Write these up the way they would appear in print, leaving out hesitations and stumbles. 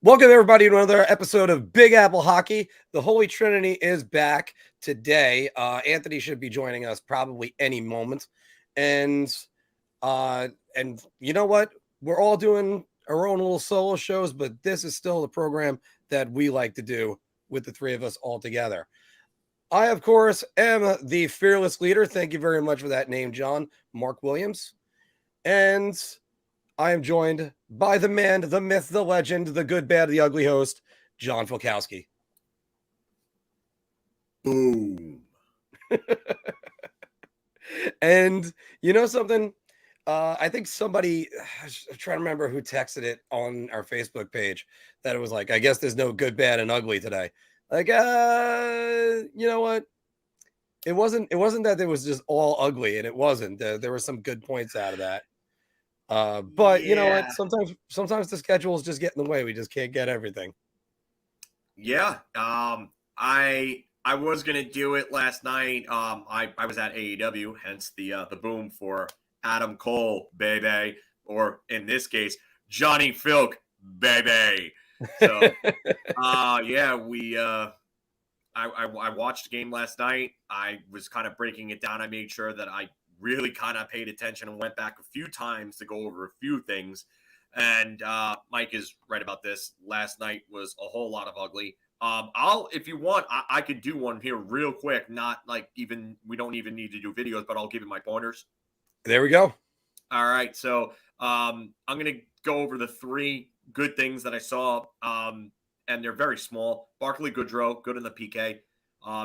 Welcome, everybody, to another episode of Big Apple Hockey. The Holy Trinity is back today. Anthony should be joining us probably any moment. And you know what? We're all doing our own little solo shows, but this is still the program that we like to do with the three of us all together. I, of course, am the fearless leader. Thank you very much for that name, John. Mark Williams. And I am joined by the man, the myth, the legend, the good, bad, the ugly host, John Filkowski. Boom. And you know something? I think somebody, I'm trying to remember who texted it on our Facebook page, that it was like, I guess there's no good, bad, and ugly today. Like, you know what? It wasn't that it was just all ugly, and it wasn't. There were some good points out of that. But you know what? Sometimes the schedules just get in the way. We just can't get everything. Yeah. I was gonna do it last night. I was at AEW, hence the boom for Adam Cole, baby, or in this case, Johnny Filk, baby. So I watched the game last night. I was kind of breaking it down. I made sure that I really kind of paid attention and went back a few times to go over a few things. And Mike is right about this. Last night was a whole lot of ugly. If you want, I could do one here real quick. Not like we don't even need to do videos, but I'll give you my pointers. There we go. All right. So I'm going to go over the three good things that I saw. And they're very small. Barclay Goodrow, good in the PK.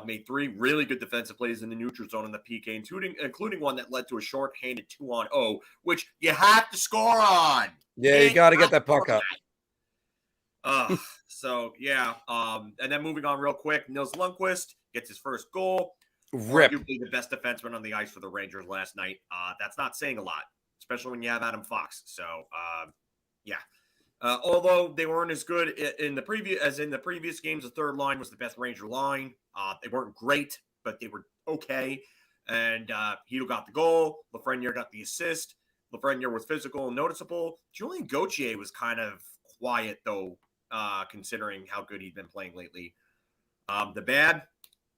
Made three really good defensive plays in the neutral zone in the PK, including one that led to a shorthanded 2-on-0, which you have to score on. Yeah, you got to get that puck up. And then moving on real quick, Nils Lundqvist gets his first goal. Rip. Arguably the best defenseman on the ice for the Rangers last night. That's not saying a lot, especially when you have Adam Fox. So, although they weren't as good in the previous games, the third line was the best Ranger line. They weren't great, but they were okay. And Chytil got the goal. Lafreniere got the assist. Lafreniere was physical and noticeable. Julien Gauthier was kind of quiet, though, considering how good he'd been playing lately. The bad,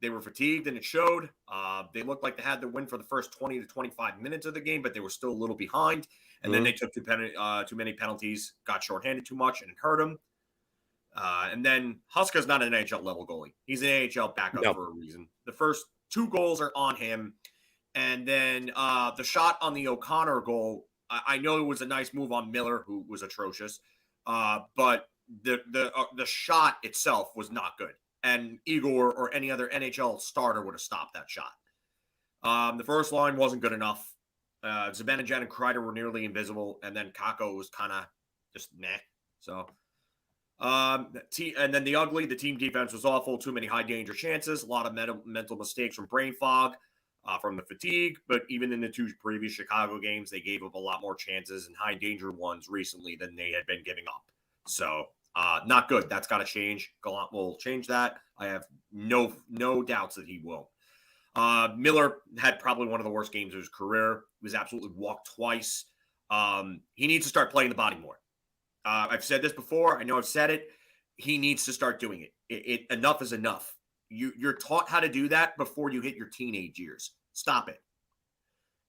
they were fatigued, and it showed. They looked like they had the win for the first 20 to 25 minutes of the game, but they were still a little behind. And then they took too many penalties, got shorthanded too much, and it hurt them. And then Huska's not an NHL level goalie. He's an NHL backup for a reason. The first two goals are on him. And then the shot on the O'Connor goal, I know it was a nice move on Miller, who was atrocious. But the shot itself was not good. And Igor or any other NHL starter would have stopped that shot. The first line wasn't good enough. Zibanejad and Kreider were nearly invisible, and then Kakko was kind of just meh. So, and then the ugly, the team defense was awful. Too many high danger chances, a lot of mental mistakes from brain fog, from the fatigue. But even in the two previous Chicago games, they gave up a lot more chances and high danger ones recently than they had been giving up. So, not good. That's got to change. Gallant will change that. I have no doubts that he will. Miller had probably one of the worst games of his career. He was absolutely walked twice. He needs to start playing the body more. I've said this before. I know I've said it. He needs to start doing it. Enough is enough. You're taught how to do that before you hit your teenage years. Stop it.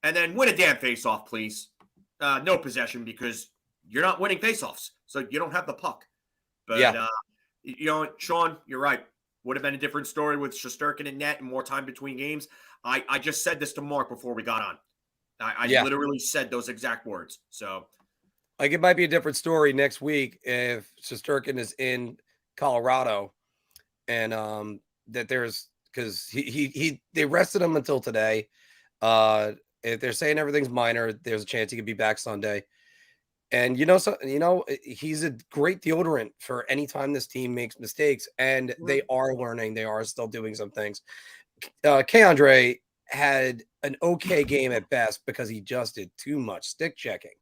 And then win a damn face-off, please. No possession, because you're not winning face-offs, so you don't have the puck. But, Sean, you're right. Would have been a different story with Shesterkin and net and more time between games. I just said this to Mark before we got on. I literally said those exact words. So, like, it might be a different story next week if Shesterkin is in Colorado, and that there's, because they rested him until today. If they're saying everything's minor, there's a chance he could be back Sunday. And he's a great deodorant for any time this team makes mistakes, and they are learning. They are still doing some things. K-Andre had an okay game at best because he just did too much stick checking.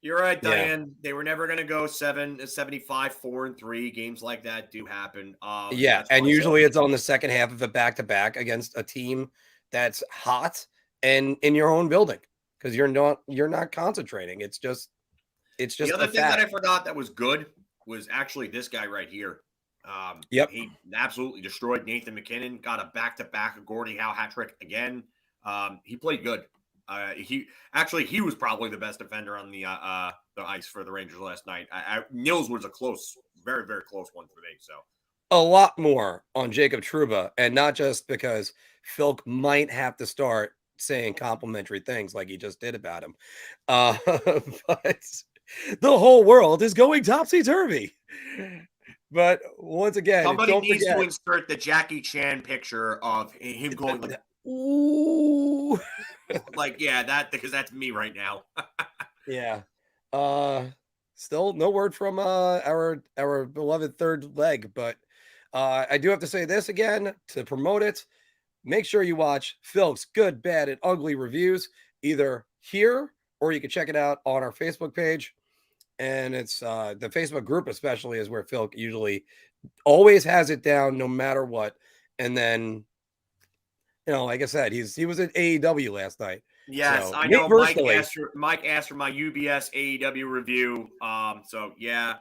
You're right, Diane. Yeah. They were never going to go 75, 4-3. Games like that do happen. And usually it's on the second half of a back-to-back against a team that's hot and in your own building, because you're not concentrating. It's just the other thing that I forgot that was good. was actually this guy right here. Yep. He absolutely destroyed Nathan McKinnon, got a back-to-back Gordie Howe hat trick again. He played good. He was probably the best defender on the ice for the Rangers last night. Nils was a close, very, very close one for me. So a lot more on Jacob Trouba, and not just because Filk might have to start saying complimentary things like he just did about him. But the whole world is going topsy-turvy. But once again, somebody needs to insert the Jackie Chan picture of him going like, ooh. Like, yeah, that, because that's me right now. Yeah. Still no word from our beloved third leg, but I do have to say this again to promote it. Make sure you watch Filk's Good, Bad, and Ugly reviews either here or you can check it out on our Facebook page. And it's the Facebook group especially is where Filk usually always has it down no matter what. And then, like I said, he was at AEW last night. Yes, so, I know. Mike asked for my UBS AEW review. So yeah,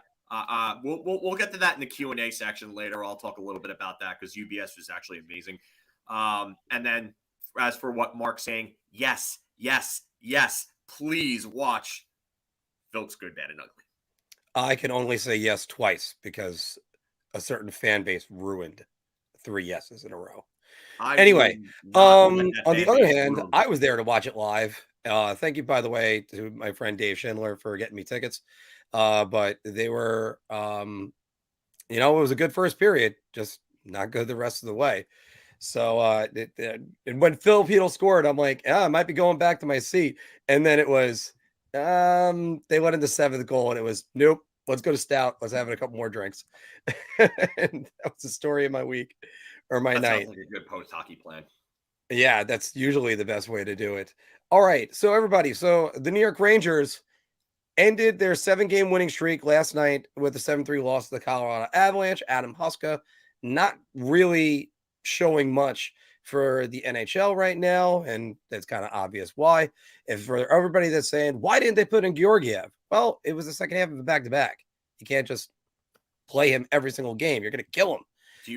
we'll get to that in the Q&A section later. I'll talk a little bit about that because UBS was actually amazing. And then as for what Mark's saying, yes, please watch Filk's Good, Bad, and Ugly. I can only say yes twice because a certain fan base ruined 3 yeses in a row. Anyway, on the other hand, I was there to watch it live. Thank you, by the way, to my friend Dave Schindler for getting me tickets. But they were, it was a good first period, just not good the rest of the way. So and when Filipino scored, I'm like, I might be going back to my seat. And then it was, they went into 7th goal and it was, nope, let's go to Stout. Let's have a couple more drinks. And that was the story of my week or my night. Sounds like a good post-hockey plan. Yeah, that's usually the best way to do it. All right. So everybody, the New York Rangers ended their 7-game winning streak last night with a 7-3 loss to the Colorado Avalanche. Adam Huska not really showing much for the NHL right now, and that's kind of obvious why. If for everybody that's saying, why didn't they put in Georgiev? Well, it was the second half of a back-to-back. You can't just play him every single game. You're going to kill him.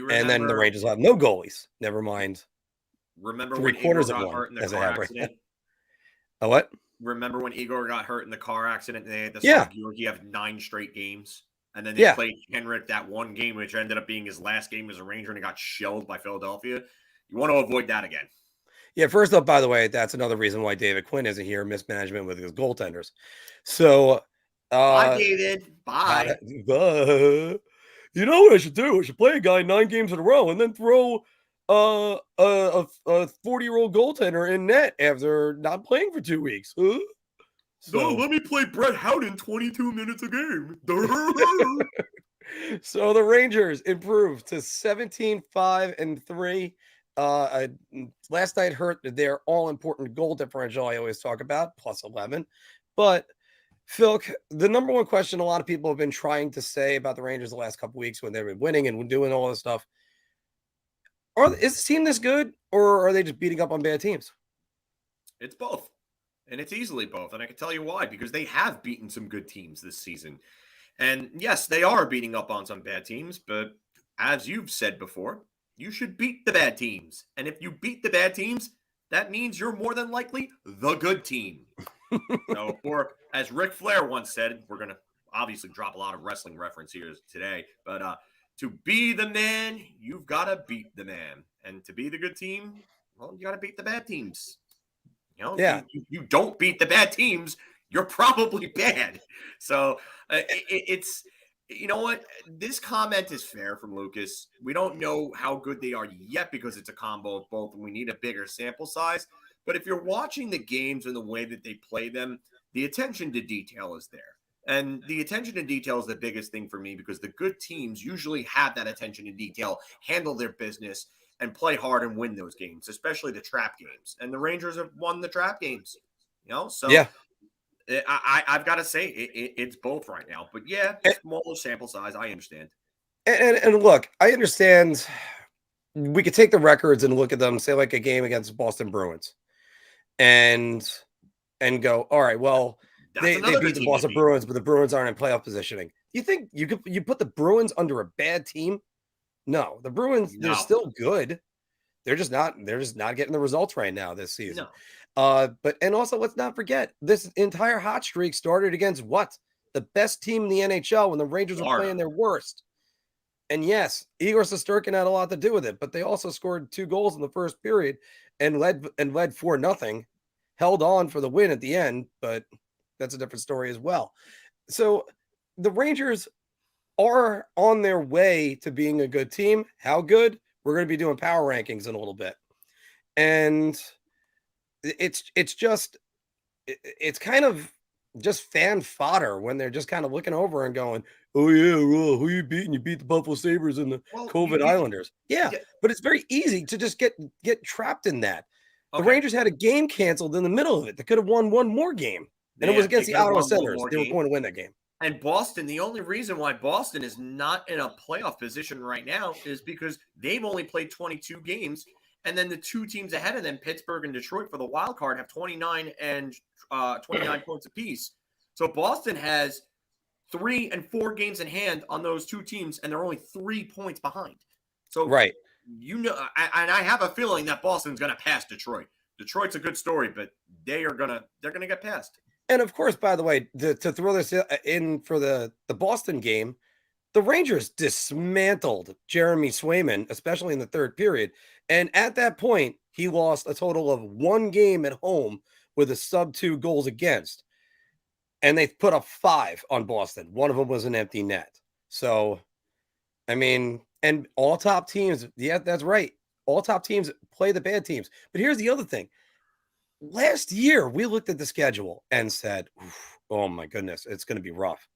And then the Rangers will have no goalies. Never mind. Remember when Igor got hurt in the car accident? A what? Remember when Igor got hurt in the car accident and they had to start Georgiev 9 straight games? And then they played Henrik that one game, which ended up being his last game as a Ranger, and he got shelled by Philadelphia. You want to avoid that again. Yeah, first up, by the way, that's another reason why David Quinn isn't here, mismanagement with his goaltenders. So, bye, David. Bye. You know what I should do? I should play a guy 9 games in a row and then throw a 40-year-old goaltender in net after not playing for 2 weeks. Huh? So let me play Brett Howden 22 minutes a game. So the Rangers improved to 17-5-3. Last night hurt their all-important goal differential I always talk about, plus 11. But Filk, the number one question a lot of people have been trying to say about the Rangers the last couple weeks when they've been winning and doing all this stuff, is the team this good, or are they just beating up on bad teams? It's both. And it's easily both. And I can tell you why, because they have beaten some good teams this season. And yes, they are beating up on some bad teams, but as you've said before, you should beat the bad teams. And if you beat the bad teams, that means you're more than likely the good team. So, or as Ric Flair once said, we're going to obviously drop a lot of wrestling reference here today, but to be the man, you've got to beat the man. And to be the good team, well, you got to beat the bad teams. If you don't beat the bad teams, you're probably bad. So it's, you know what? This comment is fair from Lucas. We don't know how good they are yet because it's a combo of both, and we need a bigger sample size. But if you're watching the games and the way that they play them, the attention to detail is there. And the attention to detail is the biggest thing for me because the good teams usually have that attention to detail, handle their business, and play hard and win those games, especially the trap games. And the Rangers have won the trap games, So yeah. I've got to say it's both right now. But yeah, smaller sample size. I understand. And look, I understand. We could take the records and look at them, say like a game against Boston Bruins, and go, all right, well, they beat the Boston Bruins, but the Bruins aren't in playoff positioning. You think you put the Bruins under a bad team? No, the Bruins, they're still good. They're just not getting the results right now this season. And also let's not forget, this entire hot streak started against what? The best team in the NHL when the Rangers were playing their worst. And yes, Igor Shesterkin had a lot to do with it, but they also scored 2 goals in the first period and led 4-0. Held on for the win at the end, but that's a different story as well. So the Rangers are on their way to being a good team. How good? We're going to be doing power rankings in a little bit. And it's kind of just fan fodder when they're just kind of looking over and going, oh yeah, well, who you beating? You beat the Buffalo Sabres and the COVID Islanders. Yeah, but it's very easy to just get trapped in that. The Rangers had a game canceled in the middle of it. They could have won one more game. And it was against the Ottawa Senators. They were going to win that game. And Boston, the only reason why Boston is not in a playoff position right now is because they've only played 22 games. And then the 2 teams ahead of them, Pittsburgh and Detroit, for the wild card, have 29 and 29 points apiece. So Boston has 3 and 4 games in hand on those 2 teams, and they're only 3 points behind. So, right. And I have a feeling that Boston's going to pass Detroit. Detroit's a good story, but they're gonna get passed. And of course, by the way, to throw this in for the Boston game, the Rangers dismantled Jeremy Swayman, especially in the third period. And at that point, he lost a total of 1 game at home with a sub-2 goals against. And they put a 5 on Boston. One of them was an empty net. So, I mean, and all top teams, yeah, that's right. All top teams play the bad teams. But here's the other thing. Last year, we looked at the schedule and said, oh my goodness, it's going to be rough.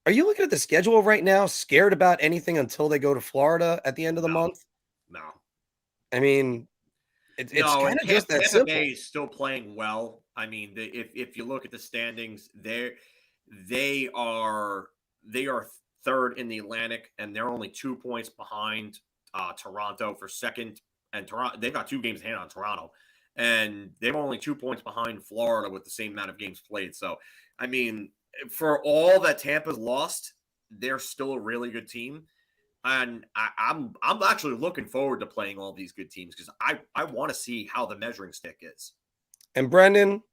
Are you looking at the schedule right now, scared about anything until they go to Florida at the end of the month? No. I mean, it's kind of just that simple. Tampa Bay is still playing well. I mean, if you look at the standings, they are third in the Atlantic, and they're only 2 points behind Toronto for second. And Toronto, they've got 2 games in hand on Toronto. And they're only 2 points behind Florida with the same amount of games played. So, I mean, for all that Tampa's lost, they're still a really good team. And I'm actually looking forward to playing all these good teams because I want to see how the measuring stick is. And Brendan,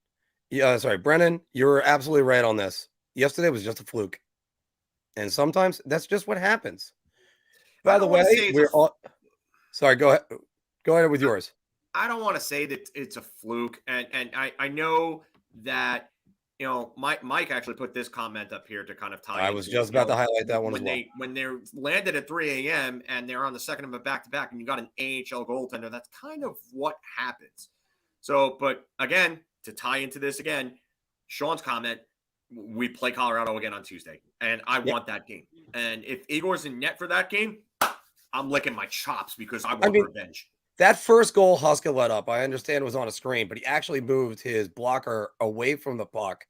you're absolutely right on this. Yesterday was just a fluke. And sometimes that's just what happens. By the way, we're all... Sorry, go ahead. Go ahead with yours. I don't want to say that it's a fluke, and I know that, you know, Mike actually put this comment up here to kind of tie. I was just about to highlight that one as well. When they're landed at 3 a.m. and they're on the second of a back-to-back, and you got an AHL goaltender, that's kind of what happens. So, but again, to tie into this again, Sean's comment, we play Colorado again on Tuesday, and I want that game. And if Igor's in net for that game, I'm licking my chops because I want revenge. That first goal Huska let up, I understand it was on a screen, but he actually moved his blocker away from the puck,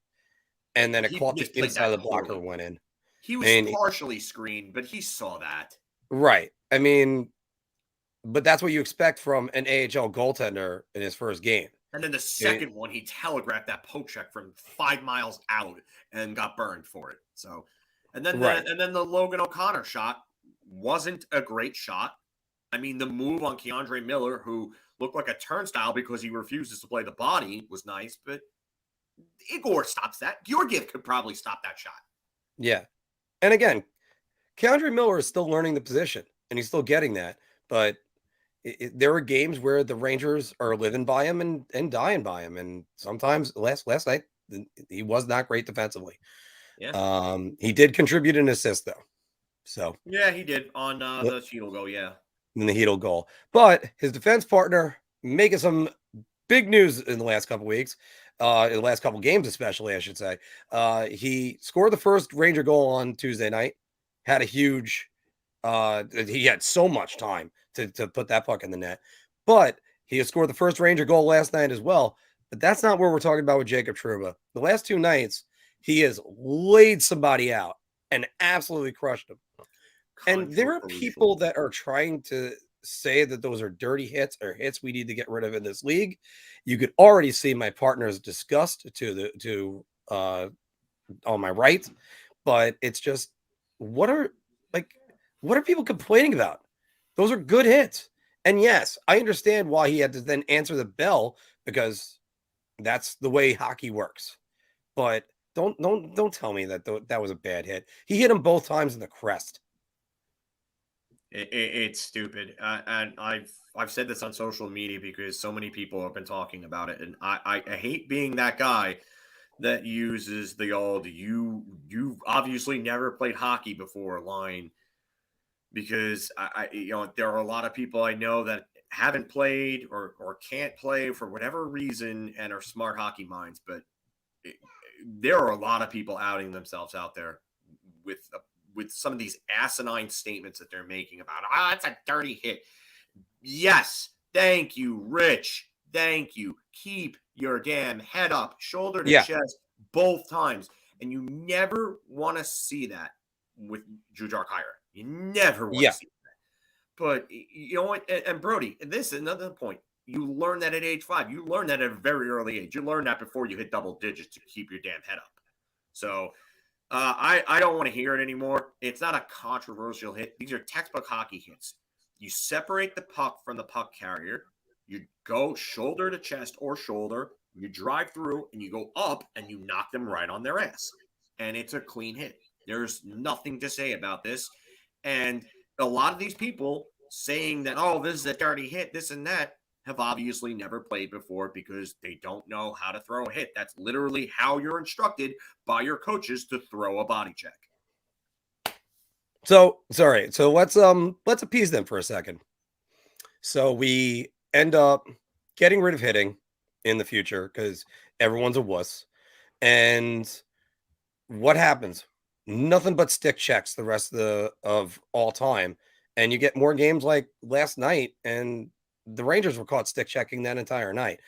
and then it caught the inside of the blocker and went in. He was partially screened, but he saw that. Right. I mean, but that's what you expect from an AHL goaltender in his first game. And then the second one, he telegraphed that poke check from 5 miles out and got burned for it. So, and then the Logan O'Connor shot wasn't a great shot. I mean, the move on Keandre Miller, who looked like a turnstile because he refuses to play the body, was nice, but Igor stops that. Georgiev could probably stop that shot. Yeah. And again, Keandre Miller is still learning the position, and he's still getting that. But there are games where the Rangers are living by him and dying by him. And sometimes last night, he was not great defensively. Yeah. He did contribute an assist, though. So yeah, he did on the Chytil goal, yeah. In the Chytil goal. But his defense partner making some big news in the last couple weeks, in the last couple games especially, I should say. He scored the first Ranger goal on Tuesday night, had a huge he had so much time to put that puck in the net. But he has scored the first Ranger goal last night as well. But that's not what we're talking about with Jacob Trouba. The last 2 nights, he has laid somebody out and absolutely crushed them. And there are people that are trying to say that those are dirty hits or hits we need to get rid of in this league. You could already see my partner's disgust on my right. but it's just what are people complaining about? Those are good hits. And yes, I understand why he had to then answer the bell, because that's the way hockey works. But don't tell me that that was a bad hit. He hit him both times in the crest. It's stupid, and I've said this on social media because so many people have been talking about it, and I hate being that guy that uses the old "you obviously never played hockey before" line, because there are a lot of people I know that haven't played or can't play for whatever reason and are smart hockey minds, but there are a lot of people outing themselves out there with some of these asinine statements that they're making about, it's a dirty hit. Yes, thank you, Rich. Thank you. Keep your damn head up, shoulder to chest, both times. And you never want to see that with Jujhar Khaira. You never want to see that. But you know what? And Brody, this is another point. You learn that at age 5. You learn that at a very early age. You learn that before you hit double digits to keep your damn head up. So I don't want to hear it anymore. It's not a controversial hit. These are textbook hockey hits. You separate the puck from the puck carrier. You go shoulder to chest or shoulder. You drive through and you go up and you knock them right on their ass. And it's a clean hit. There's nothing to say about this. And a lot of these people saying that, oh, this is a dirty hit, this and that, have obviously never played before because they don't know how to throw a hit. That's literally how you're instructed by your coaches to throw a body check. So, sorry. So let's appease them for a second. So we end up getting rid of hitting in the future because everyone's a wuss. And what happens? Nothing but stick checks the rest of all time. And you get more games like last night, and the Rangers were caught stick checking that entire night.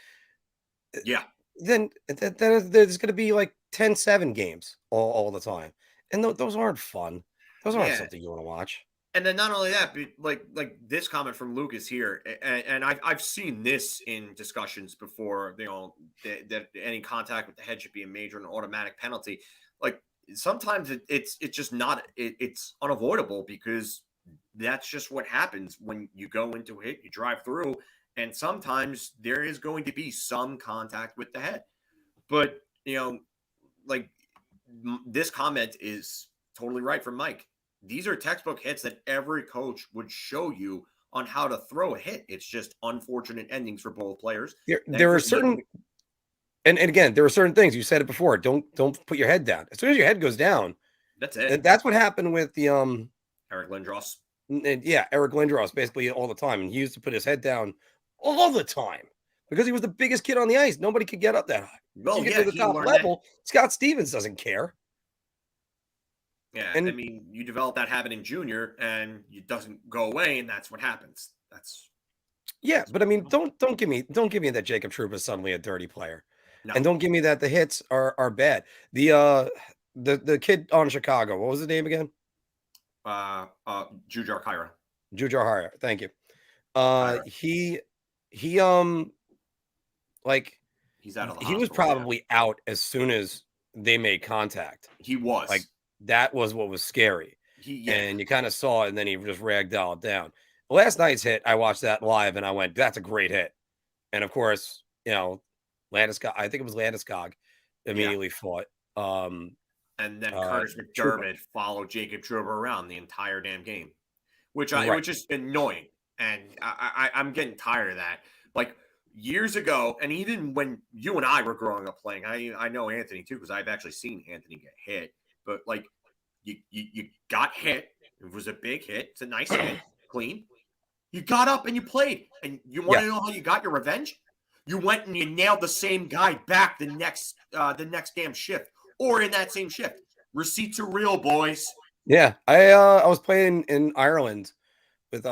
Yeah. Then there's going to be like 10-7 games all the time. And those aren't fun. Those aren't something you want to watch. And then not only that, but like this comment from Lucas here, and I've seen this in discussions before, that any contact with the head should be a major and automatic penalty. Like sometimes it's just not, it's unavoidable because that's just what happens when you go into a hit, you drive through, and sometimes there is going to be some contact with the head. But, like this comment is totally right from Mike. These are textbook hits that every coach would show you on how to throw a hit. It's just unfortunate endings for both players. There are certain, and again, there are certain things. You said it before. Don't put your head down. As soon as your head goes down, that's it. That's what happened with the Eric Lindros. Yeah, Eric Lindros basically all the time, and he used to put his head down all the time because he was the biggest kid on the ice. Nobody could get up that high. Well, get to the top level. Scott Stevens doesn't care. Yeah, and I mean, you develop that habit in junior, and it doesn't go away, and that's what happens. But I mean, don't give me that Jacob Trouba is suddenly a dirty player, no. And don't give me that the hits are bad. The kid on Chicago, what was his name again? Jujhar Khaira. Jujhar Khaira, thank you. He like he's out of the he was probably out as soon as they made contact. He was like. That was what was scary. And you kind of saw it, and then he just ragdolled down. Last night's hit, I watched that live, and I went, that's a great hit. And, of course, Landeskog, I think it was Landeskog, immediately fought. And then Curtis McDermott followed Jacob Trouba around the entire damn game, which is annoying. And I'm getting tired of that. Like, years ago, and even when you and I were growing up playing, I know Anthony, too, because I've actually seen Anthony get hit. But, like, you got hit. It was a big hit. It's a nice hit. Clean. You got up and you played. And you want to know how you got your revenge? You went and you nailed the same guy back the next damn shift. Or in that same shift. Receipts are real, boys. Yeah. I was playing in Ireland with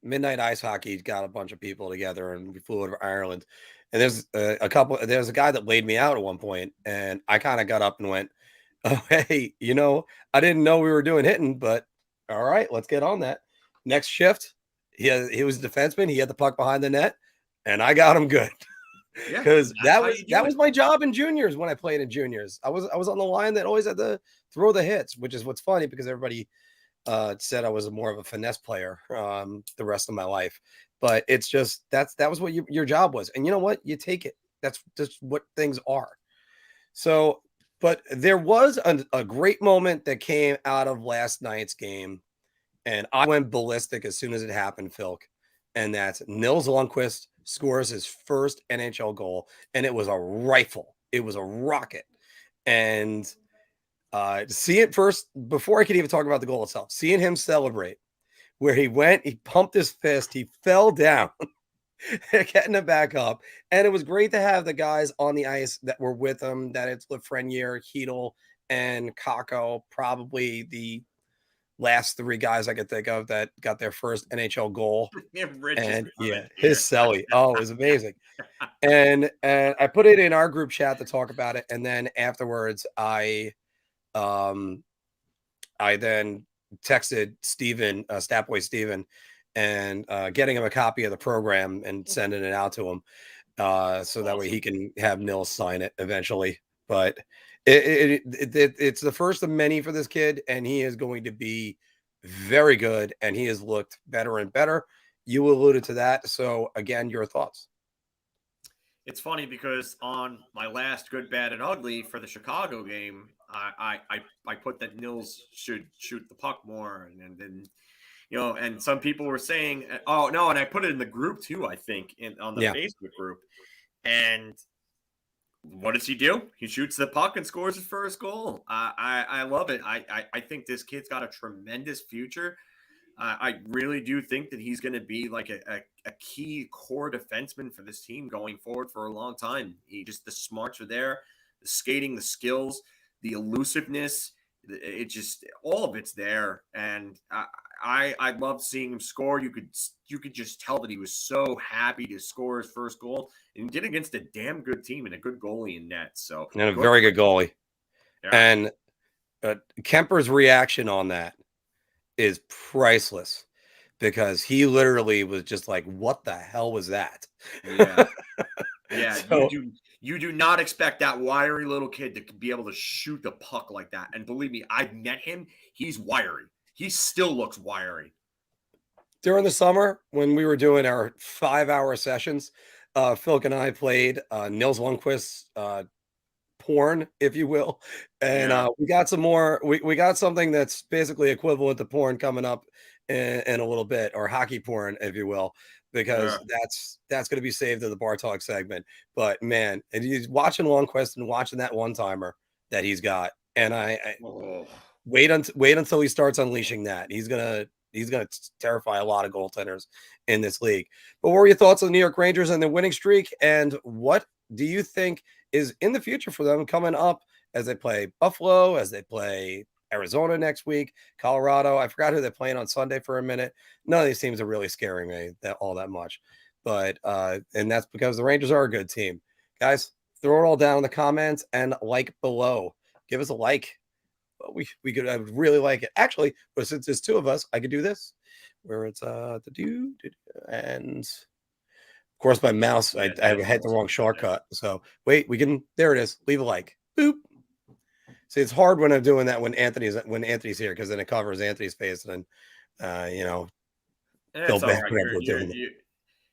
Midnight Ice Hockey. Got a bunch of people together, and we flew over to Ireland. And there's a guy that laid me out at one point, and I kind of got up and went, oh, hey, I didn't know we were doing hitting, but all right, let's get on that. Next shift, he was a defenseman. He had the puck behind the net, and I got him good. Yeah, because that's how you do that it. was my job in juniors when I played in juniors. I was on the line that always had to throw the hits, which is what's funny because everybody said I was more of a finesse player the rest of my life. But it's just that was what your job was, and you know what? You take it. That's just what things are. So, but there was a great moment that came out of last night's game, and I went ballistic as soon as it happened, Filk. And that's Nils Lundqvist scores his first NHL goal, and it was a rifle. It was a rocket. And see it first before I could even talk about the goal itself. Seeing him celebrate, where he went, he pumped his fist, he fell down, getting it back up, and it was great to have the guys on the ice that were with him. That it's Lafreniere, Chytil, and Kakko, probably the last three guys I could think of that got their first NHL goal. Richest And comment yeah, his here. celly. Oh, it was amazing. And I put it in our group chat to talk about it. And then afterwards, I then texted Steven, Statboy Steven, and getting him a copy of the program and sending it out to him. So that way he can have Nils sign it eventually. But it's the first of many for this kid, and he is going to be very good, and he has looked better and better. You alluded to that. So again, your thoughts. It's funny because on my last good, bad, and ugly for the Chicago game, I put that Nils should shoot the puck more, and then and some people were saying, oh no, and I put it in the group too. I think on the Yeah. Facebook group, and what does he do? He shoots the puck and scores his first goal. I love it. I think this kid's got a tremendous future. I really do think that he's going to be like a key core defenseman for this team going forward for a long time. The smarts are there, the skating, the skills, the elusiveness. It just all of it's there, and I love seeing him score. You could just tell that he was so happy to score his first goal, and he did against a damn good team and a good goalie in net. So And a very good goalie. Yeah. And Kemper's reaction on that is priceless because he literally was just like, what the hell was that? Yeah. Yeah, So, you do not expect that wiry little kid to be able to shoot the puck like that. And believe me, I've met him. He's wiry. He still looks wiry. during the summer, when we were doing our 5-hour sessions, Philk and I played Nils Lundqvist's porn, if you will. And Yeah. we got some more, we got something that's basically equivalent to porn coming up in a little bit, or hockey porn, if you will, because Yeah. that's going to be saved in the Bar Talk segment. But man, and he's watching Lundqvist and watching that one timer that he's got. And I Oh. wait until he starts unleashing that. He's gonna terrify a lot of goaltenders in this league. But what were your thoughts on the New York Rangers and the winning streak? And what do you think is in the future for them coming up as they play Buffalo, as they play Arizona next week, Colorado? I forgot who they're playing on Sunday for a minute. None of these teams are really scaring me all that much. But and that's because the Rangers are a good team. Guys, throw it all down in the comments and like below. Give us a like. We could, I would really like it. Actually, but since there's two of us, I could do this where it's and of course my mouse, I had the wrong shortcut. So wait, there it is. Leave a like. Boop. See, it's hard when I'm doing that when Anthony's here, because then it covers Anthony's face, and then feel It's all bad right. whenever we're doing it.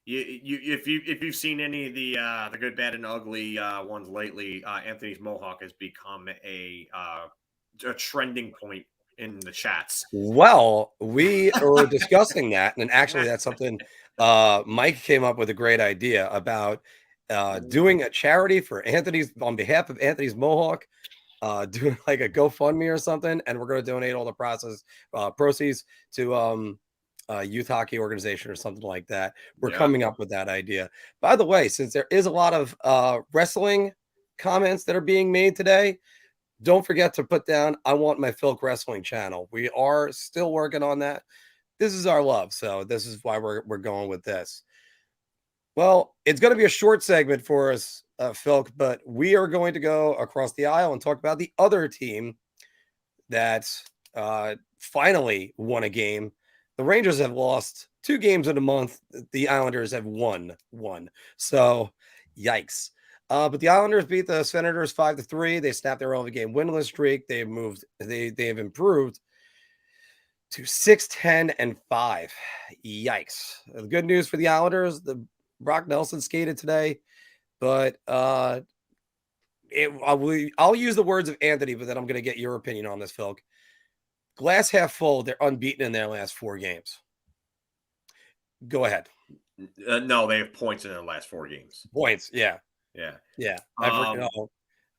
If you've seen any of the good, bad, and ugly ones lately, Anthony's mohawk has become a trending point in the chats. Well, we were discussing that, and actually that's something Mike came up with a great idea about doing a charity for Anthony's, on behalf of Anthony's mohawk, doing like a GoFundMe or something, and we're going to donate all the proceeds to youth hockey organization or something like that. We're coming up with that idea. By the way, since there is a lot of wrestling comments that are being made today, don't forget to put down, I want my Filk Wrestling channel. We are still working on that. This is our love, so this is why we're going with this. Well, it's going to be a short segment for us, Filk, but we are going to go across the aisle and talk about the other team that finally won a game. The Rangers have lost 2 games in a month. The Islanders have won one. So Yikes. But the Islanders beat the Senators 5-3. They snapped their 11-game winless streak. They've improved to 6-10-5. Yikes. The good news for the Islanders, the Brock Nelson skated today, but I'll use the words of Anthony, but then I'm going to get your opinion on this, Filk. Glass half full, they're unbeaten in their last 4 games. Go ahead. No, they have points in their last 4 games. Points, yeah.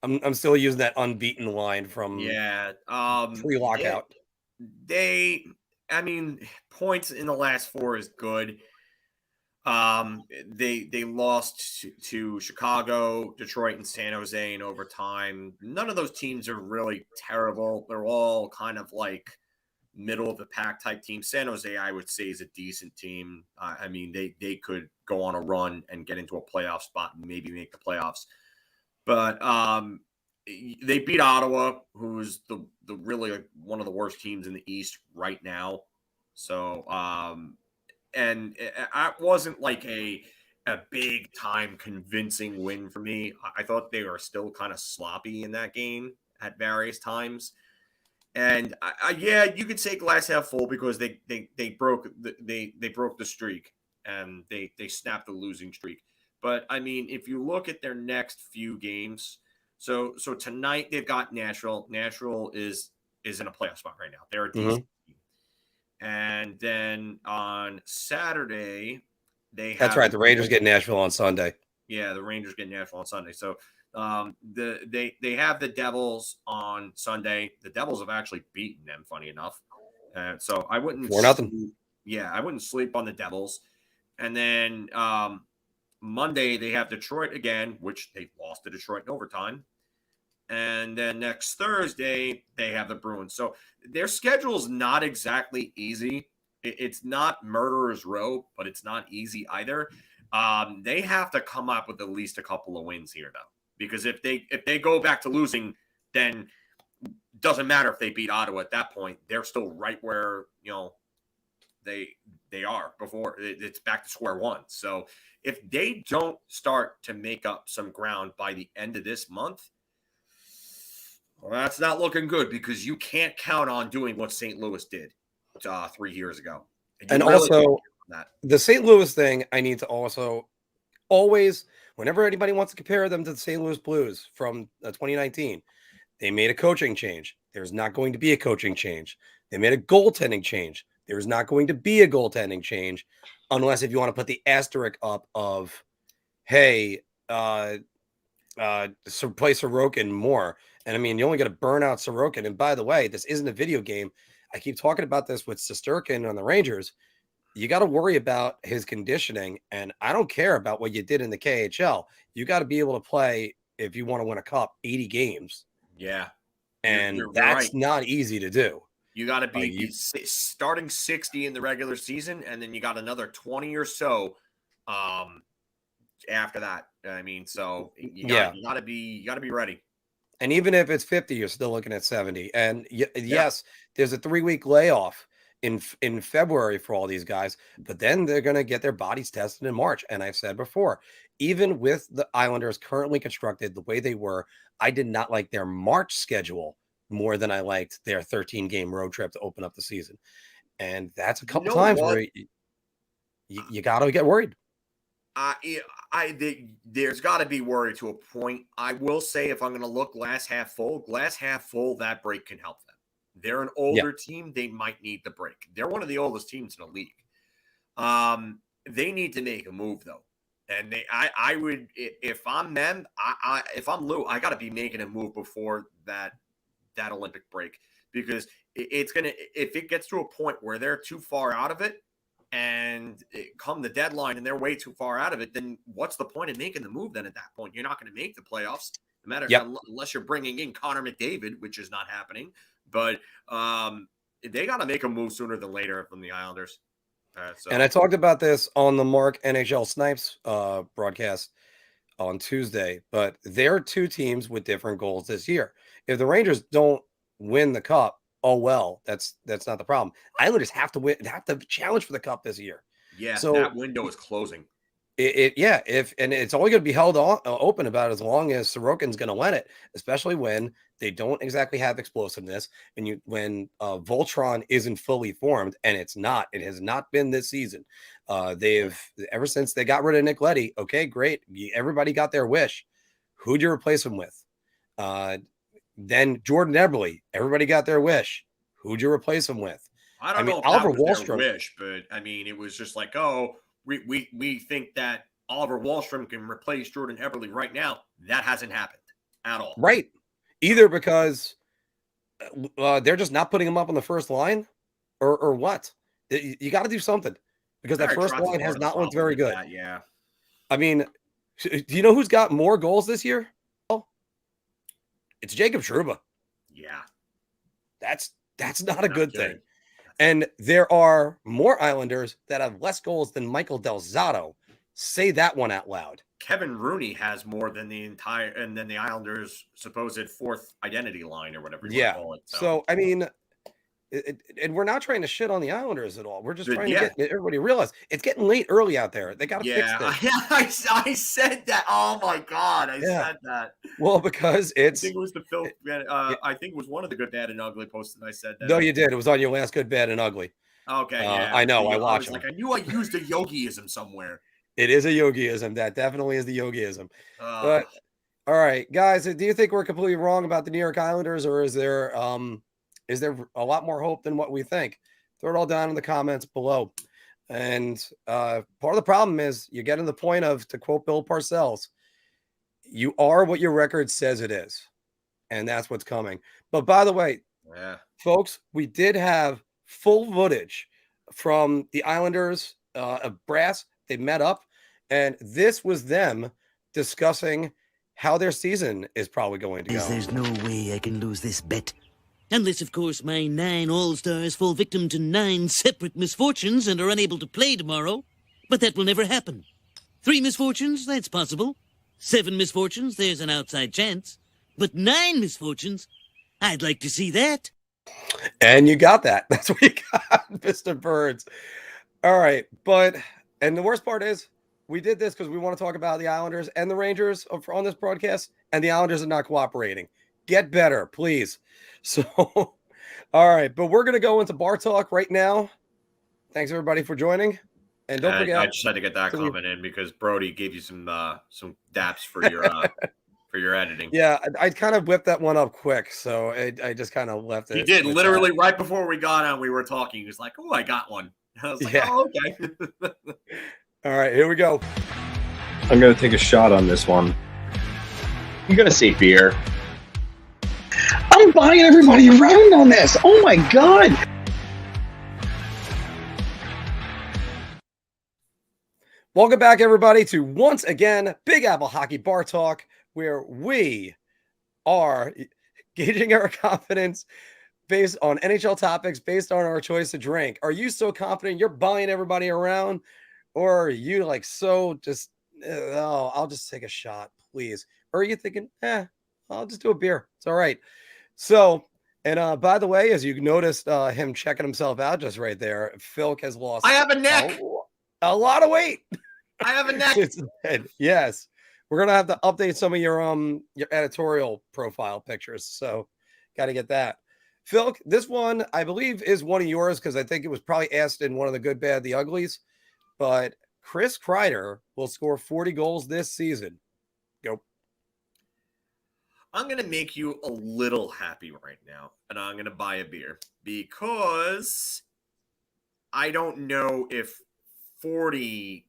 I'm still using that unbeaten line from pre-lockout. Points in the last 4 is good. They lost to Chicago, Detroit, and San Jose in overtime. None of those teams are really terrible. They're all kind of like middle of the pack type team. San Jose, I would say, is a decent team. They could go on a run and get into a playoff spot and maybe make the playoffs. But they beat Ottawa, who's the really one of the worst teams in the East right now. So and it wasn't like a big time convincing win for me. I thought they were still kind of sloppy in that game at various times. And you could say glass half full because they broke the streak and they snapped the losing streak. But if you look at their next few games, so tonight they've got Nashville. Nashville is in a playoff spot right now. They're a decent team. And then on Saturday That's right. The Rangers get Nashville on Sunday. Yeah, the Rangers get Nashville on Sunday. So they have the Devils on Sunday. The Devils have actually beaten them, funny enough. So I wouldn't 4-0. I wouldn't sleep on the Devils. And then Monday they have Detroit again, which they lost to Detroit in overtime. And then next Thursday they have the Bruins. So their schedule is not exactly easy. It's not murderer's row, but it's not easy either. They have to come up with at least a couple of wins here, though. Because if they go back to losing, then it doesn't matter if they beat Ottawa at that point. They're still right where they are before. It's back to square one. So if they don't start to make up some ground by the end of this month, well, that's not looking good because you can't count on doing what St. Louis did 3 years ago. And also, the St. Louis thing, I need to also always, whenever anybody wants to compare them to the St. Louis Blues from 2019, they made a coaching change. There's not going to be a coaching change. They made a goaltending change. There's not going to be a goaltending change unless if you want to put the asterisk up of, hey, play Sorokin more. And you only got to burn out Sorokin. And by the way, this isn't a video game. I keep talking about this with Shesterkin on the Rangers. You got to worry about his conditioning. And I don't care about what you did in the KHL. You got to be able to play, if you want to win a cup, 80 games. Yeah. And that's right. Not easy to do. You got to be starting 60 in the regular season, and then you got another 20 or so after that. So you got to be ready. And even if it's 50, you're still looking at 70. And yes, there's a 3-week layoff in February for all these guys, but then they're going to get their bodies tested in March. And I've said before, even with the Islanders currently constructed the way they were, I did not like their March schedule more than I liked their 13-game road trip to open up the season. And that's a couple times where you got to get worried. There's got to be worry to a point. I will say, if I'm going to look glass half full, that break can help them. They're an older team. They might need the break. They're one of the oldest teams in the league. They need to make a move though. And I would, if I'm them, if I'm Lou, I got to be making a move before that Olympic break, because it's going to, if it gets to a point where they're too far out of it, and come the deadline and they're way too far out of it, then what's the point of making the move then at that point? You're not going to make the playoffs, no matter unless you're bringing in Connor McDavid, which is not happening. But they got to make a move sooner than later from the Islanders. And I talked about this on the Mark NHL Snipes broadcast on Tuesday, but there are two teams with different goals this year. If the Rangers don't win the cup, oh well, that's not the problem. Islanders have to win, have to challenge for the cup this year. Yeah, so that window is closing. And it's only going to be held open about as long as Sorokin's going to win it, especially when they don't exactly have explosiveness, and when Voltron isn't fully formed, and it has not been this season. They've ever since they got rid of Nick Leddy. Okay, great, everybody got their wish. Who'd you replace him with? Then Jordan Eberle, everybody got their wish. Who'd you replace him with? I don't know if Oliver that was their wish, but I mean, it was just like, oh, we think that Oliver Wahlstrom can replace Jordan Eberle right now. That hasn't happened at all. Right. Either because they're just not putting him up on the first line, or what? You got to do something, because that first line has not looked very good. Yeah. I mean, do you know who's got more goals this year? Oh, it's Jacob Trouba. Yeah. That's not a good thing. And there are more Islanders that have less goals than Michael Del Zotto. Say that one out loud. Kevin Rooney has more than the Islanders' supposed fourth identity line, or whatever you want to call it. So I mean, and we're not trying to shit on the Islanders at all. We're just trying to get everybody to realize it's getting late early out there. They got to fix this. I said that. Oh my God, I said that. Well, because I think it was the Filk. I think it was one of the Good, Bad, and Ugly posts that I said that. No, you did. It was on your last Good, Bad, and Ugly. Okay, I know. I watched it. I knew I used a yogiism somewhere. It is a yogiism. That definitely is the yogiism. But all right, guys, do you think we're completely wrong about the New York Islanders, or is there a lot more hope than what we think? Throw it all down in the comments below. And part of the problem is you're getting to the point of, to quote Bill Parcells, you are what your record says it is. And that's what's coming. But by the way, folks, we did have full footage from the Islanders of brass. They met up, and this was them discussing how their season is probably going to go. There's no way I can lose this bet. Unless, of course, my 9 All-Stars fall victim to 9 separate misfortunes and are unable to play tomorrow. But that will never happen. 3 misfortunes, that's possible. 7 misfortunes, there's an outside chance. But 9 misfortunes, I'd like to see that. And you got that. That's what you got, Mr. Birds. All right, and the worst part is, we did this because we want to talk about the Islanders and the Rangers on this broadcast, and the Islanders are not cooperating. Get better, please. So, all right, but we're going to go into bar talk right now. Thanks, everybody, for joining. And don't forget. I just had to get that comment in because Brody gave you some daps for your for your editing. Yeah, I kind of whipped that one up quick, so I just kind of left it. He did literally right before we got on. We were talking. He was like, "Oh, I got one." I was like, "Oh, okay." All right, here we go. I'm going to take a shot on this one. I'm going to say beer. I'm buying everybody around on this. Oh my God. Welcome back, everybody, to once again Big Apple Hockey Bar Talk, where we are gauging our confidence based on NHL topics, based on our choice to drink. Are you so confident you're buying everybody around? Or are you like so just, I'll just take a shot, please? Or are you thinking, I'll just do a beer. It's all right. So, and by the way, as you noticed him checking himself out just right there, Filk has lost. I have a neck. A lot of weight. I have a neck. Yes. We're going to have to update some of your editorial profile pictures. So got to get that. Filk, this one, I believe, is one of yours because I think it was probably asked in one of the Good, Bad, the Uglies. But Chris Kreider will score 40 goals this season. Go. I'm going to make you a little happy right now, and I'm going to buy a beer because I don't know if 40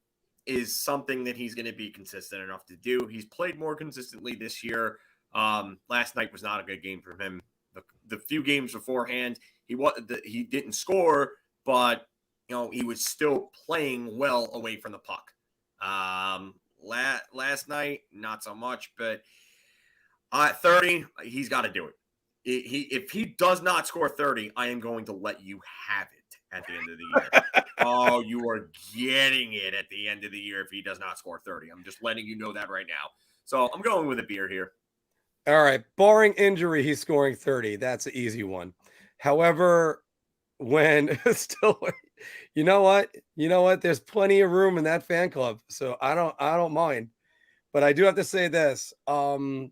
is something that he's going to be consistent enough to do. He's played more consistently this year. Last night was not a good game for him. The few games beforehand, he didn't score, but he was still playing well away from the puck. Last night, not so much, but 30, he's got to do it. If he does not score 30, I am going to let you have it at the end of the year. Oh, you are getting it at the end of the year if he does not score 30. I'm just letting you know that right now. So I'm going with a beer here. All right. Barring injury, he's scoring 30. That's an easy one. However, when still, you know what? There's plenty of room in that fan club, so I don't mind. But I do have to say this. I'm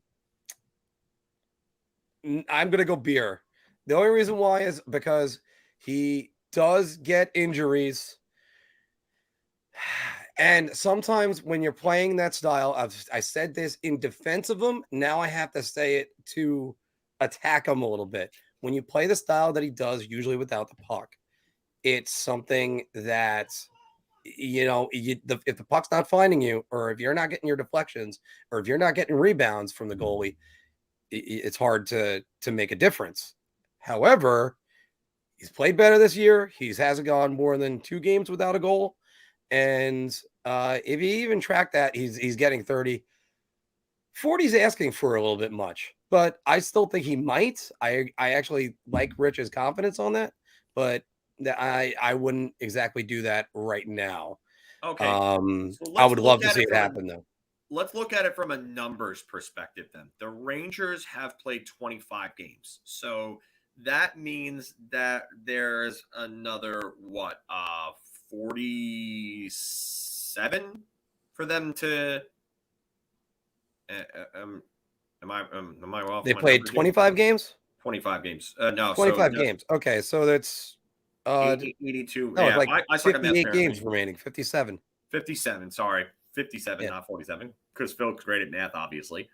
gonna go beer. The only reason why is because he does get injuries. And sometimes when you're playing that style, I said this in defense of him. Now I have to say it to attack him a little bit. When you play the style that he does, usually without the puck, it's something that, if the puck's not finding you, or if you're not getting your deflections, or if you're not getting rebounds from the goalie, it's hard to make a difference. However, he's played better this year. He hasn't gone more than 2 games without a goal. And if you even track that, he's getting 30. 40's asking for a little bit much, but I still think he might. I actually like Rich's confidence on that, but I wouldn't exactly do that right now. Okay. So I would love to see it happen, though. Let's look at it from a numbers perspective then. The Rangers have played 25 games. So that means that there's another, 47 for them to am I off? They played 25 games? 25 games. No, 25 games. Okay, so that's 82. No, Yeah, it's like I suck at math 58 apparently. games remaining, 57. 57, sorry. 57, Yeah. not 47. Because Filk's great at math, obviously.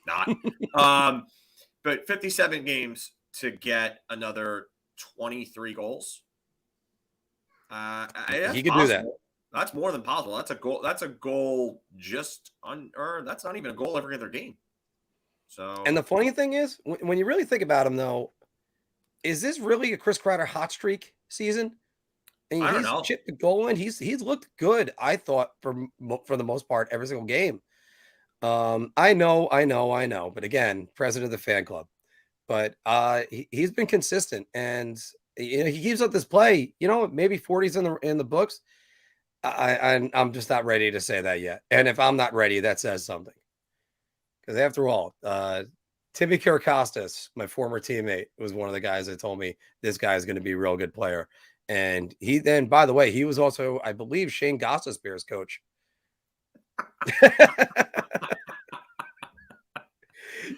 Not. But 57 games to get another 23 goals. He could do that. That's more than possible. That's a goal. That's a goal or that's not even a goal every other game. So, And the funny thing is, when you really think about him, though, is this really a Chris Kreider hot streak season? And I don't he's know. chipped the goal in. He's looked good, I thought, for the most part, every single game. I know. But again, president of the fan club. But he's been consistent, and he keeps up this play. Maybe 40's in the books. I'm just not ready to say that yet. And if I'm not ready, that says something. Because after all, Timmy Kirkostas, my former teammate, was one of the guys that told me this guy is going to be a real good player. And he then, by the way, he was also, I believe, Shane Gostisbehere's coach.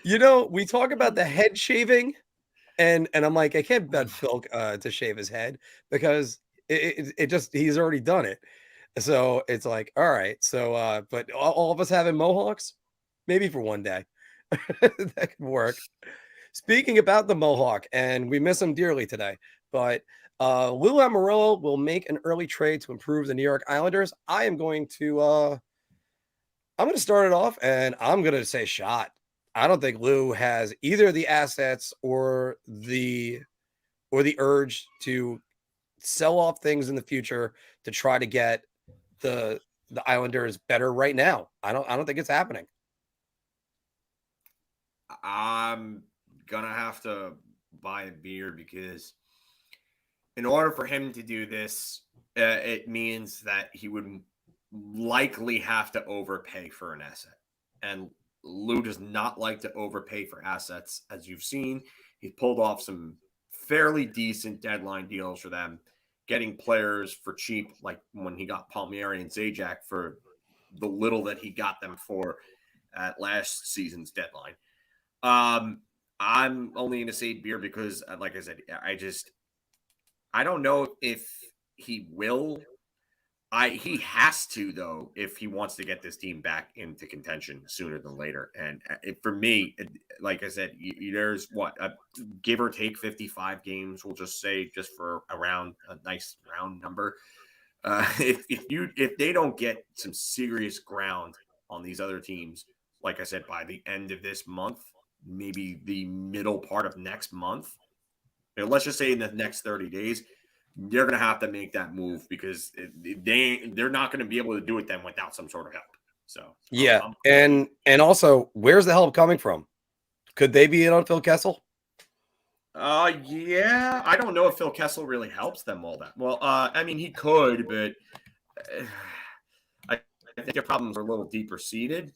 We talk about the head shaving, and I'm like, I can't bet Filk to shave his head because it just, he's already done it. So it's like, all right. So, but all of us having mohawks, maybe for one day, that could work. Speaking about the mohawk, and we miss him dearly today, but Lou Lamoriello will make an early trade to improve the New York Islanders. I'm going to start it off, and I'm going to say shot. I don't think Lou has either the assets or the urge to sell off things in the future to try to get the Islanders better right now. I don't think it's happening. I'm gonna have to buy a beer because in order for him to do this, it means that he would likely have to overpay for an asset. And Lou does not like to overpay for assets. As you've seen, he pulled off some fairly decent deadline deals for them, getting players for cheap, like when he got Palmieri and Zajac for the little that he got them for at last season's deadline. I'm only going to say beer because, like I said, I don't know if he will. He has to, though, if he wants to get this team back into contention sooner than later. And for me, like I said, there's give or take 55 games. We'll just say, just for a nice round number. If they don't get some serious ground on these other teams, like I said, by the end of this month, maybe the middle part of next month, let's just say in the next 30 days, they're going to have to make that move because they're not going to be able to do it then without some sort of help. So yeah, and also, where's the help coming from? Could they be in on Phil Kessel? Yeah, I don't know if Phil Kessel really helps them all that well. I mean, he could, but I think their problems are a little deeper seated.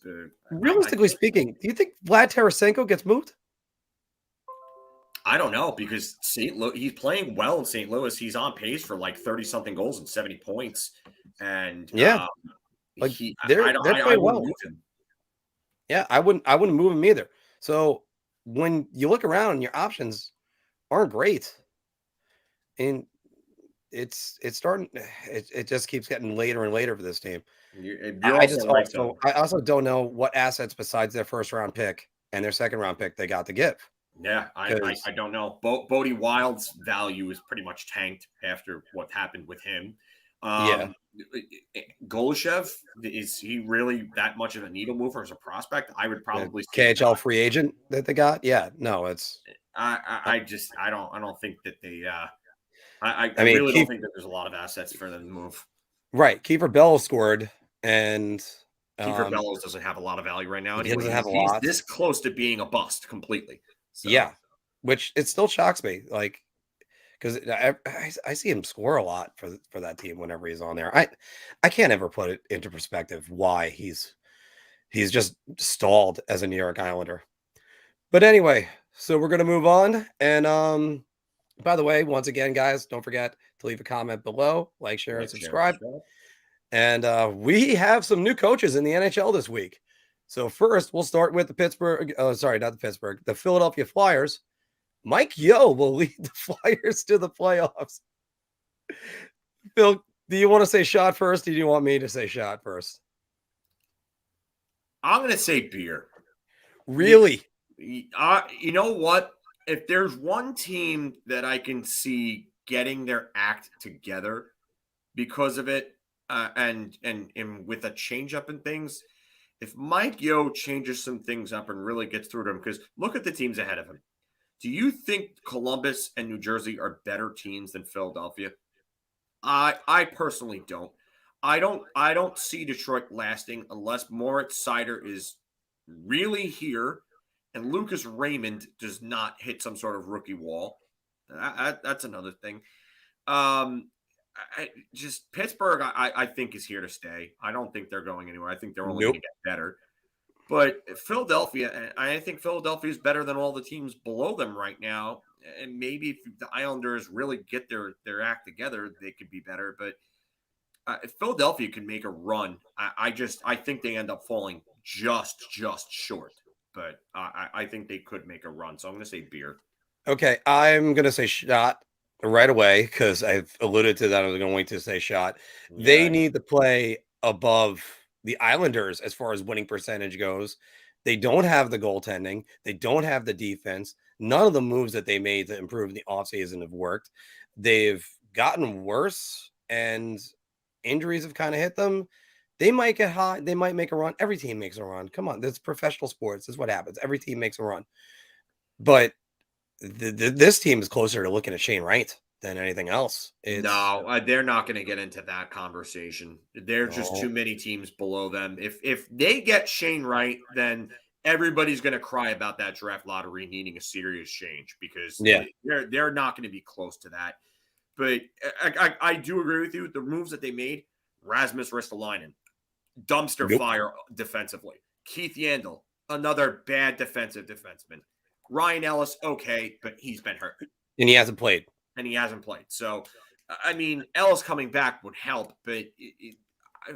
Realistically speaking, do you think Vlad Tarasenko gets moved? I don't know because St. Louis, he's playing well in St. Louis. He's on pace for like 30 something goals and 70 points. And Yeah, like they're I playing wouldn't well. move him. Yeah, I wouldn't move him either. So when you look around, your options aren't great, and it's starting. It just keeps getting later and later for this team. You're also right, though. I also don't know what assets besides their first round pick and their second round pick they got to give. Yeah, I don't know. Bodie Wild's value is pretty much tanked after what happened with him. Yeah. Golishev, is he really that much of a needle mover as a prospect? I would probably KHL not. Free agent that they got. Yeah, no, it's. I don't think that they. I mean, really don't think that there's a lot of assets for them to move. Right, Kiefer Bellows scored, and Kiefer Bellows doesn't have a lot of value right now. Anyway, he doesn't have a lot. He's this close to being a bust completely. So. Yeah, which it still shocks me, like because I see him score a lot for that team whenever he's on there. I can't ever put it into perspective why he's just stalled as a New York Islander. But anyway, so we're gonna move on, and by the way, once again, guys, don't forget to leave a comment below, like, share, and subscribe. And we have some new coaches in the NHL this week. So first, we'll start with the Philadelphia Flyers. Mike Yeo will lead the Flyers to the playoffs. Phil, do you want to say shot first, or do you want me to say shot first? I'm going to say beer. Really? You know what? If there's one team that I can see getting their act together because of it, and with a change up in things, if Mike Yeo changes some things up and really gets through to him, because look at the teams ahead of him. Do you think Columbus and New Jersey are better teams than Philadelphia? I personally don't. I don't see Detroit lasting unless Moritz Seider is really here and Lucas Raymond does not hit some sort of rookie wall. That's another thing. Just Pittsburgh, I think, is here to stay. I don't think they're going anywhere. I think they're only going to get better. But Philadelphia, I think Philadelphia is better than all the teams below them right now. And maybe if the Islanders really get their act together, they could be better. But if Philadelphia can make a run, I think they end up falling just short. But I think they could make a run. So I'm going to say beer. Okay, I'm going to say shot right away because I've alluded to that. I was going to say shot. Yeah. They need to play above the Islanders as far as winning percentage goes. They don't have the goaltending. They don't have the defense. None of the moves that they made to improve in the offseason have worked. They've gotten worse, and injuries have kind of hit them. They might get hot. They might make a run. Every team makes a run. Come on, that's professional sports. That's what happens. Every team makes a run. But this team is closer to looking at Shane Wright than anything else. No, they're not going to get into that conversation. There are just too many teams below them. If they get Shane Wright, then everybody's going to cry about that draft lottery needing a serious change because they're not going to be close to that. But I do agree with you. The moves that they made, Rasmus Ristolainen, dumpster fire defensively. Keith Yandel, another bad defensive defenseman. Ryan Ellis, okay, but he's been hurt. And he hasn't played. So, I mean, Ellis coming back would help, but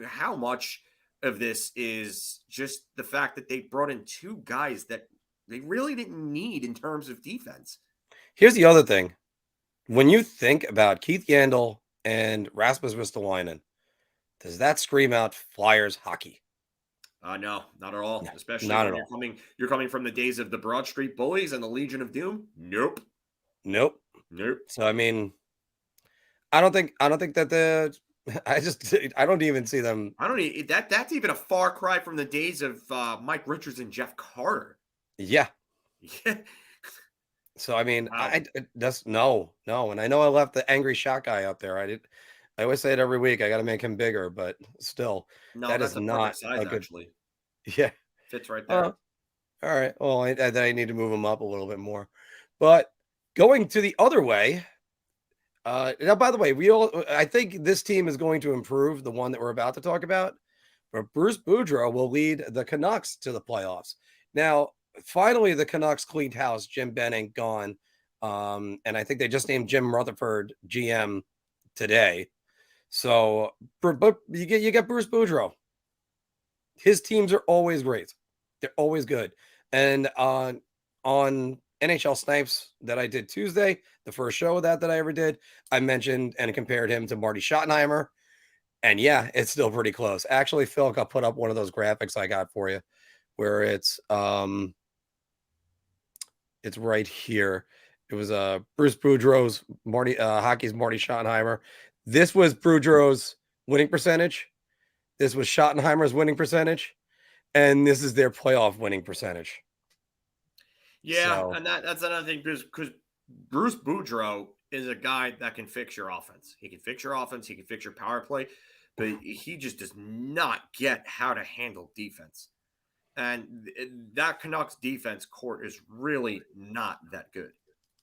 how much of this is just the fact that they brought in two guys that they really didn't need in terms of defense? Here's the other thing. When you think about Keith Yandel and Rasmus Ristolainen, does that scream out Flyers hockey? No, not at all. No, especially not when you're coming from the days of the Broad Street Bullies and the Legion of Doom. Nope. So I mean, I don't think that I don't even see them. That's even a far cry from the days of Mike Richards and Jeff Carter. Yeah. So I mean, I just no, and I know I left the angry shot guy up there. I always say it every week. I got to make him bigger, but still, that is not size, a good. Actually. Yeah, fits right there. All right. Well, I need to move him up a little bit more, but going to the other way. Now, by the way, I think this team is going to improve, the one that we're about to talk about. But Bruce Boudreau will lead the Canucks to the playoffs. Now, finally, the Canucks cleaned house. Jim Benning gone. And I think they just named Jim Rutherford GM today. So, but you get Bruce Boudreau. His teams are always great. They're always good. And on NHL Snipes that I did Tuesday, the first show of that I ever did, I mentioned and compared him to Marty Schottenheimer. And yeah, it's still pretty close. Actually, Phil, I'll put up one of those graphics I got for you where it's right here. It was Bruce Boudreau's hockey's Marty Schottenheimer. This was Boudreau's winning percentage. This was Schottenheimer's winning percentage. And this is their playoff winning percentage. Yeah, So, and that's another thing because Bruce Boudreau is a guy that can fix your offense. He can fix your offense. He can fix your power play, but he just does not get how to handle defense. And that Canucks defense court is really not that good.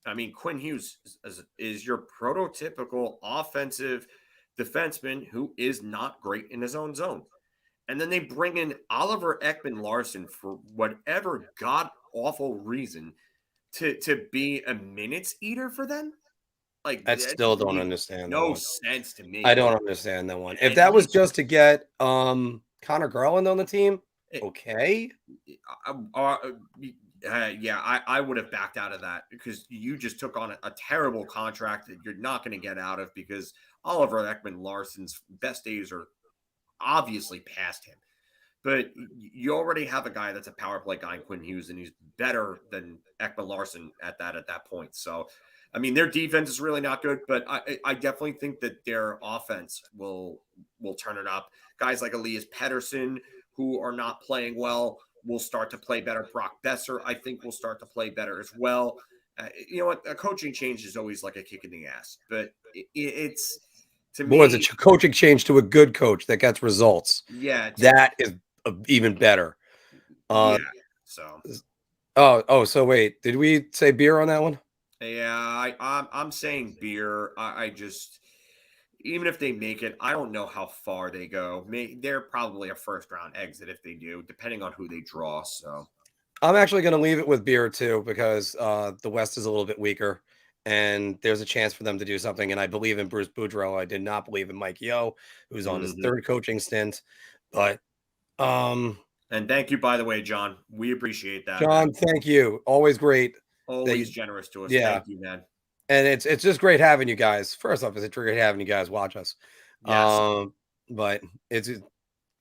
I mean, Quinn Hughes is your prototypical offensive defenseman who is not great in his own zone. And then they bring in Oliver Ekman-Larsson for whatever god-awful reason to be a minutes eater for them. Like, I that still don't made understand that no one. sense to me. I don't understand that one. If And that was he's- just to get Connor Garland on the team, okay. Yeah, I would have backed out of that because you just took on a terrible contract that you're not going to get out of because Oliver Ekman-Larsson's best days are obviously past him. But you already have a guy that's a power play guy in Quinn Hughes, and he's better than Ekman-Larsson at that point. So, I mean, their defense is really not good, but I definitely think that their offense will turn it up. Guys like Elias Pettersson, who are not playing well, will start to play better. Brock Besser, I think, will start to play better as well. You know what? A coaching change is always like a kick in the ass, but it's to me. Boy, it's a coaching change to a good coach that gets results. Yeah, that is even better. Yeah. So. So wait, did we say beer on that one? Yeah, I'm saying beer. I just, even if they make it, I don't know how far they go. They're probably a first round exit if they do, depending on who they draw. So I'm actually going to leave it with beer too because the West is a little bit weaker, and there's a chance for them to do something. And I believe in Bruce Boudreau. I did not believe in Mike Yeo, who's on his third coaching stint. But and thank you, by the way, John. We appreciate that. John, thank you. Always great. Always generous to us. Yeah. Thank you, man. And it's just great having you guys. First off, it's great having you guys watch us. Yes. But it's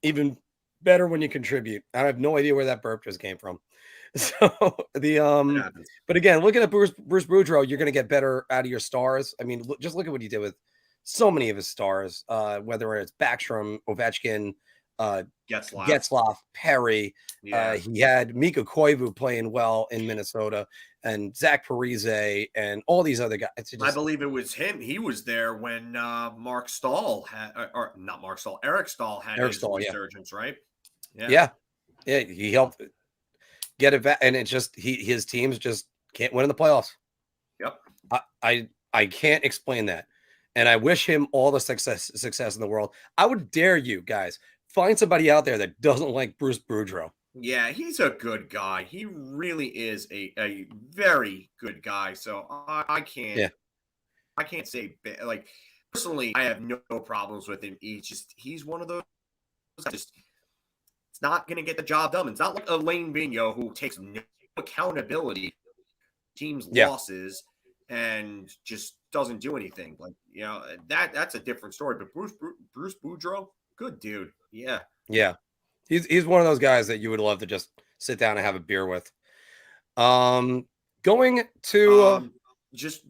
even better when you contribute. I have no idea where that burp just came from. So but again, looking at Bruce Boudreau, you're going to get better out of your stars. I mean, just look at what he did with so many of his stars, whether it's Backstrom, Ovechkin, Getzlaf, Perry. Yeah. He had Mika Koivu playing well in Minnesota, and Zach Parise, and all these other guys. I believe it was him. He was there when Mark Stahl had, or not Mark Stahl, Eric Stahl had his resurgence, right? Yeah. He helped get it back, and it's just his teams just can't win in the playoffs. Yep. I can't explain that, and I wish him all the success in the world. I would dare you guys find somebody out there that doesn't like Bruce Boudreau. Yeah, he's a good guy. He really is a very good guy. So I can't say, like, personally, I have no problems with him. He's one of those. It's not going to get the job done. It's not like Alain Vigneault, who takes no accountability team's losses and just doesn't do anything. Like, you know, that's a different story. But Bruce Boudreau, good dude. Yeah. He's one of those guys that you would love to just sit down and have a beer with. Going to just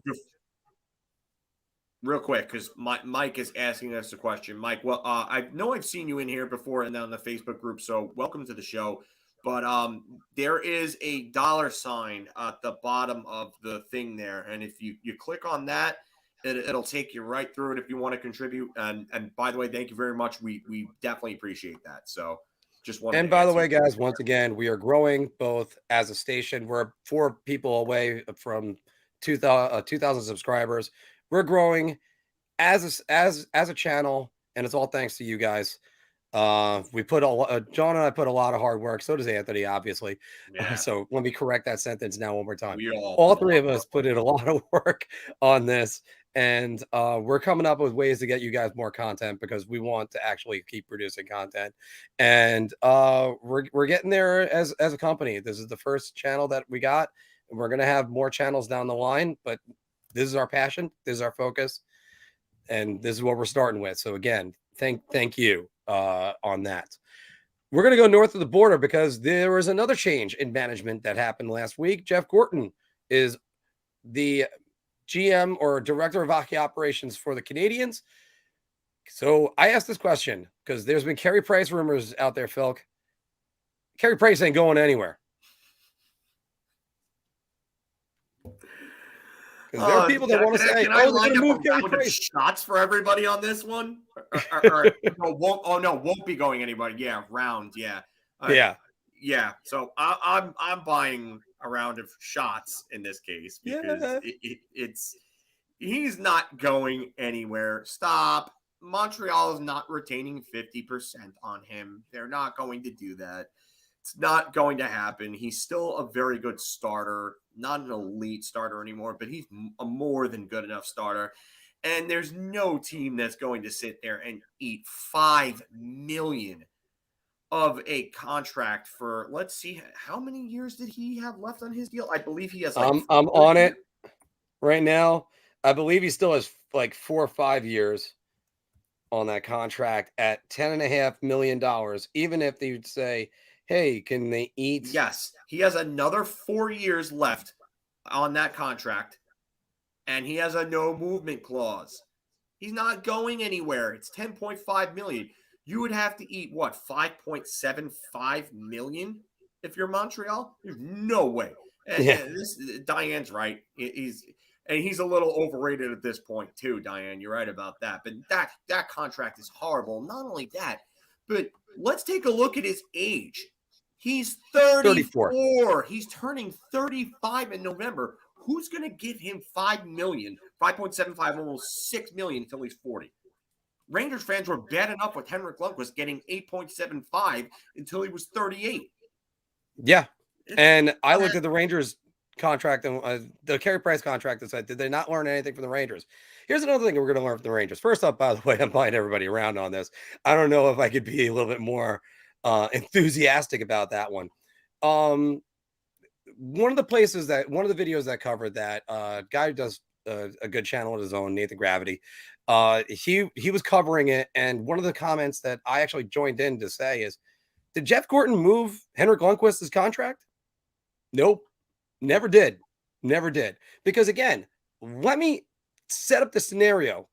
real quick, because Mike is asking us a question. Mike, well, I know I've seen you in here before and on the Facebook group, so welcome to the show. But there is a $sign at the bottom of the thing there, and if you click on that, it'll take you right through it if you want to contribute. And by the way, thank you very much. We definitely appreciate that. So just want. And by the way, guys, once again, we are growing both as a station. We're 4 people away from 2,000 subscribers. We're growing as a channel, and it's all thanks to you guys. We put John and I put a lot of hard work. So does Anthony, obviously. Yeah. So let me correct that sentence now one more time. We All three of us put in a lot of work on this, and we're coming up with ways to get you guys more content because we want to actually keep producing content. And we're getting there as a company. This is the first channel that we got, and we're gonna have more channels down the line. But this is our passion. This is our focus, and this is what we're starting with. So again, thank you on that. We're going to go north of the border because there was another change in management that happened last week. Jeff Gorton is the GM or director of hockey operations for the Canadians. So I asked this question because there's been Carey Price rumors out there, Filk. Carey Price ain't going anywhere. Because there are people that want to say, can I line up move a round of shots for everybody on this one? Won't be going anybody. Yeah, round. Yeah. Yeah. So I'm buying a round of shots in this case because it's he's not going anywhere. Stop. Montreal is not retaining 50% on him. They're not going to do that. It's not going to happen. He's still a very good starter, not an elite starter anymore, but he's a more than good enough starter. And there's no team that's going to sit there and eat $5 million of a contract for, let's see, how many years did he have left on his deal? I believe he has I'm on it right now. I believe he still has like 4 or 5 years on that contract at $10.5 million. Even if they would say, hey, can they eat? Yes, he has another 4 years left on that contract, and he has a no movement clause. He's not going anywhere. It's $10.5 million. You would have to eat what, $5.75 million if you're Montreal? There's no way. And Diane's right. He's a little overrated at this point too, Diane. You're right about that. But that contract is horrible. Not only that, but let's take a look at his age. He's 34. He's turning 35 in November. Who's going to give him $5 million, 5.75, almost $6 million until he's 40? Rangers fans were bad enough with Henrik Lundqvist getting 8.75 until he was 38. Yeah. And I looked at the Rangers contract and the Carey Price contract and said, did they not learn anything from the Rangers? Here's another thing we're going to learn from the Rangers. First up, by the way, I'm buying everybody around on this. I don't know if I could be a little bit more enthusiastic about that one. One of the videos that covered that guy who does a good channel of his own, Nathan Gravity, he was covering it, and one of the comments that I actually joined in to say is, did Jeff Gorton move Henrik Lundqvist's contract? Nope, never did. Because again, let me set up the scenario.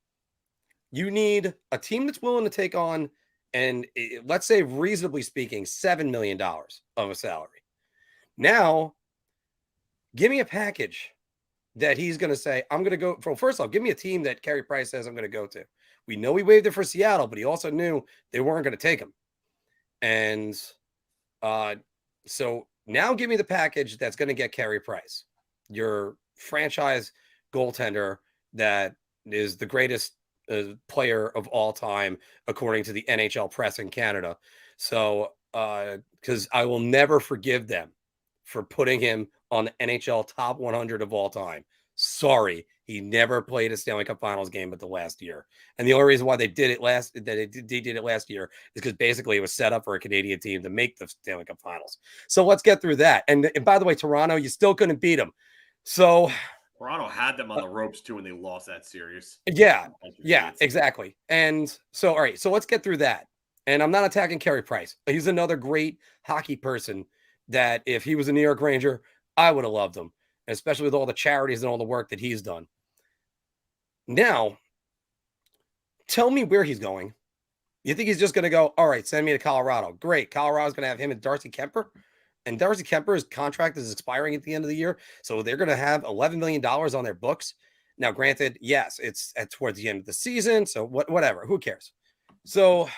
You need a team that's willing to take on, and let's say, reasonably speaking, $7 million of a salary. Now, give me a package that he's going to say, I'm going to go for. First off, give me a team that Carey Price says I'm going to go to. We know he waived it for Seattle, but he also knew they weren't going to take him. And so now give me the package that's going to get Carey Price, your franchise goaltender that is the greatest player of all time, according to the NHL press in Canada. So, because I will never forgive them for putting him on the NHL top 100 of all time. Sorry, he never played a Stanley Cup Finals game but the last year. And the only reason why they did it last year is because basically it was set up for a Canadian team to make the Stanley Cup Finals. So let's get through that. And by the way, Toronto, you still couldn't beat them. So Toronto had them on the ropes too when they lost that series. Yeah, exactly. And so, all right, so let's get through that. And I'm not attacking Carey Price. He's another great hockey person that if he was a New York Ranger, I would have loved him, especially with all the charities and all the work that he's done. Now, tell me where he's going. You think he's just going to go, all right, send me to Colorado. Great. Colorado's going to have him and Darcy Kemper. And Darcy Kemper's contract is expiring at the end of the year. So they're going to have $11 million on their books. Now, granted, yes, it's towards the end of the season. So whatever. Who cares? So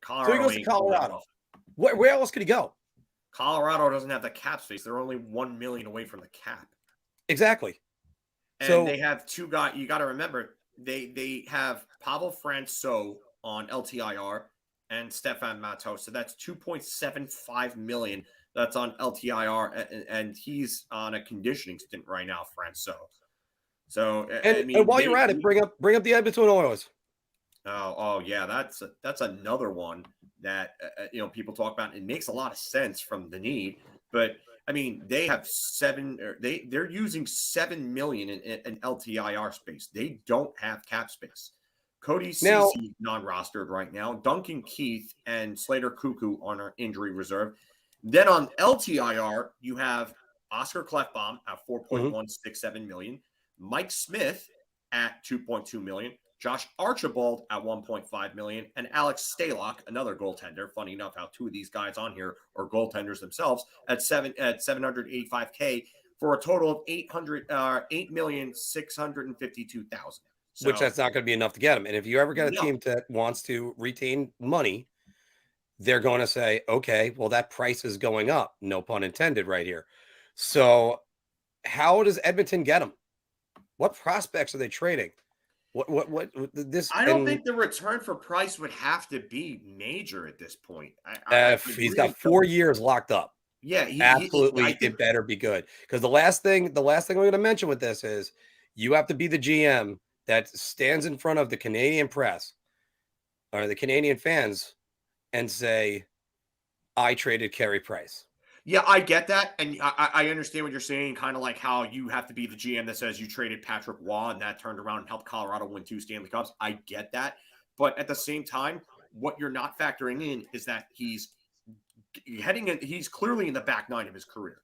he goes to Colorado. Where else could he go? Colorado doesn't have the cap space. They're only $1 million away from the cap. Exactly. And so they have two guys. You got to remember, they have Pavel Francouz on LTIR, and Stefan Matteau. So that's 2.75 million. That's on LTIR, and he's on a conditioning stint right now, friends. So And, I mean, and while you're at it, bring up the Edmonton Oilers. Oh yeah, that's another one that people talk about. It makes a lot of sense from the need, but I mean they have they're using 7 million in LTIR space. They don't have cap space. Cody Now- Ceci non-rostered right now. Duncan Keith and Slater Cuckoo on our injury reserve. Then on LTIR, you have Oscar Klefbom at 4.167 million, Mike Smith at 2.2 million, Josh Archibald at 1.5 million, and Alex Stalock, another goaltender. Funny enough, how two of these guys on here are goaltenders themselves at 785K for a total of 8,652,000. So, Which that's not going to be enough to get him. And if you ever get a No. team that wants to retain money, they're going to say, okay, well, that price is going up. No pun intended right here. So how does Edmonton get him? What prospects are they trading? What this? I don't think the return for Price would have to be major at this point. He's got 4 years locked up. Yeah, Absolutely, it better be good. Because the last thing we're going to mention with this is you have to be the GM that stands in front of the Canadian press or the Canadian fans and say, I traded Carey Price. Yeah, I get that. And I understand what you're saying, kind of like how you have to be the GM that says you traded Patrick Waugh and that turned around and helped Colorado win 2 Stanley Cups. I get that. But at the same time, what you're not factoring in is that he's clearly in the back nine of his career.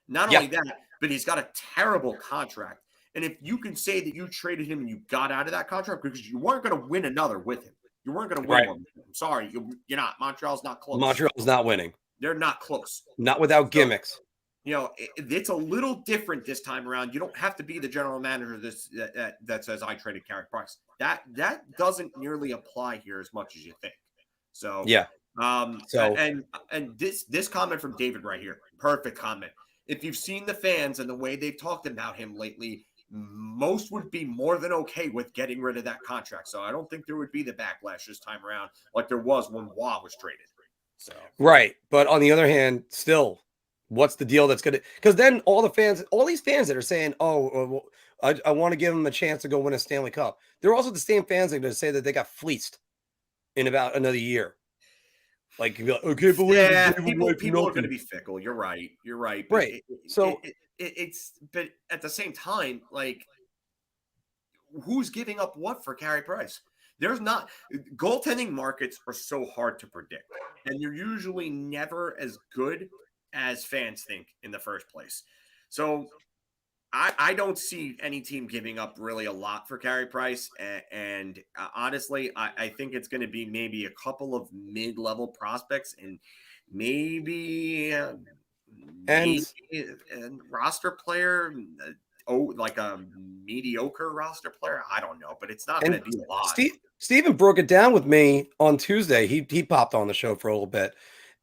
Not only that, but he's got a terrible contract. And if you can say that you traded him and you got out of that contract because you weren't going to win another with him. You weren't going to win one with him. I'm sorry, you're not. Montreal's not close. Montreal's not winning. They're not close. Not without gimmicks. It's a little different this time around. You don't have to be the general manager that says I traded Carey Price. That doesn't nearly apply here as much as you think. So yeah. And this comment from David right here, perfect comment. If you've seen the fans and the way they've talked about him lately, most would be more than okay with getting rid of that contract. So I don't think there would be the backlash this time around like there was when Waugh was traded. So right, but on the other hand, still, what's the deal that's going to? Because then all these fans that are saying, "Oh, I want to give them a chance to go win a Stanley Cup," they're also the same fans that are going to say that they got fleeced in about another year. Like, I can't believe people are going to be fickle. You're right. But right. But at the same time, like, who's giving up what for Carey Price? There's not goaltending markets are so hard to predict, and they're usually never as good as fans think in the first place. So I don't see any team giving up really a lot for Carey Price. And honestly, I think it's going to be maybe a couple of mid-level prospects and maybe a roster player. Like a mediocre roster player. I don't know, but it's not going to be a lot. Steven broke it down with me on Tuesday. He popped on the show for a little bit,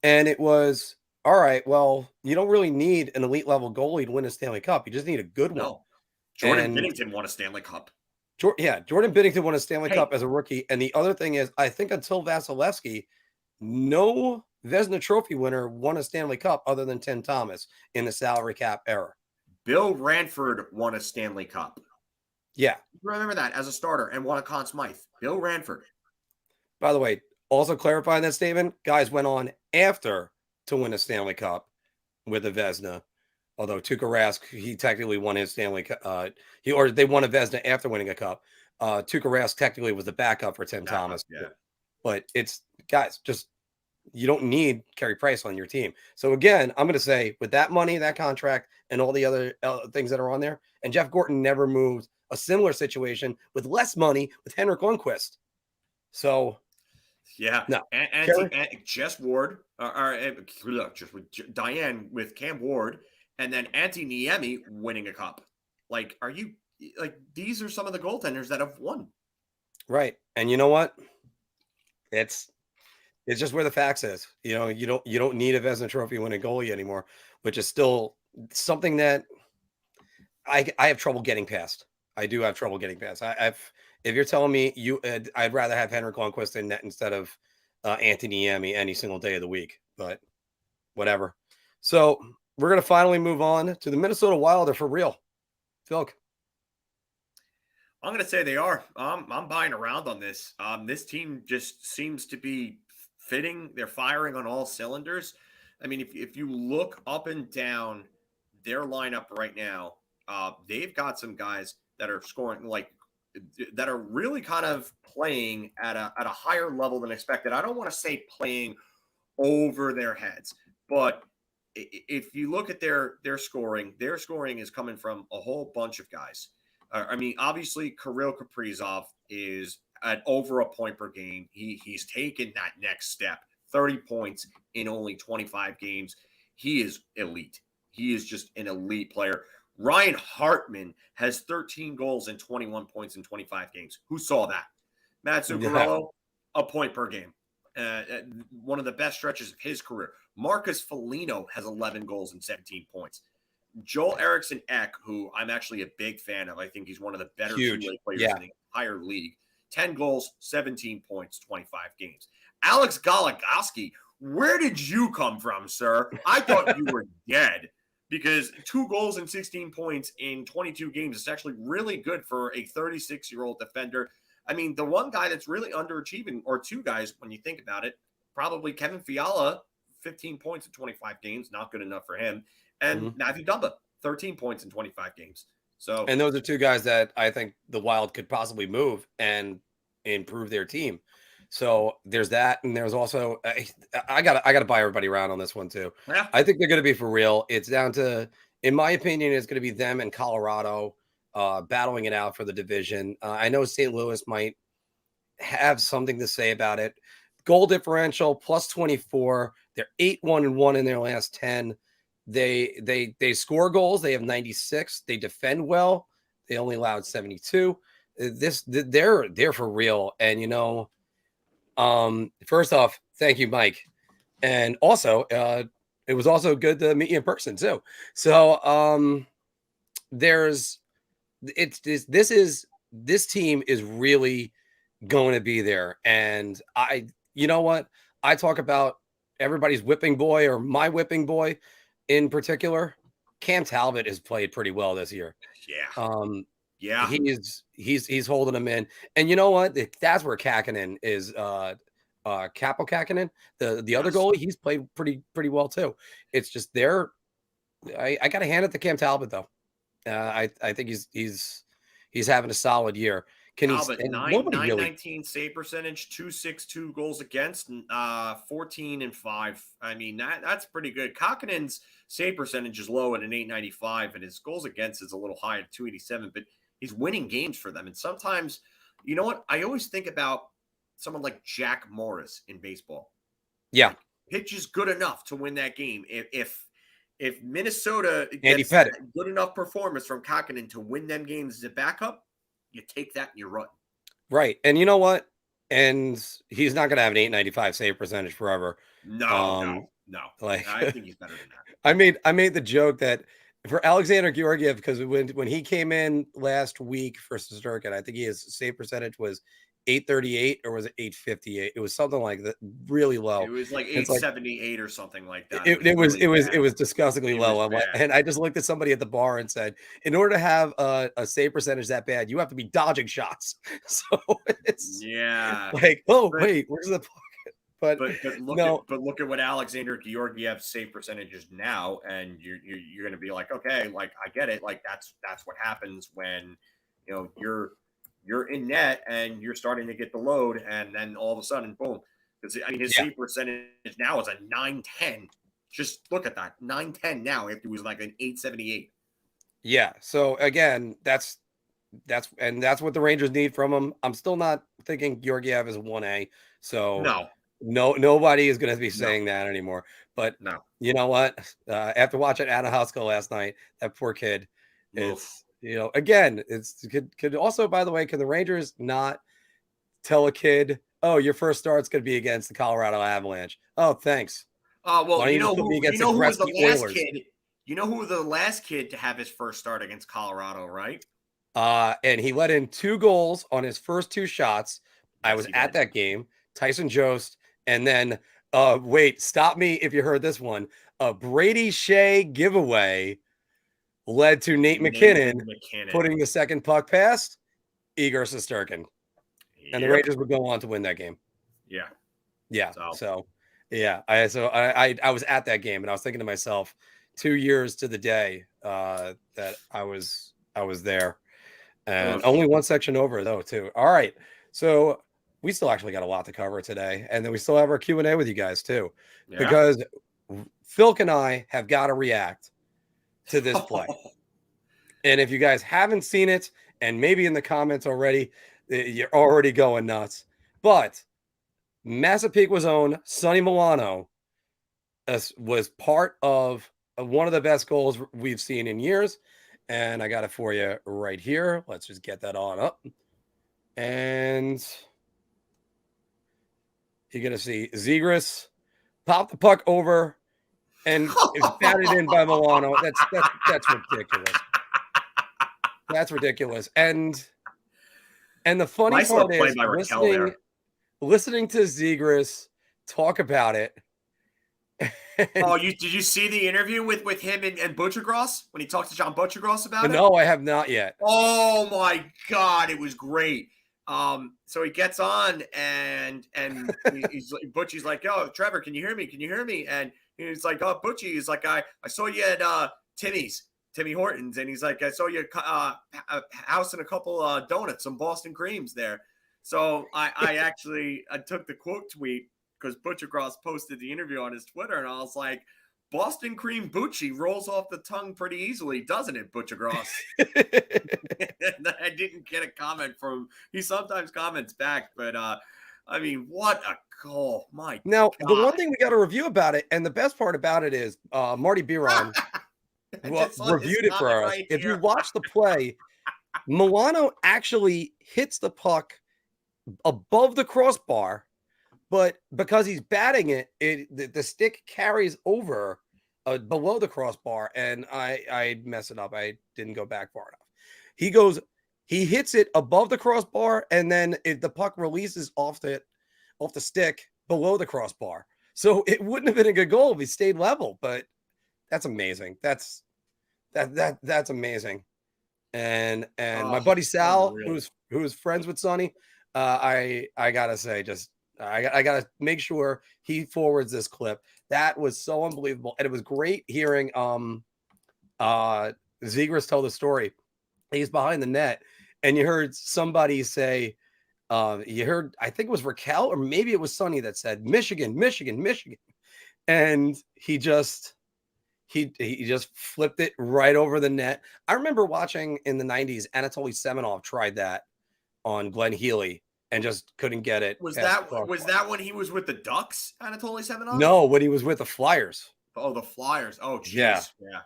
and it was, all right, well, you don't really need an elite level goalie to win a Stanley Cup. You just need a good one. Jordan Binnington won a Stanley Cup. Jordan Binnington won a Stanley Cup as a rookie. And the other thing is, I think until Vasilevsky, no Vezina Trophy winner won a Stanley Cup other than Tim Thomas in the salary cap era. Bill Ranford won a Stanley Cup. Yeah. Remember that as a starter and won a Conn Smythe. Bill Ranford. By the way, also clarifying that statement, guys went on after to win a Stanley Cup with a Vezina. Although Tuukka Rask, he technically won his Stanley Cup. They won a Vezina after winning a cup. Tuukka Rask technically was the backup for Tim Thomas. Yeah. But it's, guys, just, you don't need Carey Price on your team. So again, I'm going to say with that money, that contract, and all the other things that are on there, and Jeff Gorton never moved a similar situation with less money with Henrik Lundqvist. So yeah, no, and Jess Ward, just with Diane with Cam Ward, and then Antti Niemi winning a cup. Like, are you like these are some of the goaltenders that have won? Right, and you know what? It's just where the facts is. You know, you don't need a Vezina Trophy winning goalie anymore, which is still something that I have trouble getting past. I do have trouble getting past. If you're telling me I'd rather have Henrik Lundqvist in net instead of Anthony Niemi any single day of the week, but whatever. So we're going to finally move on to the Minnesota Wild. Are for real. Filk. I'm going to say they are. I'm buying around on this. This team just seems to be fitting. They're firing on all cylinders. I mean, if you look up and down their lineup right now, they've got some guys that are scoring, like, that are really kind of playing at a higher level than expected. I don't want to say playing over their heads, but if you look at their scoring is coming from a whole bunch of guys. I mean, obviously, Kirill Kaprizov is at over a point per game. He's taken that next step. 30 points in only 25 games. He is elite. He is just an elite player. Ryan Hartman has 13 goals and 21 points in 25 games. Who saw that? Matt Zuccarello, a point per game. One of the best stretches of his career. Marcus Foligno has 11 goals and 17 points. Joel Eriksson Ek, who I'm actually a big fan of. I think he's one of the better two-way players in the entire league. 10 goals, 17 points, 25 games. Alex Goligoski, where did you come from, sir? I thought you were dead, because 2 goals and 16 points in 22 games is actually really good for a 36-year-old defender. I mean, the one guy that's really underachieving, or two guys when you think about it, probably Kevin Fiala, 15 points in 25 games, not good enough for him. And Matthew Dumba, 13 points in 25 games. So, and those are two guys that I think the Wild could possibly move and improve their team. So there's that, and there's also I gotta buy everybody around on this one too. Yeah. I think they're going to be for real. It's down to, in my opinion, it's going to be them and Colorado battling it out for the division. I know St. Louis might have something to say about it. Goal differential plus 24. They're 8-1-1 in their last 10. They score goals. They have 96. They defend well. They only allowed 72. They're for real. And, you know, first off, thank you, Mike. And also, it was also good to meet you in person too. So this team is really going to be there. And you know what? I talk about everybody's whipping boy, or my whipping boy in particular. Cam Talbot has played pretty well this year. Yeah. He's holding them in. And you know what? That's where Kakkonen is, Kaapo Kakkonen, the other goalie, he's played pretty well too. It's just I got to hand it to Cam Talbot though. I think he's having a solid year. Talbot, 919 save percentage, 262 goals against, 14-5. I mean, that's pretty good. Kakkonen's save percentage is low at an 895, and his goals against is a little high at 287, but he's winning games for them. And sometimes, you know what? I always think about someone like Jack Morris in baseball. Yeah. Pitch is good enough to win that game. If Minnesota gets good enough performance from Kakkonen to win them games as a backup, you take that and you run. Right. And you know what? And he's not going to have an 895 save percentage forever. No. Like, I think he's better than that. I made the joke that for Alexander Georgiev, because when he came in last week for Shesterkin, I think his save percentage was 838 or was it 858? It was something like that, really low. It was like 878 or something like that. It was disgustingly low. And I just looked at somebody at the bar and said, in order to have a save percentage that bad, you have to be dodging shots. So it's like, oh wait, where's the puck? But look at what Alexander Georgiev's save percentage is now, and you're going to be like, okay, like I get it, like that's what happens when you're in net and you're starting to get the load, and then all of a sudden, boom. Because I mean, his save percentage now is a 910. Just look at that, 910 now. If it was like an 878. Yeah. So again, that's what the Rangers need from him. I'm still not thinking Georgiev is 1A. So nobody is going to be saying that anymore. But you know what? After watching Anna Huska last night, that poor kid is. Again, could also, by the way, can the Rangers not tell a kid, oh, your first start's going to be against the Colorado Avalanche? Oh, thanks. Well, you know who was the last kid? You know who was the last kid to have his first start against Colorado, right? And he let in 2 goals on his first 2 shots. I was at that game. Tyson Jost And then, wait, stop me if you heard this one. A Brady Shea giveaway led to Nate McKinnon putting the second puck past Igor Shesterkin. And the Rangers would go on to win that game. Yeah. Yeah. So yeah. I was at that game and I was thinking to myself, 2 years to the day that I was there. And only one section over though, too. All right. So we still actually got a lot to cover today. And then we still have our Q&A with you guys too. Yeah. Because Filk and I have got to react to this play. And if you guys haven't seen it, and maybe in the comments already, you're already going nuts. But Massapequa's own Sonny Milano was part of one of the best goals we've seen in years. And I got it for you right here. Let's just get that on up. And you're going to see Zegras pop the puck over and it's batted in by Milano. That's ridiculous. That's ridiculous. And the funny nice part is listening to Zegras talk about it. Did you see the interview with him and Butchergross when he talked to John Butchergross about it? No, I have not yet. Oh my God, it was great. So he gets on and Butchie's like, "Yo, Trevor, can you hear me? Can you hear me?" And he's like, "Oh, Butchie," he's like, I saw you at Timmy Hortons, and he's like, "I saw you a house and a couple donuts, some Boston creams there." So I took the quote tweet because Butchergross posted the interview on his Twitter, and I was like, "Boston cream Bucci rolls off the tongue pretty easily, doesn't it, Butchergross?" And I didn't get a comment from him. He sometimes comments back, but I mean, what a goal. My now, God. The one thing we got to review about it, and the best part about it is Marty Biron reviewed it for us. If you watch the play, Milano actually hits the puck above the crossbar, but because he's batting it, the stick carries over below the crossbar, and I mess it up. I didn't go back far enough. He hits it above the crossbar, and then the puck releases off the stick below the crossbar. So it wouldn't have been a good goal if he stayed level, but that's amazing. That's amazing. And my buddy Sal, who's friends with Sonny, I gotta say, I gotta make sure he forwards this clip. That was so unbelievable, and it was great hearing Zegras tell the story. He's behind the net, and you heard somebody say, I think it was Raquel, or maybe it was Sonny that said Michigan, Michigan, Michigan, and he just flipped it right over the net. I remember watching in the 90s, Anatoly Semenov tried that on Glenn Healy and just couldn't get it. Was that when he was with the Ducks, Anatoly Semenov? No, when he was with the Flyers. Oh, the Flyers. Oh, geez. Yeah.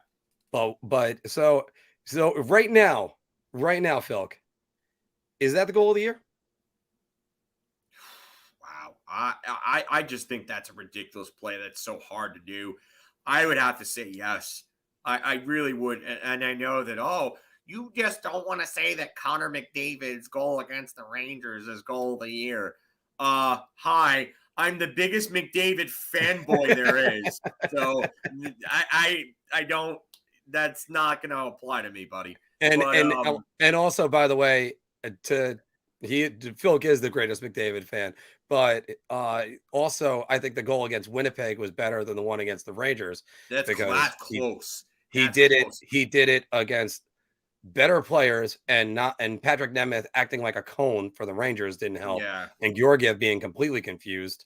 But so right now, Filk, is that the goal of the year? Wow. I just think that's a ridiculous play. That's so hard to do. I would have to say yes. I really would. And I know that, you just don't want to say that Connor McDavid's goal against the Rangers is goal of the year. Hi, I'm the biggest McDavid fanboy there is. So I don't, that's not going to apply to me, buddy. And also, by the way, Filk is the greatest McDavid fan, but also I think the goal against Winnipeg was better than the one against the Rangers. That's close. He did it against better players, and Patrick Nemeth acting like a cone for the Rangers didn't help. Yeah. And Georgiev being completely confused.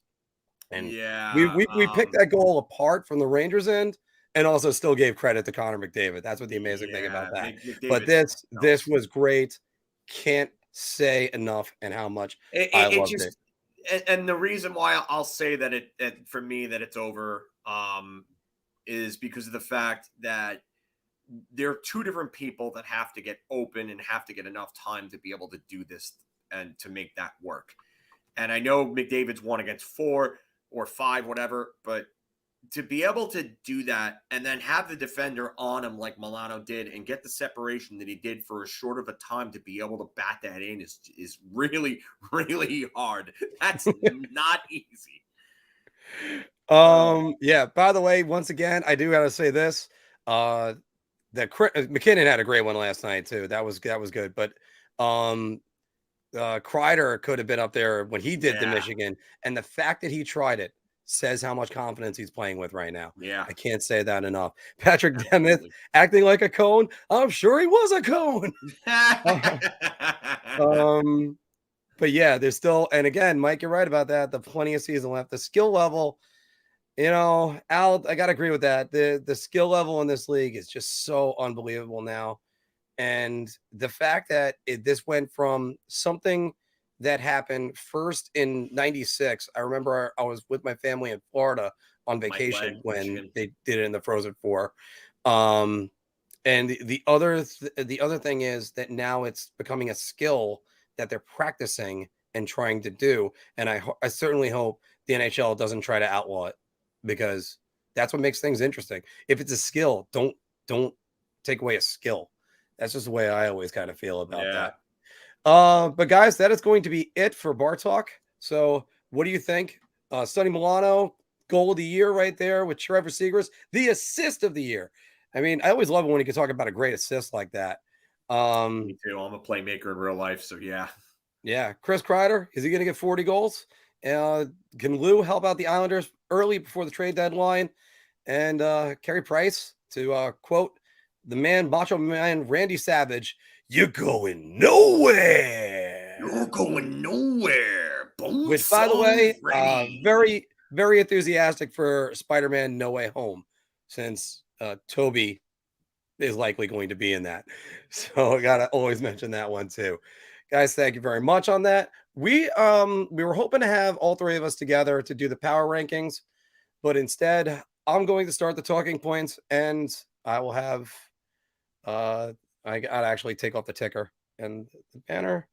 And yeah, we picked that goal apart from the Rangers end, and also still gave credit to Connor McDavid. That's what the amazing thing about that. But this was great. Can't say enough and how much I loved it. And the reason why I'll say that for me that it's over is because of the fact that there are two different people that have to get open and have to get enough time to be able to do this and to make that work. And I know McDavid's 1 against 4 or 5, whatever, but to be able to do that and then have the defender on him like Milano did and get the separation that he did for as short of a time to be able to bat that in is really, really hard. That's not easy. Yeah, by the way, once again, I do gotta say this. That McKinnon had a great one last night too. That was good. But Kreider could have been up there when he did the Michigan, and the fact that he tried it says how much confidence he's playing with right now. Yeah. I can't say that enough. Patrick Demuth acting like a cone. I'm sure he was a cone. But yeah, there's still, and again, Mike, you're right about that. The plenty of season left. The skill level, Al, I gotta agree with that. The skill level in this league is just so unbelievable now. And the fact that this went from something that happened first in 96. I remember I was with my family in Florida on vacation when they did it in the Frozen Four. And the other thing is that now it's becoming a skill that they're practicing and trying to do. And I certainly hope the NHL doesn't try to outlaw it, because that's what makes things interesting. If it's a skill, don't take away a skill. That's just the way I always kind of feel about that. But guys, that is going to be it for Bar Talk. So what do you think? Sonny Milano, goal of the year right there with Trevor Zegras, the assist of the year. I mean, I always love it when you can talk about a great assist like that. Me too. I'm a playmaker in real life, so yeah. Yeah. Chris Kreider, is he going to get 40 goals? Can Lou help out the Islanders early before the trade deadline? And Carey Price, to quote the man, Macho Man Randy Savage, "You're going nowhere. You're going nowhere." Boom. Which, by the way, very, very enthusiastic for Spider-Man No Way Home, since Toby is likely going to be in that. So I gotta always mention that one too. Guys, thank you very much on that. We were hoping to have all three of us together to do the power rankings, but instead I'm going to start the talking points, and I will have I gotta actually take off the ticker and the banner.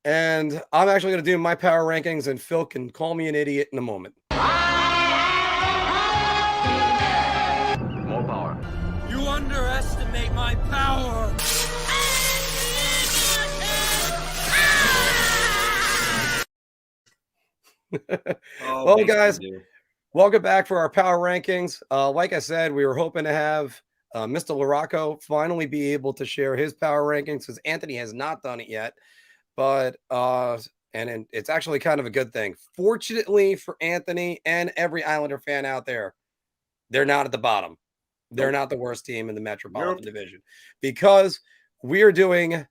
And I'm actually going to do my power rankings, and Phil can call me an idiot in a moment. More power. You underestimate my power. Well, guys, welcome back for our power rankings. Like I said, we were hoping to have Mr. LaRocco finally be able to share his power rankings, because Anthony has not done it yet. But and it's actually kind of a good thing. Fortunately for Anthony and every Islander fan out there, they're not at the bottom. They're not the worst team in the Metropolitan Division, because we are doing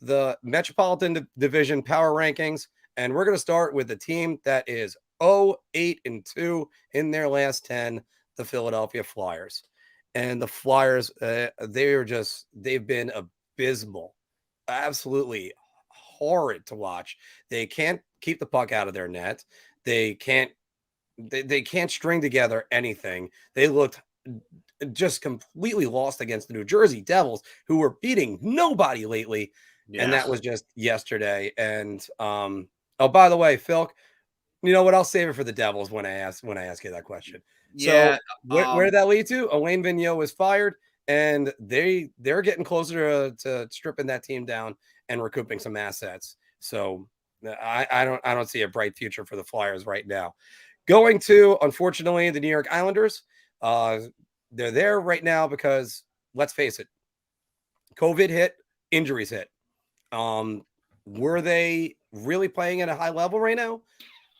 the Metropolitan Division power rankings, and we're going to start with the team that is 0-8-2 in their last 10, the Philadelphia Flyers. And the Flyers, they've been abysmal, absolutely horrid to watch. They can't keep the puck out of their net. They can't string together anything. They looked just completely lost against the New Jersey Devils, who were beating nobody lately. Yes. And that was just yesterday. And oh, by the way, Filk, you know what? I'll save it for the Devils when I ask you that question. Yeah. So where did that lead to? Alain Vigneault was fired, and they're getting closer to stripping that team down and recouping some assets. So I don't see a bright future for the Flyers right now. Going to, unfortunately, the New York Islanders. They're there right now because, let's face it, COVID hit, injuries hit. Were they really playing at a high level right now?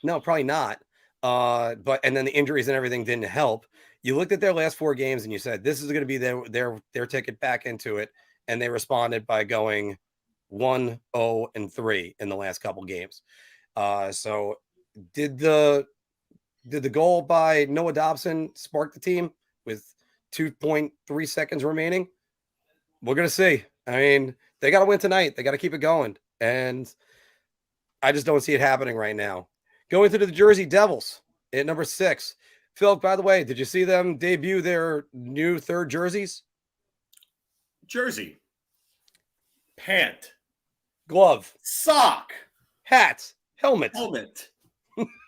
No, probably not. And then the injuries and everything didn't help. You looked at their last 4 games and you said, this is going to be their ticket back into it. And they responded by going 1-0-3 in the last couple games. So did the goal by Noah Dobson spark the team with 2.3 seconds remaining? We're going to see. I mean, they got to win tonight. They got to keep it going. And I just don't see it happening right now. Going to the Jersey Devils at number 6. Phil, by the way, did you see them debut their new 3rd jerseys? Jersey. Pant. Glove. Sock. Hat. Helmet.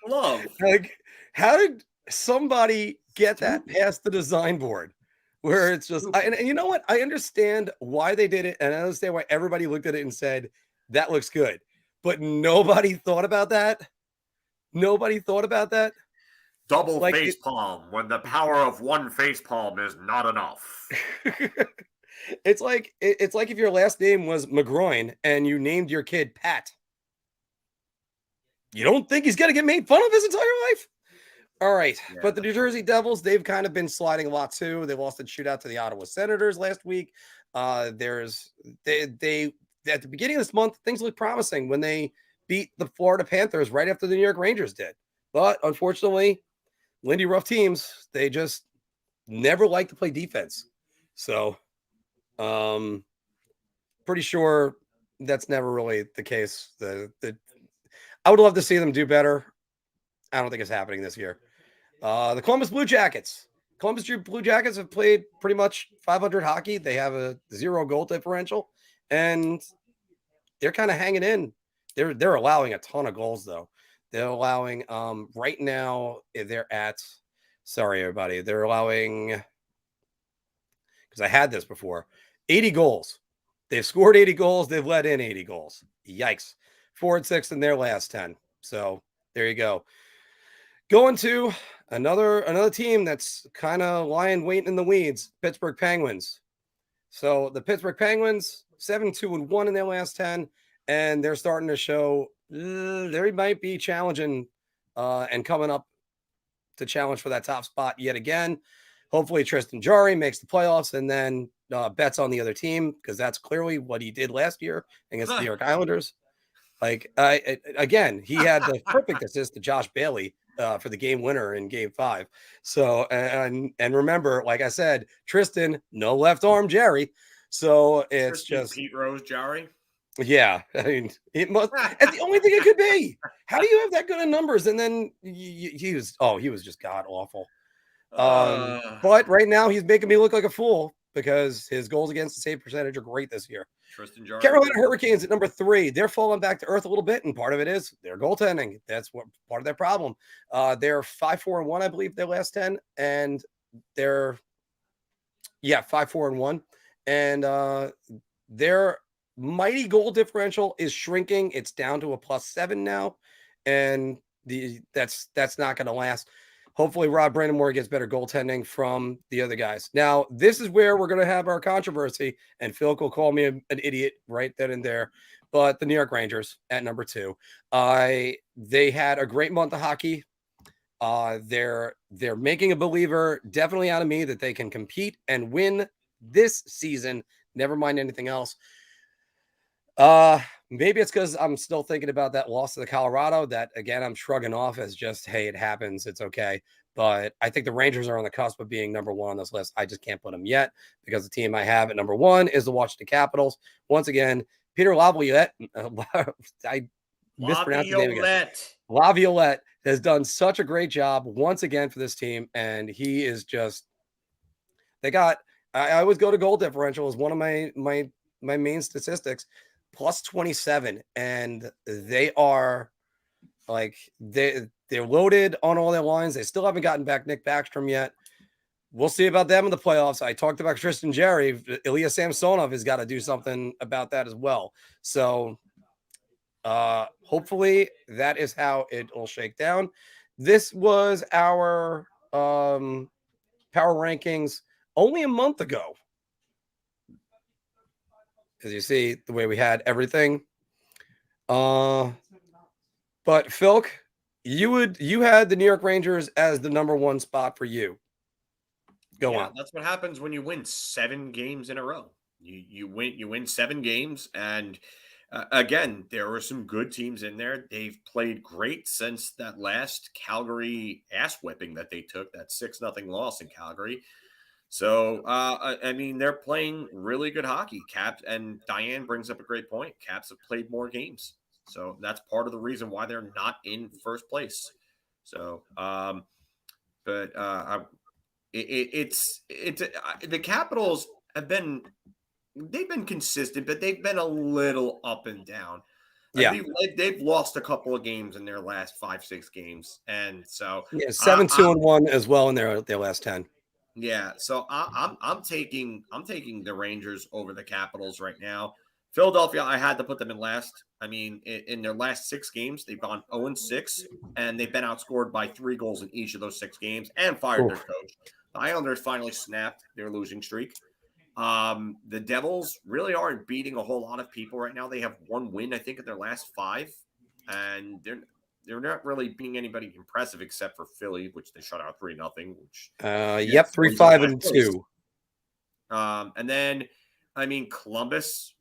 Glove. Like, how did somebody get that past the design board? Where it's just, and you know what? I understand why they did it, and I understand why everybody looked at it and said, that looks good. But nobody thought about that. Nobody thought about that. Double Like face palm when the power of one face palm is not enough. it's like if your last name was McGroin and you named your kid Pat. You don't think he's going to get made fun of his entire life? All right. Yeah, But the New Jersey Devils, they've kind of been sliding a lot too. They lost the shootout to the Ottawa Senators last week. They at the beginning of this month, things looked promising when they beat the Florida Panthers right after the New York Rangers did. But unfortunately, Lindy Ruff teams, they just never like to play defense. So pretty sure that's never really the case. I would love to see them do better. I don't think it's happening this year. The Columbus Blue Jackets. Columbus Blue Jackets have played pretty much 500 hockey. They have a 0 goal differential, and they're kind of hanging in. They're allowing a ton of goals, though. They're allowing right now. They're at. Sorry, everybody. They're allowing, because I had this before, 80 goals. They've scored 80 goals. They've let in 80 goals. Yikes. 4-6 in their last 10. So there you go. Going to another team that's kind of lying waiting in the weeds, Pittsburgh Penguins. So the Pittsburgh Penguins, 7-2-1 in their last 10, and they're starting to show they might be challenging and coming up to challenge for that top spot yet again. Hopefully Tristan Jarry makes the playoffs and then bets on the other team, because that's clearly what he did last year against the New York Islanders. Like, again, he had the perfect assist to Josh Bailey for the game winner in Game 5. So, and remember, like I said, Tristan, no left arm Jerry. So it's Tristan just Pete Rose Jarry. Yeah, I mean, it must. It's the only thing it could be. How do you have that good of numbers? And then he was just god awful. But right now he's making me look like a fool because his goals against the save percentage are great this year. Tristan Jarry. Carolina Hurricanes at number 3. They're falling back to earth a little bit, and part of it is their goaltending. That's what part of their problem. They're 5-4-1, I believe, their last 10, and they're 5-4-1, and their mighty goal differential is shrinking. It's down to a +7 now, and that's not going to last. Hopefully Rob Brandonmore gets better goaltending from the other guys. Now, this is where we're going to have our controversy, and Filk will call me an idiot right then and there. But the New York Rangers at number 2, they had a great month of hockey. They're making a believer definitely out of me that they can compete and win this season. Never mind anything else. Maybe it's because I'm still thinking about that loss to the Colorado that, again, I'm shrugging off as just, hey, it happens. It's okay. But I think the Rangers are on the cusp of being number 1 on this list. I just can't put them yet because the team I have at number 1 is the Washington Capitals. Once again, Peter Laviolette, I mispronounced his name again. Laviolette has done such a great job once again for this team. And he is just, I always go to goal differential as one of my main statistics. +27, and they are like they're loaded on all their lines. They still haven't gotten back Nick Backstrom yet. We'll see about them in the playoffs. I talked about Tristan Jarry. Ilya Samsonov has got to do something about that as well. So hopefully that is how it will shake down. This was our power rankings only a month ago. As you see, the way we had everything. But Filk, you had the New York Rangers as the number 1 spot for you. Go on. That's what happens when you win 7 games in a row. You win 7 games, and again, there were some good teams in there. They've played great since that last Calgary ass whipping that they took, that 6-0 loss in Calgary. So, I mean, they're playing really good hockey. Caps, and Diane brings up a great point. Caps have played more games. So that's part of the reason why they're not in first place. So, the Capitals they've been consistent, but they've been a little up and down. Yeah. They've lost a couple of games in their last 5-6 games. And so 7-2-1 as well in their last 10. Yeah, so I'm taking the Rangers over the Capitals right now. Philadelphia, I had to put them in last. I mean, in their last 6 games, they've gone 0-6, and they've been outscored by 3 goals in each of those 6 games and fired their coach. The Islanders finally snapped their losing streak. The Devils really aren't beating a whole lot of people right now. They have 1 win, I think, in their last 5, and they're not really being anybody impressive except for Philly, which they shut out 3-0. Which 3-5-2. And then, I mean, Columbus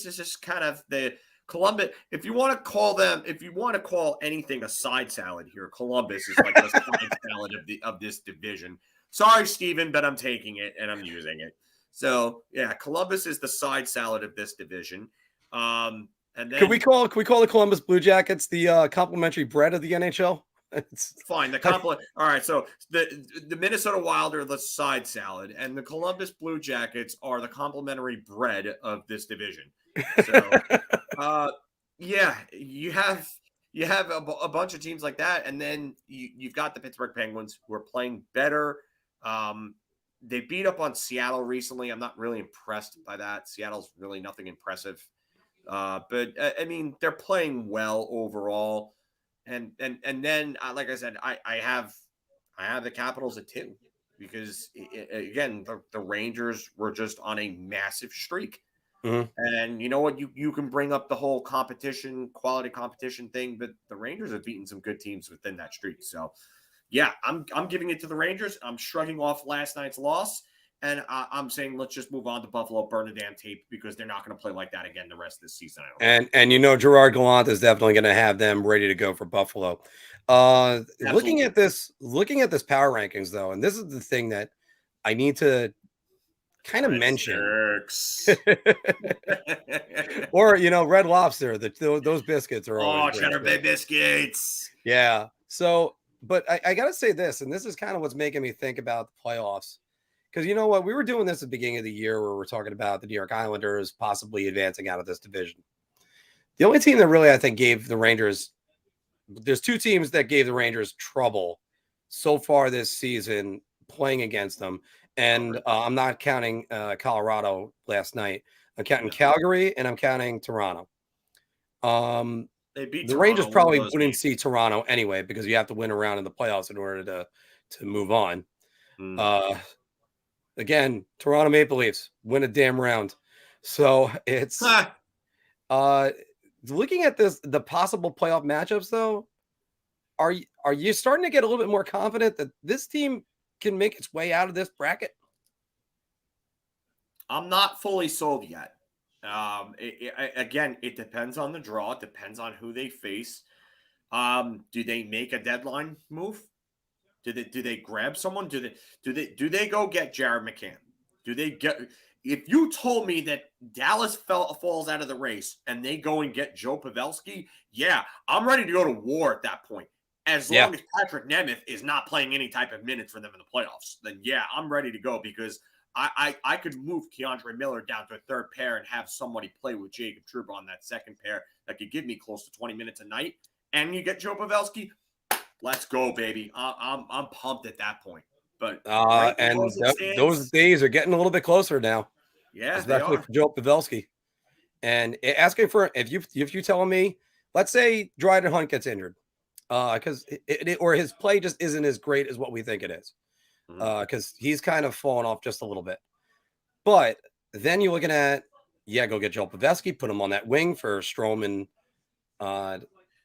is just kind of the Columbus. If you want to call anything a side salad here, Columbus is like the side salad of this division. Sorry, Steven, but I'm taking it and I'm using it. So yeah, Columbus is the side salad of this division. And then Can we call the Columbus Blue Jackets the complimentary bread of the NHL? It's fine. All right. So the Minnesota Wild are the side salad, and the Columbus Blue Jackets are the complimentary bread of this division. So, yeah, you have a bunch of teams like that, and then you've got the Pittsburgh Penguins who are playing better. They beat up on Seattle recently. I'm not really impressed by that. Seattle's really nothing impressive, but I mean they're playing well overall. And then, like I said, I have the Capitals at 2 because again the Rangers were just on a massive streak, and you know what, you can bring up the whole quality competition thing, but the Rangers have beaten some good teams within that streak. So yeah, I'm giving it to the Rangers. I'm shrugging off last night's loss. And I'm saying let's just move on to Buffalo, burn the damn tape, because they're not going to play like that again the rest of this season. And Gerard Gallant is definitely going to have them ready to go for Buffalo. Looking at this power rankings though, and this is the thing that I need to kind of mention. Or Red Lobster, those biscuits are Cheddar Bay biscuits. Yeah. So, but I got to say this, and this is kind of what's making me think about the playoffs. Because you know what? We were doing this at the beginning of the year where we're talking about the New York Islanders possibly advancing out of this division. The only team that really, I think, gave the Rangers – there's 2 teams that gave the Rangers trouble so far this season playing against them. And I'm not counting Colorado last night. I'm counting Calgary and I'm counting Toronto. They beat the Rangers probably wouldn't see Toronto anyway because you have to win a round in the playoffs in order to move on. Again, Toronto Maple Leafs win a damn round. So it's looking at the possible playoff matchups though. Are you starting to get a little bit more confident that this team can make its way out of this bracket? I'm not fully sold yet. Again, it depends on the draw. It depends on who they face. Do they make a deadline move? Do they grab someone? Do they go get Jared McCann? If you told me that Dallas falls out of the race and they go and get Joe Pavelski, yeah, I'm ready to go to war at that point. As long as Patrick Nemeth is not playing any type of minutes for them in the playoffs, then yeah, I'm ready to go because I could move Keandre Miller down to a third pair and have somebody play with Jacob Trouba on that second pair that could give me close to 20 minutes a night. And you get Joe Pavelski. Let's go, baby. I'm pumped at that point. But those days are getting a little bit closer now. Yeah, especially for Joe Pavelski. And asking for if you telling me, let's say Dryden Hunt gets injured, because or his play just isn't as great as what we think it is, because he's kind of fallen off just a little bit. But then you're looking at go get Joe Pavelski, put him on that wing for Stroman.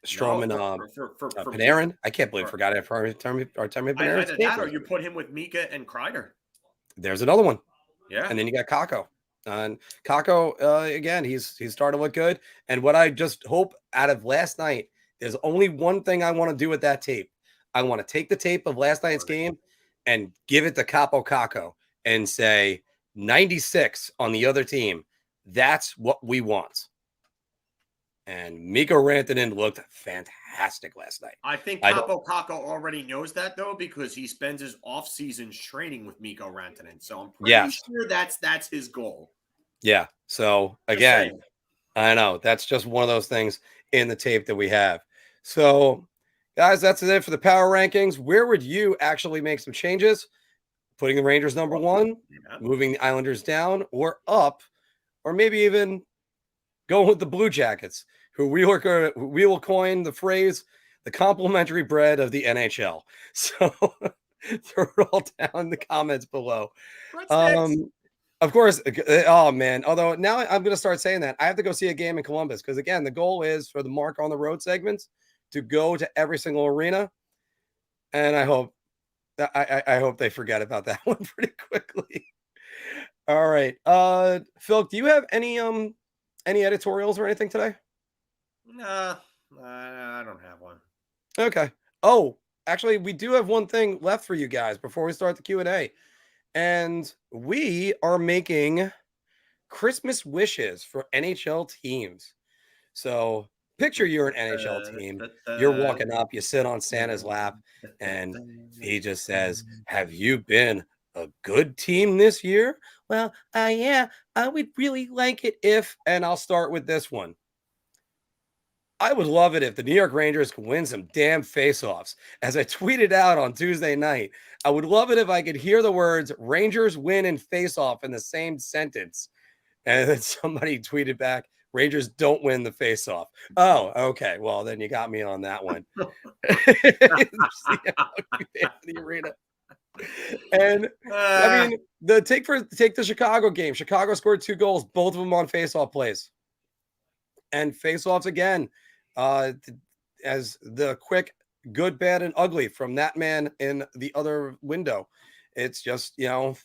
Panarin. I can't believe I forgot it for Artemi Panarin. Or you put him with Mika and Kreider. There's another one. Yeah. And then you got Kakko. And Kakko, again, he's starting to look good. And what I just hope out of last night, there's only one thing I want to do with that tape. I want to take the tape of last night's game and give it to Kakko and say 96 on the other team. That's what we want. And Mika Rantanen looked fantastic last night. I think Kakko already knows that, though, because he spends his off-season training with Mika Rantanen. So I'm pretty sure that's his goal. Yeah. So, again, I know. That's just one of those things in the tape that we have. So, guys, that's it for the power rankings. Where would you actually make some changes? Putting the Rangers number 1, moving the Islanders down or up, or maybe even going with the Blue Jackets, who we will coin the phrase the complimentary bread of the NHL. So throw it all down in the comments below. Of course, oh man. Although now I'm going to start saying that I have to go see a game in Columbus because again, the goal is for the Mark on the Road segments to go to every single arena, and I hope they forget about that one pretty quickly. All right, Filk, do you have any editorials or anything today? Nah, I don't have one. Okay. Oh, actually, we do have one thing left for you guys before we start the Q&A. And we are making Christmas wishes for NHL teams. So picture you're an NHL team. You're walking up, you sit on Santa's lap, and he just says, "Have you been a good team this year?" Well, yeah, I would really like it if, and I'll start with this one. I would love it if the New York Rangers could win some damn faceoffs. As I tweeted out on Tuesday night, I would love it if I could hear the words Rangers win and faceoff in the same sentence. And then somebody tweeted back, Rangers don't win the faceoff. Oh, okay. Well, then you got me on that one. The arena. And I mean, take the Chicago game. Chicago scored 2 goals, both of them on faceoff plays. And faceoffs again, as the quick, good, bad, and ugly from that man in the other window. It's just, you know,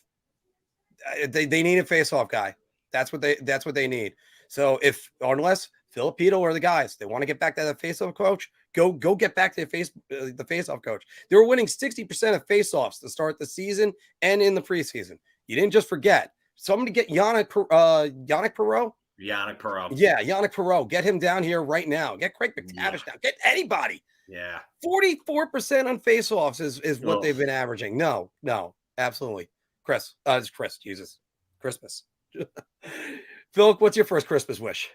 they need a faceoff guy. That's what they need. So unless Filipino or the guys, they want to get back to the faceoff coach, go get back to the faceoff coach. They were winning 60% of faceoffs to start the season and in the preseason. You didn't just forget. Somebody get Yannick Perreault. Yannick Perreault. Yeah, Yannick Perreault. Get him down here right now. Get Craig McTavish down. Get anybody. Yeah. 44% on faceoffs is what they've been averaging. No, absolutely. Chris. It's Chris. Jesus. Christmas. Phil, what's your first Christmas wish?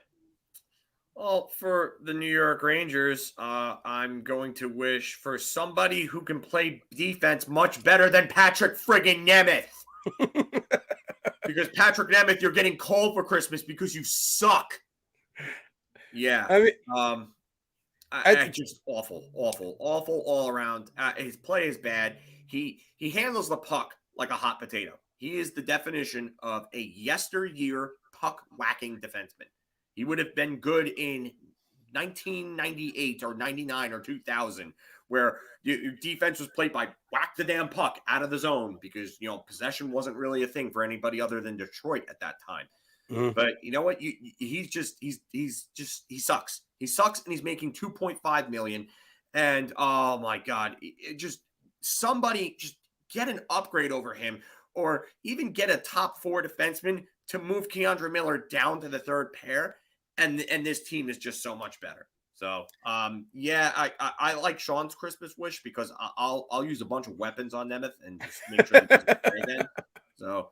Well, for the New York Rangers, I'm going to wish for somebody who can play defense much better than Patrick friggin' Nemeth. Because Patrick Nemeth, you're getting cold for Christmas because you suck. Yeah. I mean, just awful all around. His play is bad. He handles the puck like a hot potato. He is the definition of a yesteryear puck whacking defenseman. He would have been good in 1998 or 99 or 2000, where your defense was played by whack the damn puck out of the zone because, you know, possession wasn't really a thing for anybody other than Detroit at that time. Mm-hmm. But you know what? He sucks. He sucks, and he's making $2.5 million. And oh my God, somebody just get an upgrade over him, or even get a top 4 defenseman to move Keandre Miller down to the third pair. And this team is just so much better. So, yeah, I like Sean's Christmas wish because I'll use a bunch of weapons on Nemeth and just make sure he doesn't play again. So,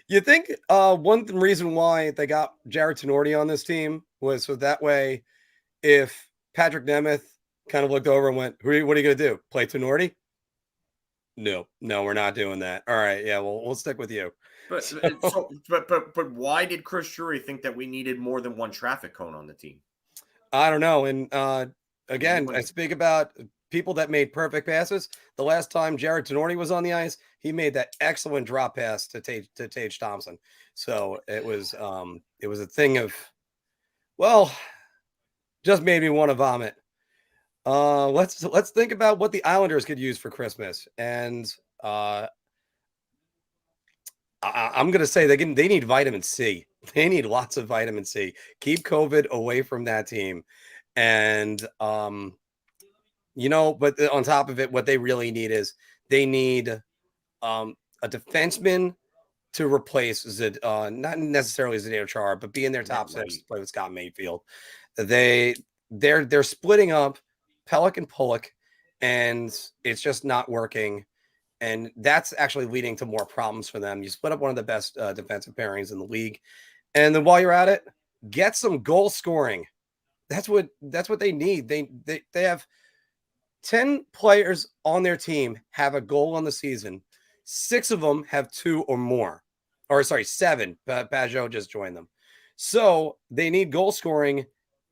you think one reason why they got Jared Tenorti on this team was so that way, if Patrick Nemeth kind of looked over and went, what are you going to do? Play Tenorti? No, we're not doing that. All right, yeah, we'll stick with you. But why did Chris Drury think that we needed more than one traffic cone on the team? I don't know. And again, I speak about people that made perfect passes. The last time Jared Tenorti was on the ice, he made that excellent drop pass to Tage Thompson. So it was a thing of, well, just made me want to vomit. Let's think about what the Islanders could use for Christmas. And I'm going to say they need vitamin C. They need lots of vitamin C. Keep COVID away from that team. And, you know, but on top of it, what they really need is they need a defenseman to replace not necessarily Zdeno Chara, but be in their top 6 to play with Scott Mayfield. They're splitting up Pelech and Pullock, and it's just not working. And that's actually leading to more problems for them. You split up one of the best defensive pairings in the league. And then while you're at it, get some goal scoring. That's what they need. They have 10 players on their team have a goal on the season. 6 of them have 2 or more. Or sorry, 7. Pajot just joined them. So they need goal scoring,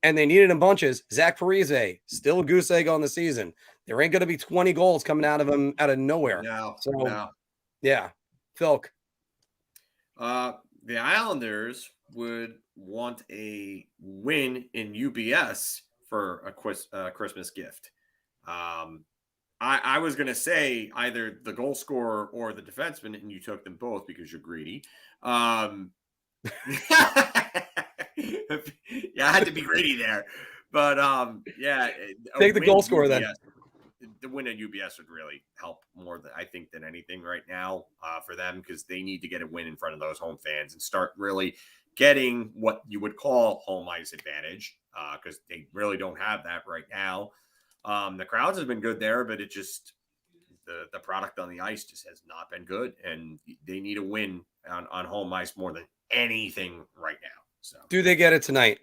and they need it in bunches. Zach Parise, still a goose egg on the season. There ain't going to be 20 goals coming out of him out of nowhere. No, So, no. yeah. Filk. The Islanders would want a win in UBS for a Christmas gift. I was going to say either the goal scorer or the defenseman, and you took them both because you're greedy. Yeah, I had to be greedy there. But, yeah. Take the goal scorer then. The win at UBS would really help more than anything right now for them, because they need to get a win in front of those home fans and start really getting what you would call home ice advantage, because they really don't have that right now. The crowds have been good there, but it just the product on the ice just has not been good, and they need a win on home ice more than anything right now. So, do they get it tonight?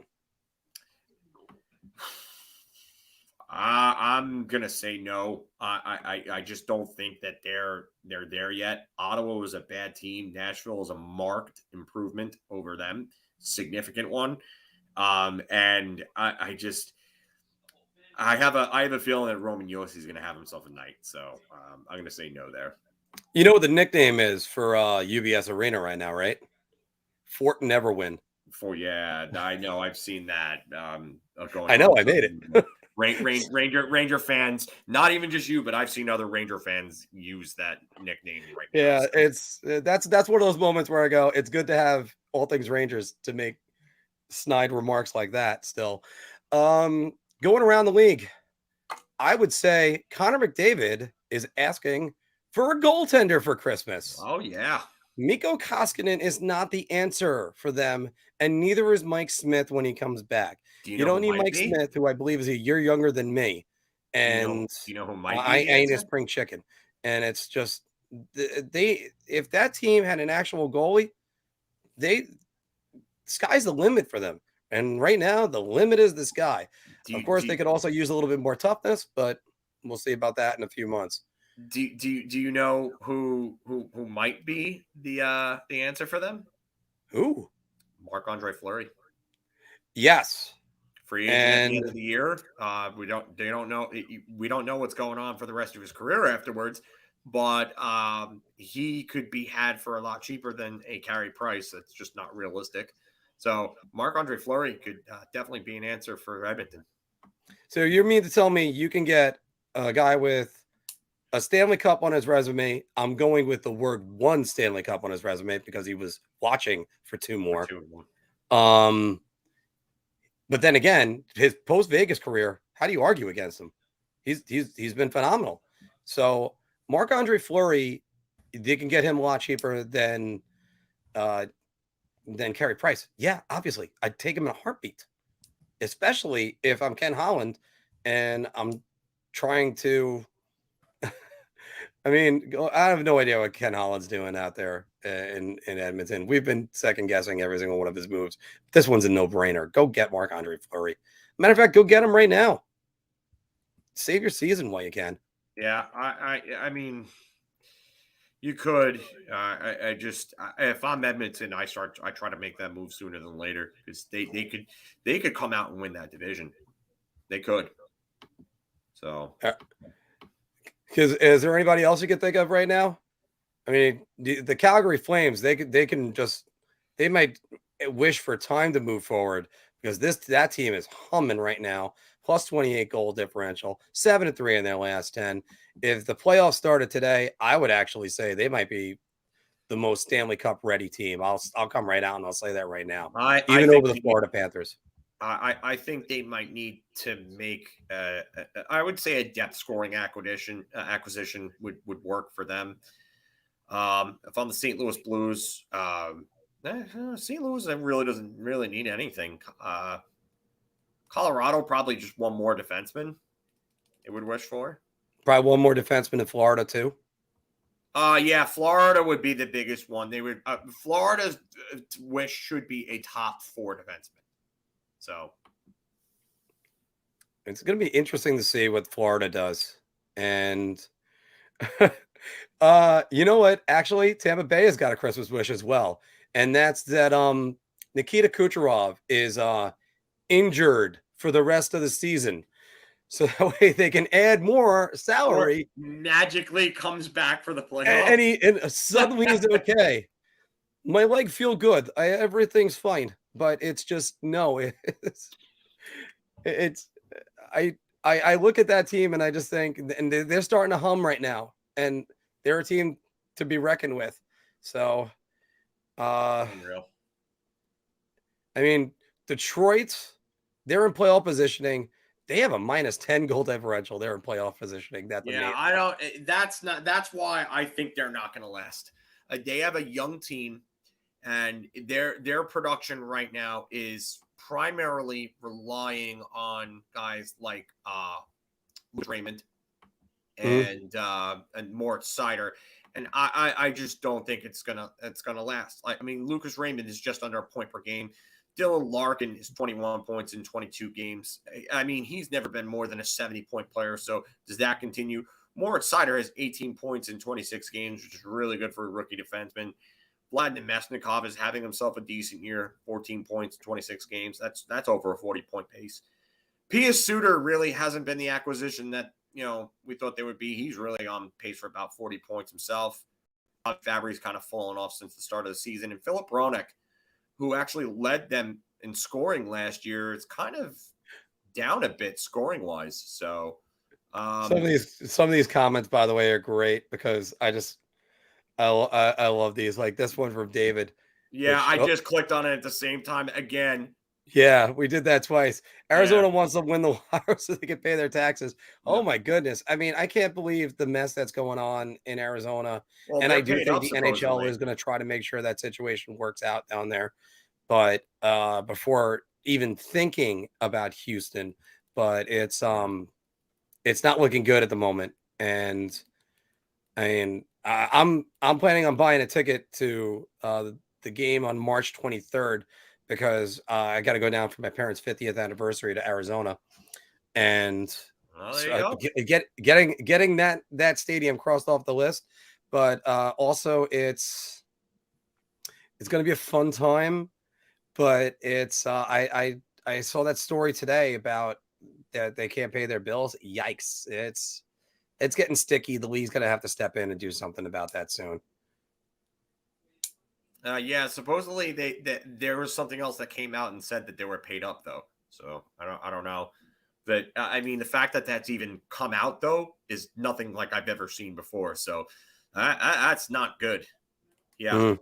I'm gonna say no. I just don't think that they're there yet. Ottawa was a bad team. Nashville is a marked improvement over them, significant one. And I have a feeling that Roman Josi is gonna have himself a night. So I'm gonna say no there. You know what the nickname is for UBS Arena right now, right? Fort Never Win. Yeah, I know. I've seen that. I know. I made it. Ranger fans, not even just you, but I've seen other Ranger fans use that nickname right now. Yeah, that's one of those moments where I go, it's good to have all things Rangers to make snide remarks like that still. Going around the league, I would say Connor McDavid is asking for a goaltender for Christmas. Oh, yeah. Mikko Koskinen is not the answer for them, and neither is Mike Smith when he comes back. You don't need Mike Smith, who I believe is a year younger than me. And do you know who might be? I ain't a spring chicken. And it's just if that team had an actual goalie, sky's the limit for them. And right now, the limit is the sky. Of course, they could also use a little bit more toughness, but we'll see about that in a few months. Do you know who might be the answer for them? Who? Marc-Andre Fleury. Yes. Free agent at the end of the year. We don't know what's going on for the rest of his career afterwards, but he could be had for a lot cheaper than a Carey Price. That's just not realistic. So Marc-Andre Fleury could definitely be an answer for Edmonton. So you mean to tell me you can get a guy with a Stanley Cup on his resume? I'm going with the word one Stanley Cup on his resume because he was watching for two more. But then again, his post-Vegas career, how do you argue against him? He's been phenomenal. So Marc-Andre Fleury, they can get him a lot cheaper than Carey Price. Yeah, obviously. I'd take him in a heartbeat, especially if I'm Ken Holland and I'm trying to I mean, I have no idea what Ken Holland's doing out there in Edmonton. We've been second guessing every single one of his moves. This one's a no-brainer. Go get Marc-Andre Fleury. Matter of fact, go get him right now. Save your season while you can. Yeah, I mean, you could. If I'm Edmonton, I try to make that move sooner than later, because they could come out and win that division. They could. So. Because is there anybody else you can think of right now? I mean, the Calgary Flames, they might wish for time to move forward, because that team is humming right now. Plus 28 goal differential, 7-3 in their last 10. If the playoffs started today, I would actually say they might be the most Stanley Cup ready team. I'll come right out and I'll say that right now. Even over the Florida Panthers. I think they might need to make, I would say, a depth scoring acquisition would work for them. If I'm the St. Louis Blues, St. Louis really doesn't really need anything. Colorado, probably just one more defenseman it would wish for. Probably one more defenseman in Florida too. Yeah, Florida would be the biggest one. They would Florida's wish should be a top 4 defenseman. So it's going to be interesting to see what Florida does. And you know what? Actually, Tampa Bay has got a Christmas wish as well. And that's that Nikita Kucherov is injured for the rest of the season. So that way they can add more salary. Or magically comes back for the playoffs. And suddenly he's okay. My leg feel good. Everything's fine. But it's just no. I look at that team and I just think, and they're starting to hum right now, and they're a team to be reckoned with. So, Unreal. I mean, Detroit, they're in playoff positioning. They have a -10 goal differential. They're in playoff positioning. That's amazing. I don't. That's why I think they're not going to last. They have a young team, and their production right now is primarily relying on guys like Raymond and Moritz Seider. And I just don't think it's gonna last. I mean, Lucas Raymond is just under a point per game. Dylan Larkin is 21 points in 22 games. I mean, he's never been more than a 70-point player. So does that continue? Moritz Seider has 18 points in 26 games, which is really good for a rookie defenseman. Vladimir Mesnikov is having himself a decent year, 14 points, 26 games. That's over a 40-point pace. Pius Suter really hasn't been the acquisition that we thought they would be. He's really on pace for about 40 points himself. Fabry's kind of fallen off since the start of the season. And Filip Hronek, who actually led them in scoring last year, is kind of down a bit scoring-wise. So some of these comments, by the way, are great because I love these. Like this one from David. Yeah, I just clicked on it at the same time again. Yeah, we did that twice. Arizona wants to win the Wild so they can pay their taxes. Oh my goodness. I mean, I can't believe the mess that's going on in Arizona. Well, and I do think the NHL is going to try to make sure that situation works out down there. But before even thinking about Houston, but it's not looking good at the moment. And I mean, I'm planning on buying a ticket to the game on March 23rd because I got to go down for my parents' 50th anniversary to Arizona, and getting that stadium crossed off the list. But also, it's going to be a fun time. But it's I saw that story today about that they can't pay their bills. Yikes! It's getting sticky. The league's going to have to step in and do something about that soon. Yeah, supposedly there was something else that came out and said that they were paid up though. So I don't know. But I mean, the fact that that's even come out though is nothing like I've ever seen before. So that's not good. Yeah.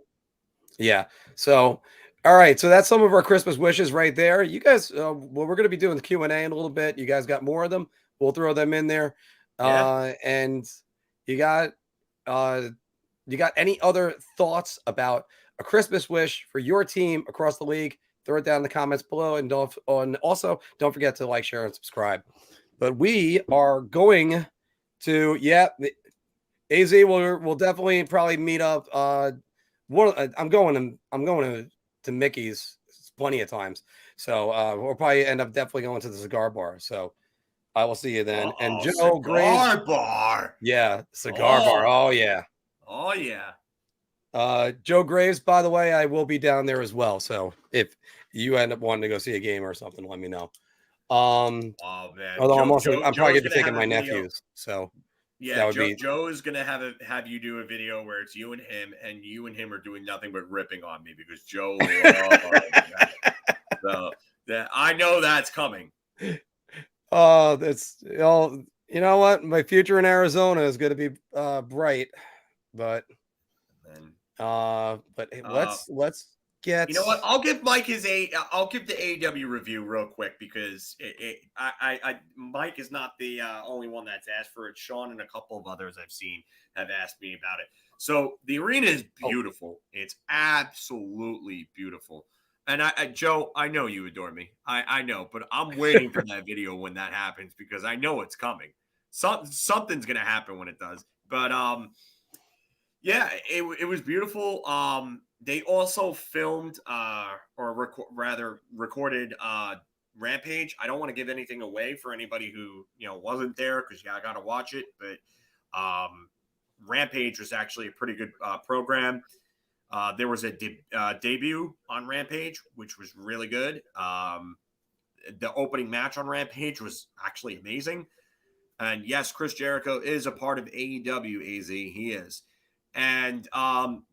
Yeah. So, all right. So that's some of our Christmas wishes right there. You guys, well, we're going to be doing the Q&A in a little bit. You guys got more of them. We'll throw them in there. And you got any other thoughts about a Christmas wish for your team across the league? Throw it down in the comments below, and also don't forget to like, share, and subscribe. But we are going to AZ will definitely probably meet up. I'm going to Mickey's plenty of times, so we'll probably end up definitely going to the cigar bar. So I will see you then. And Joe Graves, bar. Yeah, cigar bar. Oh yeah. Oh yeah. Joe Graves, by the way, I will be down there as well. So if you end up wanting to go see a game or something, let me know. Oh man. Although I'm probably going to be taking my nephews. So yeah, Joe is going to have you do a video where it's you and him are doing nothing but ripping on me because Joe so I know that's coming. Oh, that's all. You know what? My future in Arizona is going to be bright, but let's get. You know what? I'll give Mike I'll give the AEW review real quick because Mike is not the only one that's asked for it. Sean and a couple of others I've seen have asked me about it. So the arena is beautiful. It's absolutely beautiful. And Joe, I know you adore me. I know, but I'm waiting for that video when that happens because I know it's coming. Something's gonna happen when it does. But yeah, it was beautiful. They also filmed recorded Rampage. I don't want to give anything away for anybody who wasn't there because I got to watch it. But Rampage was actually a pretty good program. There was a debut on Rampage, which was really good. The opening match on Rampage was actually amazing. And yes, Chris Jericho is a part of AEW, AZ. He is. And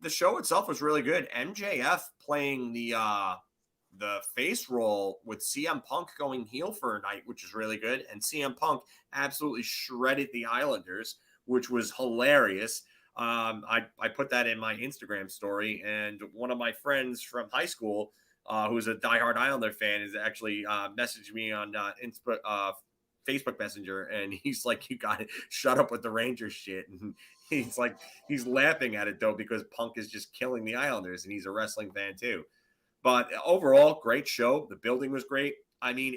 the show itself was really good. MJF playing the face role with CM Punk going heel for a night, which is really good. And CM Punk absolutely shredded the Islanders, which was hilarious. I put that in my Instagram story, and one of my friends from high school, who's a diehard Islander fan, is actually messaged me on Facebook Messenger, and he's like, "You got it, shut up with the Rangers shit." And he's laughing at it though, because Punk is just killing the Islanders, and he's a wrestling fan too. But overall, great show. The building was great. I mean,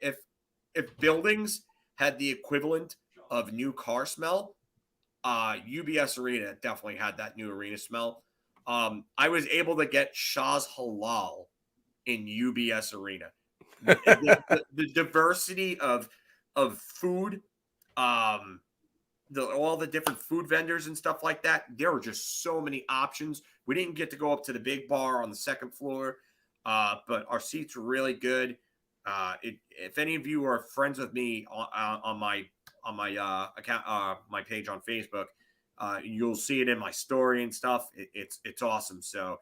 if buildings had the equivalent of new car smell, UBS Arena definitely had that new arena smell. I was able to get Shah's Halal in UBS Arena. The diversity of food, all the different food vendors and stuff like that. There were just so many options. We didn't get to go up to the big bar on the second floor, but our seats were really good. If any of you are friends with me on my account, my page on Facebook, you'll see it in my story and stuff. It's awesome. So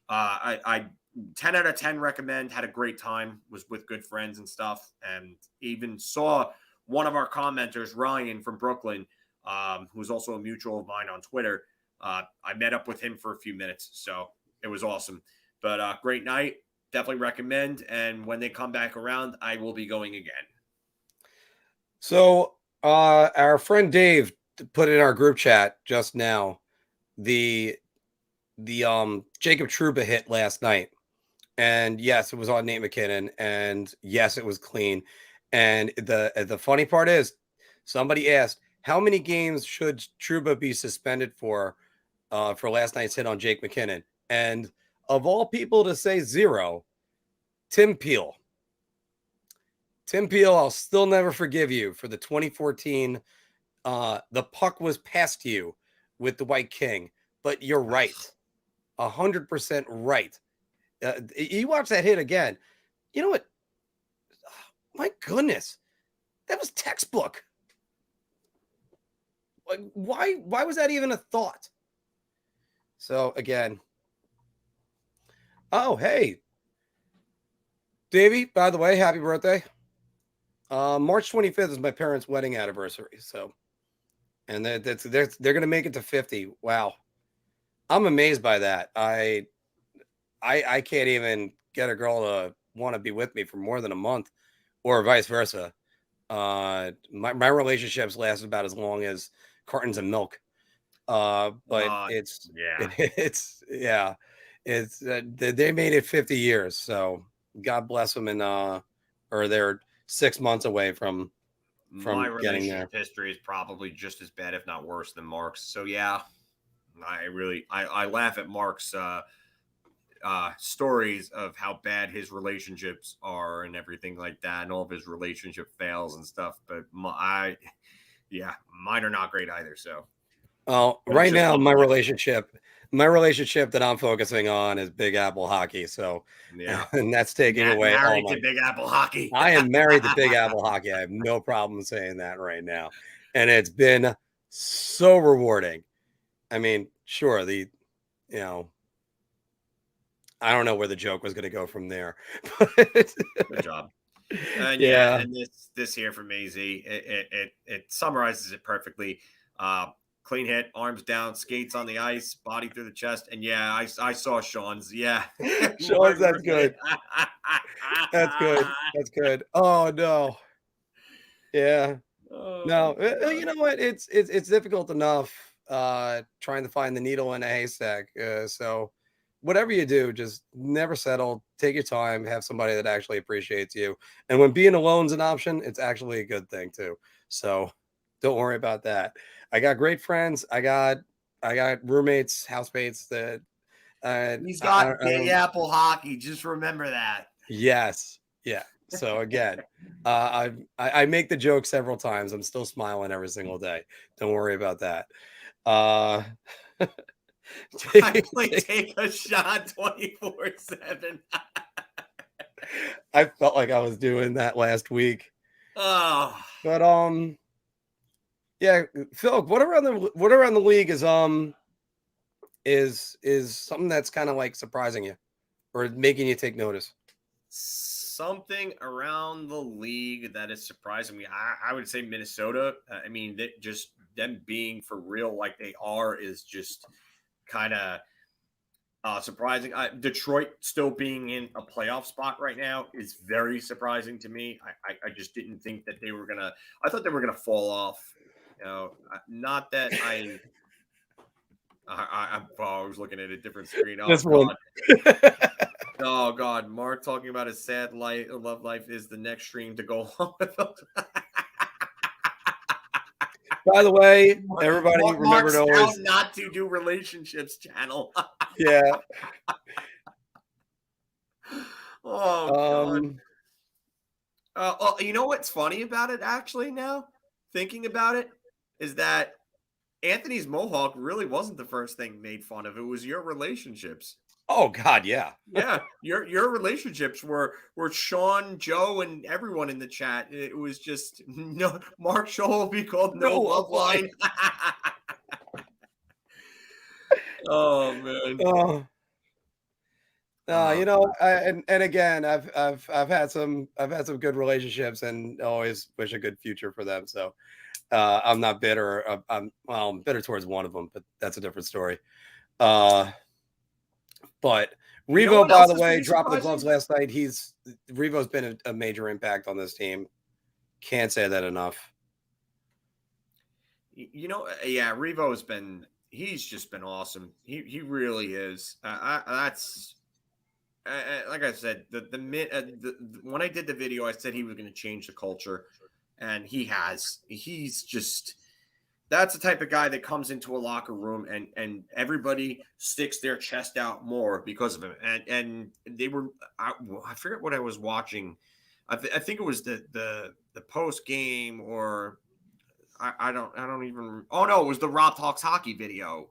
I 10 out of 10 recommend. Had a great time, was with good friends and stuff, and even saw one of our commenters, Ryan from Brooklyn, who's also a mutual of mine on Twitter. I met up with him for a few minutes, so it was awesome. But great night. Definitely recommend. And when they come back around, I will be going again. So our friend Dave put in our group chat just now the Jacob Trouba hit last night. And yes, it was on Nate McKinnon, and yes, it was clean. And the funny part is, somebody asked, how many games should Trouba be suspended for last night's hit on Jake McKinnon? And of all people to say 0, Tim Peel. Tim Peel, I'll still never forgive you for the 2014. The puck was past you with the White King, but you're right. 100% right. You watch that hit again. You know what? My goodness, that was textbook. Like, why was that even a thought? So again, oh hey, Davey. By the way, happy birthday. March 25th is my parents' wedding anniversary. So, and they're gonna make it to 50. Wow, I'm amazed by that. I can't even get a girl to want to be with me for more than a month, or vice versa. My relationships last about as long as cartons of milk. But they made it 50 years. So God bless them. And or they're 6 months away from my getting there. History is probably just as bad, if not worse, than Mark's. So yeah, I laugh at Mark's stories of how bad his relationships are and everything like that, and all of his relationship fails and stuff. But mine are not great either. So, right now my relationship that I'm focusing on is Big Apple hockey. So, yeah, and that's taking away married to Big Apple hockey. I am married to Big Apple hockey. I have no problem saying that right now, and it's been so rewarding. I mean, sure, I don't know where the joke was going to go from there. Good job. And and this here from AZ, it summarizes it perfectly. Clean hit, arms down, skates on the ice, body through the chest, and I saw Sean's. Yeah, Sean's. That's good. That's good. That's good. Oh no. Yeah. No. You know what? It's difficult enough trying to find the needle in a haystack. So whatever you do, just never settle. Take your time. Have somebody that actually appreciates you. And when being alone's an option, it's actually a good thing too. So don't worry about that. I got great friends. I got roommates, housemates that. He's got Big Apple hockey. Just remember that. Yes. Yeah. So again, I make the joke several times. I'm still smiling every single day. Don't worry about that. I play take a shot 24/7. I felt like I was doing that last week. Oh, But yeah, Phil, what around the league is something that's kind of like surprising you or making you take notice? something around the league that is surprising me. I would say Minnesota. I mean, just them being for real like they are is just kind of surprising. Detroit still being in a playoff spot right now is very surprising to me. I just didn't think that they were gonna. I thought they were gonna fall off. You know, not that I was looking at a different screen. Oh, This God. one. Oh God, Mark talking about his sad love life is the next stream to go on with. By the way, everybody remember Mark's to always not to do relationships channel. yeah. Oh God. You know what's funny about it? Actually, now thinking about it, is that Anthony's mohawk really wasn't the first thing made fun of. It was your relationships. Oh God, yeah. Yeah, your relationships were Sean, Joe, and everyone in the chat. It was just no Mark Show will be called No Love Line. Oh man. You know, and again, I've had some good relationships and always wish a good future for them. So I'm not bitter. I'm bitter towards one of them, but that's a different story. But Revo, by the way, dropping the gloves last night. Revo's been a major impact on this team. Can't say that enough. You know, yeah, he's just been awesome. He really is. That's like I said, when I did the video, I said he was going to change the culture, and he has. He's just. That's the type of guy that comes into a locker room and everybody sticks their chest out more because of him. And they were, I forget what I was watching. I think it was the post game or I don't even. Oh no, it was the Rob Talks Hockey video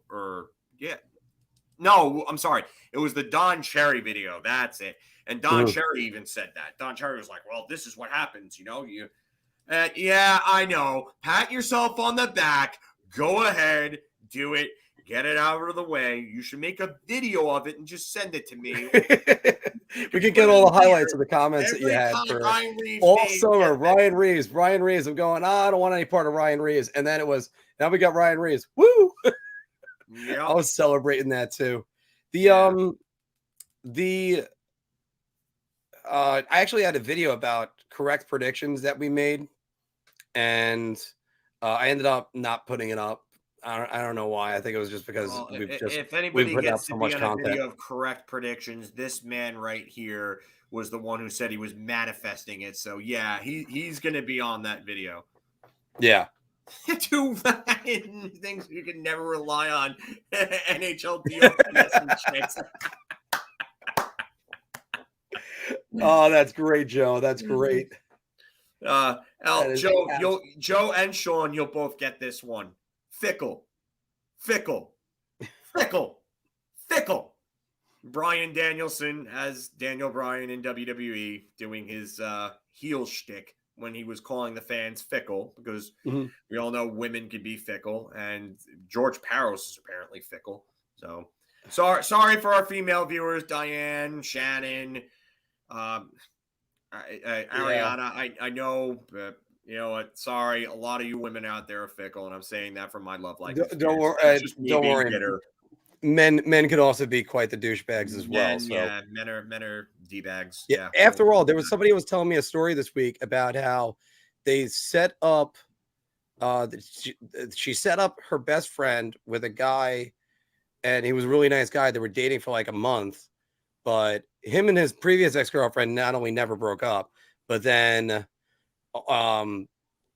No, I'm sorry. It was the Don Cherry video. That's it. And Don Cherry even said that. Don Cherry was like, well, this is what happens. You know, yeah, I know. Pat yourself on the back. Go ahead. Do it. Get it out of the way. You should make a video of it and just send it to me. We can get all the highlights of the comments that you had for all summer. Ryan Reeves. I'm going, I don't want any part of Ryan Reeves. And then now we got Ryan Reeves. Woo! Yep. I was celebrating that too. I actually had a video about correct predictions that we made. And I ended up not putting it up. I don't know why. I think it was just because if anybody gets to be on a video of correct predictions, this man right here was the one who said he was manifesting it. So yeah, he's going to be on that video. Yeah. Two things you can never rely on. NHL deal. Oh, that's great, Joe. That's great. Joe and Sean, you'll both get this one. Fickle. Bryan Danielson as Daniel Bryan in WWE doing his heel shtick when he was calling the fans fickle, because we all know women can be fickle, and George Paros is apparently fickle. So sorry for our female viewers, Diane, Shannon, Ariana. I know, you know what? Sorry, a lot of you women out there are fickle, and I'm saying that from my love life. Don't worry. Men could also be quite the douchebags as well. Yeah, men are d-bags. Yeah. After all, there was somebody who was telling me a story this week about how they set up. She set up her best friend with a guy, and he was a really nice guy. They were dating for like a month, but him and his previous ex-girlfriend not only never broke up, but then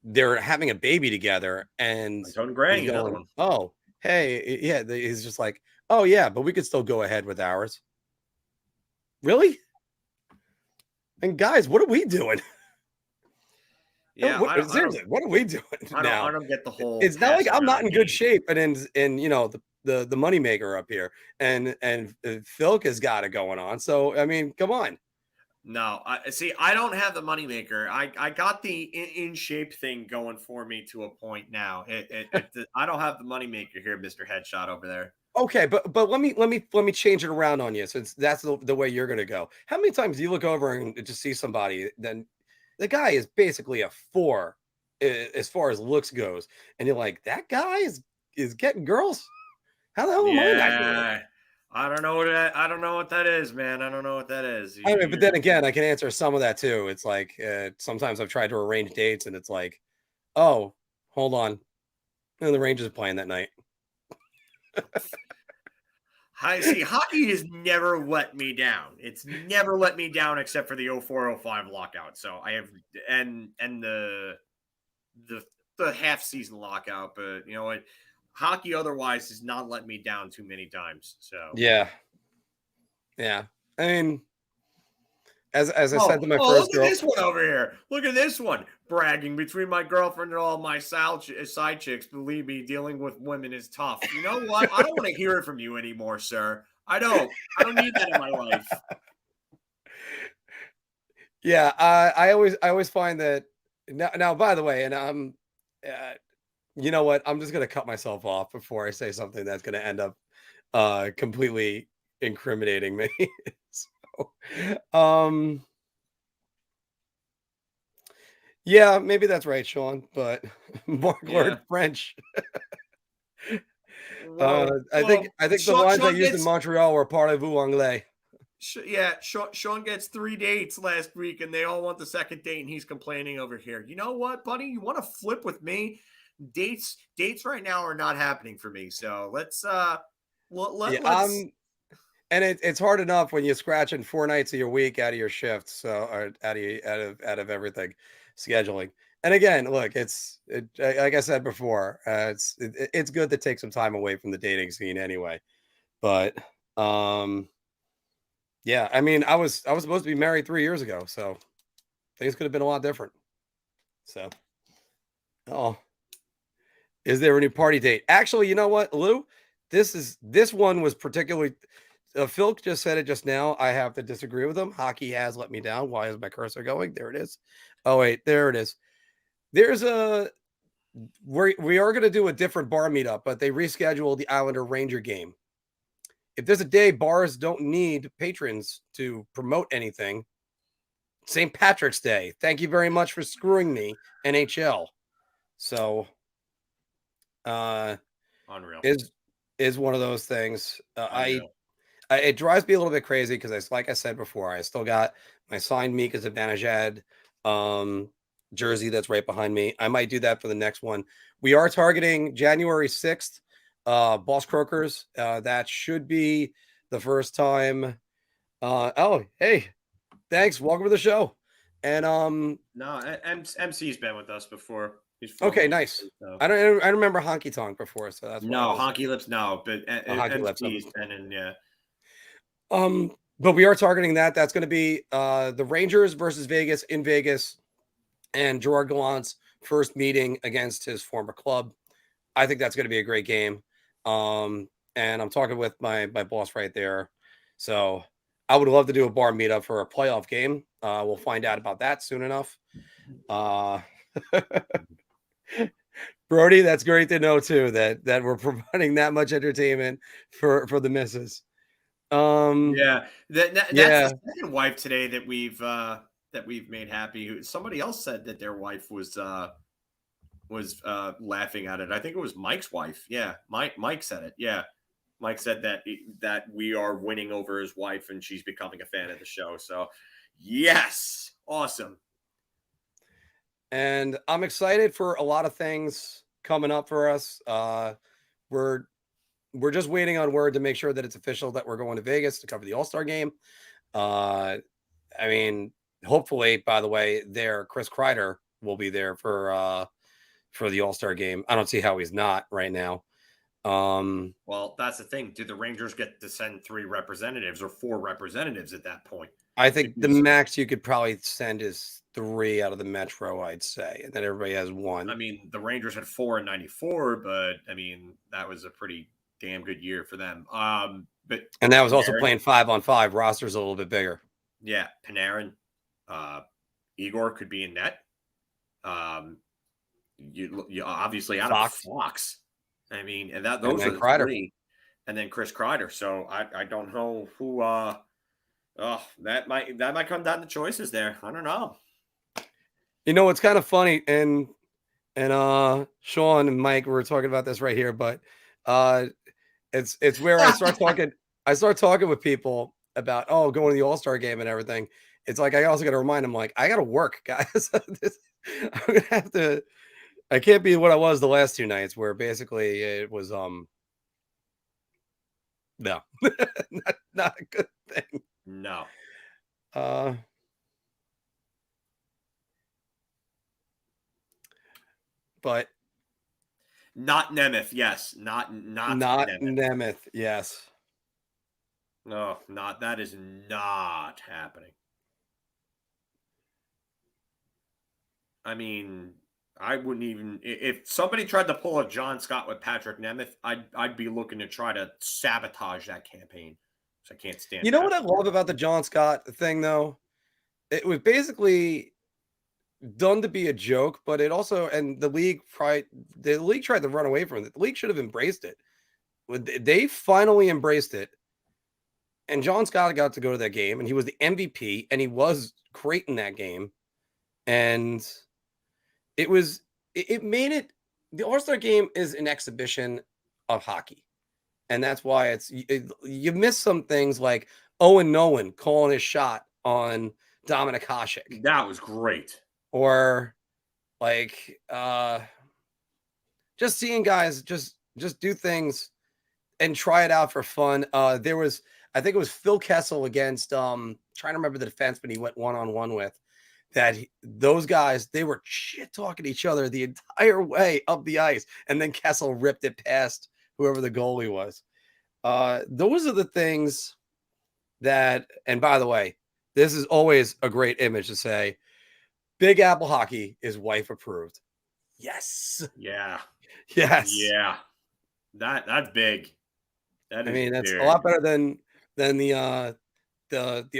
they're having a baby together. And Tony Granny, another one. Oh, hey, yeah. He's just like, oh yeah, but we could still go ahead with ours. Really? And guys, what are we doing? Yeah, seriously, what are we doing now? I don't get the whole. It's not like I'm not in good shape, and you know the moneymaker up here, and Filk has got it going on. So I mean, come on. No, I don't have the moneymaker. I got the in shape thing going for me to a point now. I don't have the moneymaker here, Mr. Headshot over there. Okay, but let me change it around on you, since that's the way you're gonna go. How many times do you look over and just see somebody, then the guy is basically a 4 as far as looks goes, and you're like, that guy is getting girls? How the hell am I not doing it? I don't know what that is, man. I don't know what that is. I mean, but then again, I can answer some of that too. It's like sometimes I've tried to arrange dates, and it's like, oh, hold on, and the Rangers are playing that night. I see. Hockey has never let me down. It's never let me down except for the 04-05 lockout. So I have and the half season lockout, but you know what? Hockey otherwise has not let me down too many times. So yeah. I mean, as I said to my first girl, look at this one over here. Look at this one. Bragging between my girlfriend and all my side chicks. Believe me, dealing with women is tough. You know what? I don't want to hear it from you anymore, sir. I don't need that in my life. Yeah, I always find that now. By the way, and you know what? I'm just gonna cut myself off before I say something that's gonna end up completely incriminating me. So, yeah, maybe that's right, Sean, but Mark learned French. I think the lines I used in Montreal were parlez-vous anglais. Yeah, Sean gets 3 dates last week, and they all want the second date, and he's complaining over here. You know what, buddy? You want to flip with me? Dates right now are not happening for me. So let's and it's hard enough when you're scratching 4 nights of your week out of your shifts, so or out of everything, scheduling. And again, look, like I said before, it's good to take some time away from the dating scene anyway. But yeah, I mean, I was supposed to be married 3 years ago, so things could have been a lot different. So, is there any party date? Actually, you know what, Lou? This one was particularly. Filk just said it just now. I have to disagree with him. Hockey has let me down. Why is my cursor going? There it is. Oh wait, there it is. We are going to do a different bar meetup, but they rescheduled the Islander Ranger game. If there's a day bars don't need patrons to promote anything, St. Patrick's Day. Thank you very much for screwing me, NHL. So, unreal is one of those things. It drives me a little bit crazy because, like I said before, I still got my signed Mika Zibanejad jersey that's right behind me. I might do that for the next one. We are targeting January 6th, Boss Croakers. That should be the first time. Hey, thanks. Welcome to the show. And no, MC's been with us before. Okay, nice. So. I remember Honky Tonk before, so that's Honky Lips. No, but MC's been in, yeah. But we are targeting that. That's going to be the Rangers versus Vegas in Vegas, and Gerard Gallant's first meeting against his former club. I think that's going to be a great game. And I'm talking with my boss right there. So I would love to do a bar meetup for a playoff game. We'll find out about that soon enough. Brody, that's great to know too, that we're providing that much entertainment for the missus. That's the second wife today that we've made happy. Somebody else said that their wife was laughing at it. I think it was Mike's wife. Yeah, Mike said it. Yeah, Mike said that we are winning over his wife and she's becoming a fan of the show. So yes, awesome. And I'm excited for a lot of things coming up for us. We're just waiting on word to make sure that it's official that we're going to Vegas to cover the All-Star game. I mean, hopefully, by the way, Chris Kreider will be there for the All-Star game. I don't see how he's not right now. Well, that's the thing. Do the Rangers get to send 3 representatives or 4 representatives at that point? I think the max you could probably send is 3 out of the Metro, I'd say, and then everybody has 1. I mean, the Rangers had 4 in '94, but I mean, that was a pretty damn good year for them. But that was also Panarin, playing 5-on-5. Roster's a little bit bigger. yeah, Panarin, Igor could be in net. You obviously out of Fox. I mean, and those are the Kreider. three, and then Chris Kreider. So I don't know who. That might come down to choices there. I don't know. You know, it's kind of funny, and Sean and Mike were talking about this right here, but it's where I start talking. I start talking with people about going to the All-Star game and everything. It's like I also got to remind them, like, I got to work, guys. I'm gonna have to. I can't be what I was the last 2 nights, where basically it was no, not a good thing. No. But not Nemeth, yes. Not Nemeth, yes. No, that is not happening. I mean, I wouldn't even, if somebody tried to pull a John Scott with Patrick Nemeth, I'd be looking to try to sabotage that campaign. So I can't stand. You know what I love about the John Scott thing, though? It was basically done to be a joke, but it also, and the league tried to run away from it. The league should have embraced it. They finally embraced it. And John Scott got to go to that game, and he was the MVP, and he was great in that game. And it made it, the All-Star game is an exhibition of hockey. And that's why you miss some things like Owen Nolan calling his shot on Dominik Hasek. That was great. Or like just seeing guys just do things and try it out for fun. There was, I think it was Phil Kessel against trying to remember the defenseman he went one-on-one with, that those guys, they were shit talking each other the entire way up the ice, and then Kessel ripped it past whoever the goalie was. Those are the things that, and by the way, this is always a great image to say, Big Apple Hockey is wife approved. Yes. Yeah. Yes. Yeah. That's big. That's big. A lot better than the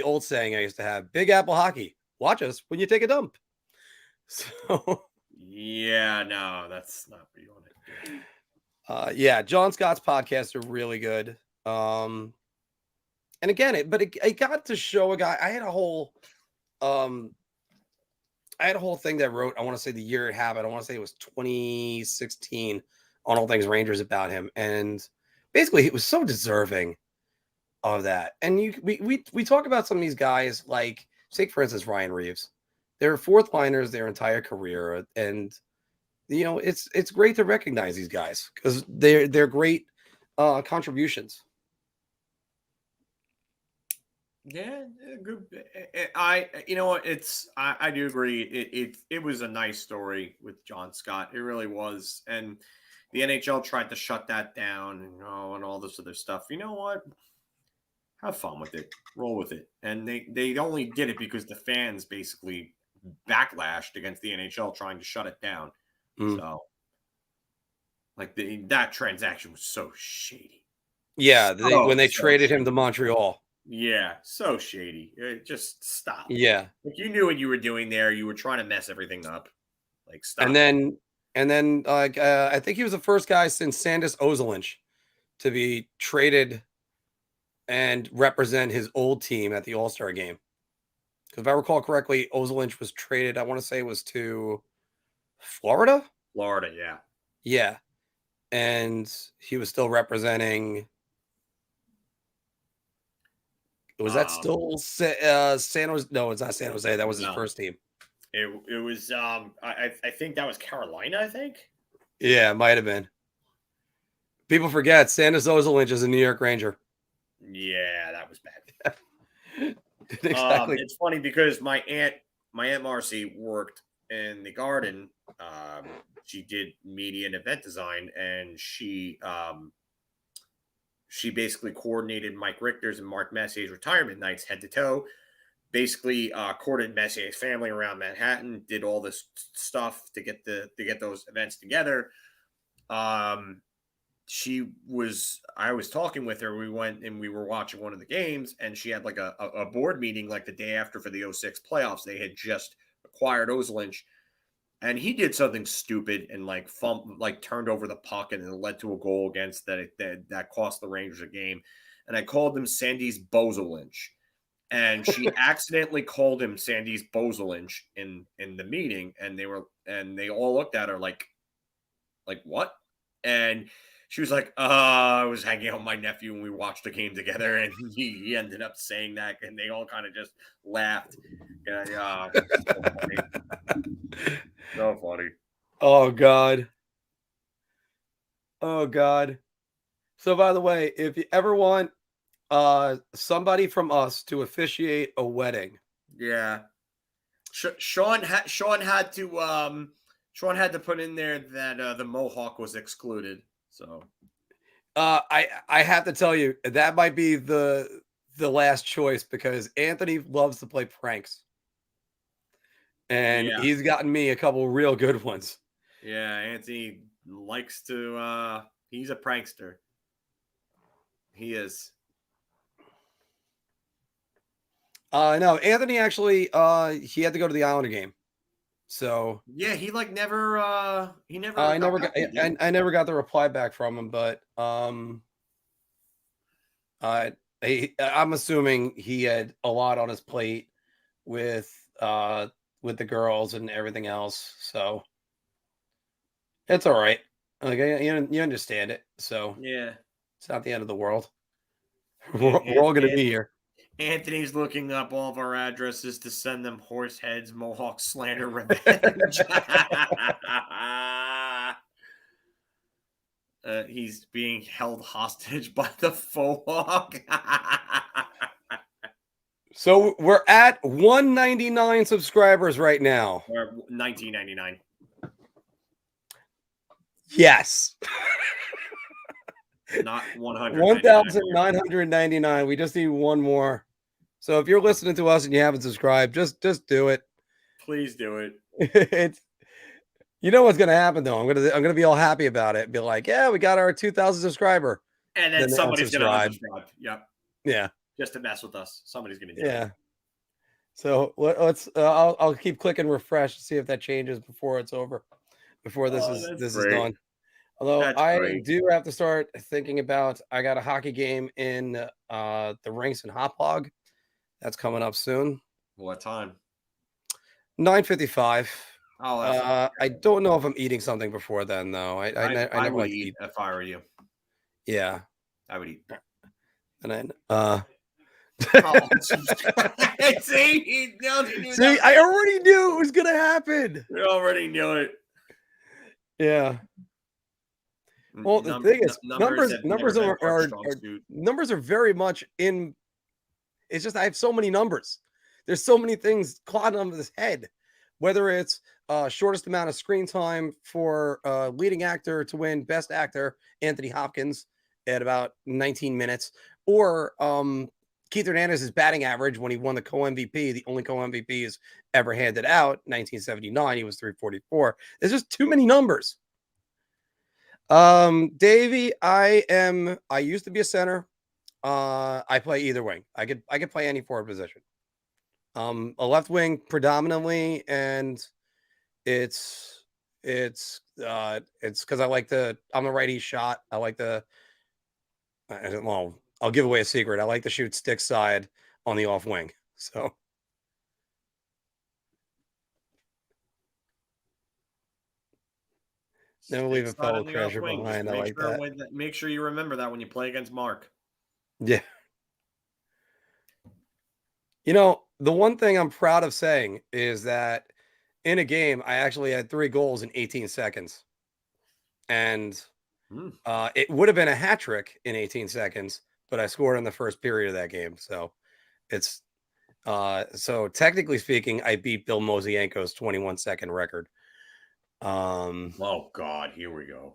old saying I used to have. Big Apple Hockey. Watch us when you take a dump. So yeah, no, that's not what you want to do. Yeah, John Scott's podcasts are really good. And again, it got to show a guy. I had a whole thing that wrote, I want to say the year it happened. I want to say it was 2016 on All Things Rangers about him. And basically he was so deserving of that. And we talk about some of these guys, like, take for instance, Ryan Reeves. They're fourth liners their entire career. And it's great to recognize these guys because they're great contributions. Yeah, good. You know what? I do agree. It was a nice story with John Scott. It really was. And the NHL tried to shut that down and all this other stuff. You know what? Have fun with it. Roll with it. And they only did it because the fans basically backlashed against the NHL trying to shut it down. So, like, that transaction was so shady. Yeah, when they traded him to Montreal. Yeah, so shady. Just stop. Yeah. Like, you knew what you were doing there. You were trying to mess everything up. Like, stop. And then I think he was the first guy since Sandis Ozolinsh to be traded and represent his old team at the All-Star game. Because if I recall correctly, Ozolinsh was traded, I want to say it was to Florida? Florida, yeah. Yeah. And he was still representing... Was that still San Jose? No, it's not San Jose. That was his first team. It was I think that was Carolina, I think. Yeah, it might have been. People forget Sandis Ozolinsh is a New York Ranger. Yeah, that was bad. Exactly. It's funny because my aunt Marcy worked in the Garden. She did media and event design, and she basically coordinated Mike Richter's and Mark Messier's retirement nights head to toe. Basically, courted Messier's family around Manhattan, did all this stuff to get those events together. I was talking with her. We went and we were watching one of the games, and she had like a board meeting like the day after for the 06 playoffs. They had just acquired Ozelinch, and he did something stupid and like turned over the puck, and it led to a goal against that cost the Rangers a game. And I called him Sandy's Bozolinch, and she accidentally called him Sandy's Bozolinch in the meeting, and they all looked at her like what? And she was like, I was hanging out with my nephew and we watched the game together, and he ended up saying that, and they all kind of just laughed. Yeah, so funny. So funny. Oh, God. Oh, God. So, by the way, if you ever want somebody from us to officiate a wedding. Yeah. Sean had to put in there that the Mohawk was excluded. So I have to tell you, that might be the last choice, because Anthony loves to play pranks. And he's gotten me a couple real good ones. Yeah, Anthony likes to he's a prankster. He is. No, Anthony actually he had to go to the Islander game. So yeah, he never I never got the reply back from him, but I'm assuming he had a lot on his plate with the girls and everything else. So it's all right. Like, you understand it. So yeah, it's not the end of the world. We're all going to be here. Anthony's looking up all of our addresses to send them horse heads, Mohawk slander revenge. He's being held hostage by the Faux. So we're at 199 subscribers right now. Or 1999. Yes. Not 100. 1,999. We just need one more. So if you're listening to us and you haven't subscribed, just do it. Please do it. It's, you know what's gonna happen though. I'm gonna be all happy about it. Be like, yeah, we got our 2,000 subscriber. And then somebody's gonna unsubscribe. Yep. Yeah. Just to mess with us. Somebody's gonna do it. So let's. I'll keep clicking refresh to see if that changes before it's over. Before this is done. Although I do have to start thinking about, I got a hockey game in the rinks in Hop Hog. That's coming up soon. What time? 9:55. Oh, I don't know if I'm eating something before then, though. I never would like eat if I were you. Yeah, I would eat. And then see, I already knew it was gonna happen. We already knew it. Yeah. Well, the thing is, numbers are very much in. It's just I have so many numbers. There's so many things clogging on this head. Whether it's shortest amount of screen time for leading actor to win Best Actor, Anthony Hopkins at about 19 minutes, or Keith Hernandez's batting average when he won the co-MVP, the only co-MVP he's ever handed out, 1979, he was 344. There's just too many numbers. Davey, I used to be a center. I play either wing. I could play any forward position. A left wing predominantly, and it's because I'm a righty shot. I like the I'll give away a secret. I like to shoot stick side on the off wing. So never leave a fellow treasure behind. I like that. Make sure you remember that when you play against Mark. Yeah. You know, the one thing I'm proud of saying is that in a game, I actually had 3 goals in 18 seconds. And it would have been a hat trick in 18 seconds, but I scored in the first period of that game. So it's so technically speaking, I beat Bill Mosienko's 21-second record. Oh God, here we go.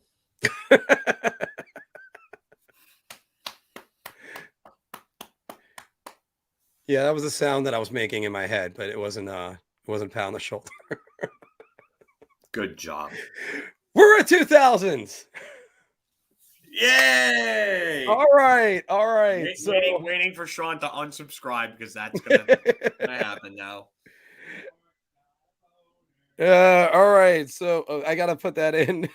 Yeah, that was the sound that I was making in my head, but it wasn't pat on the shoulder. Good job. We're at 2000s. Yay! All right. So Waiting for Sean to unsubscribe because that's gonna happen now. All right. So I gotta put that in.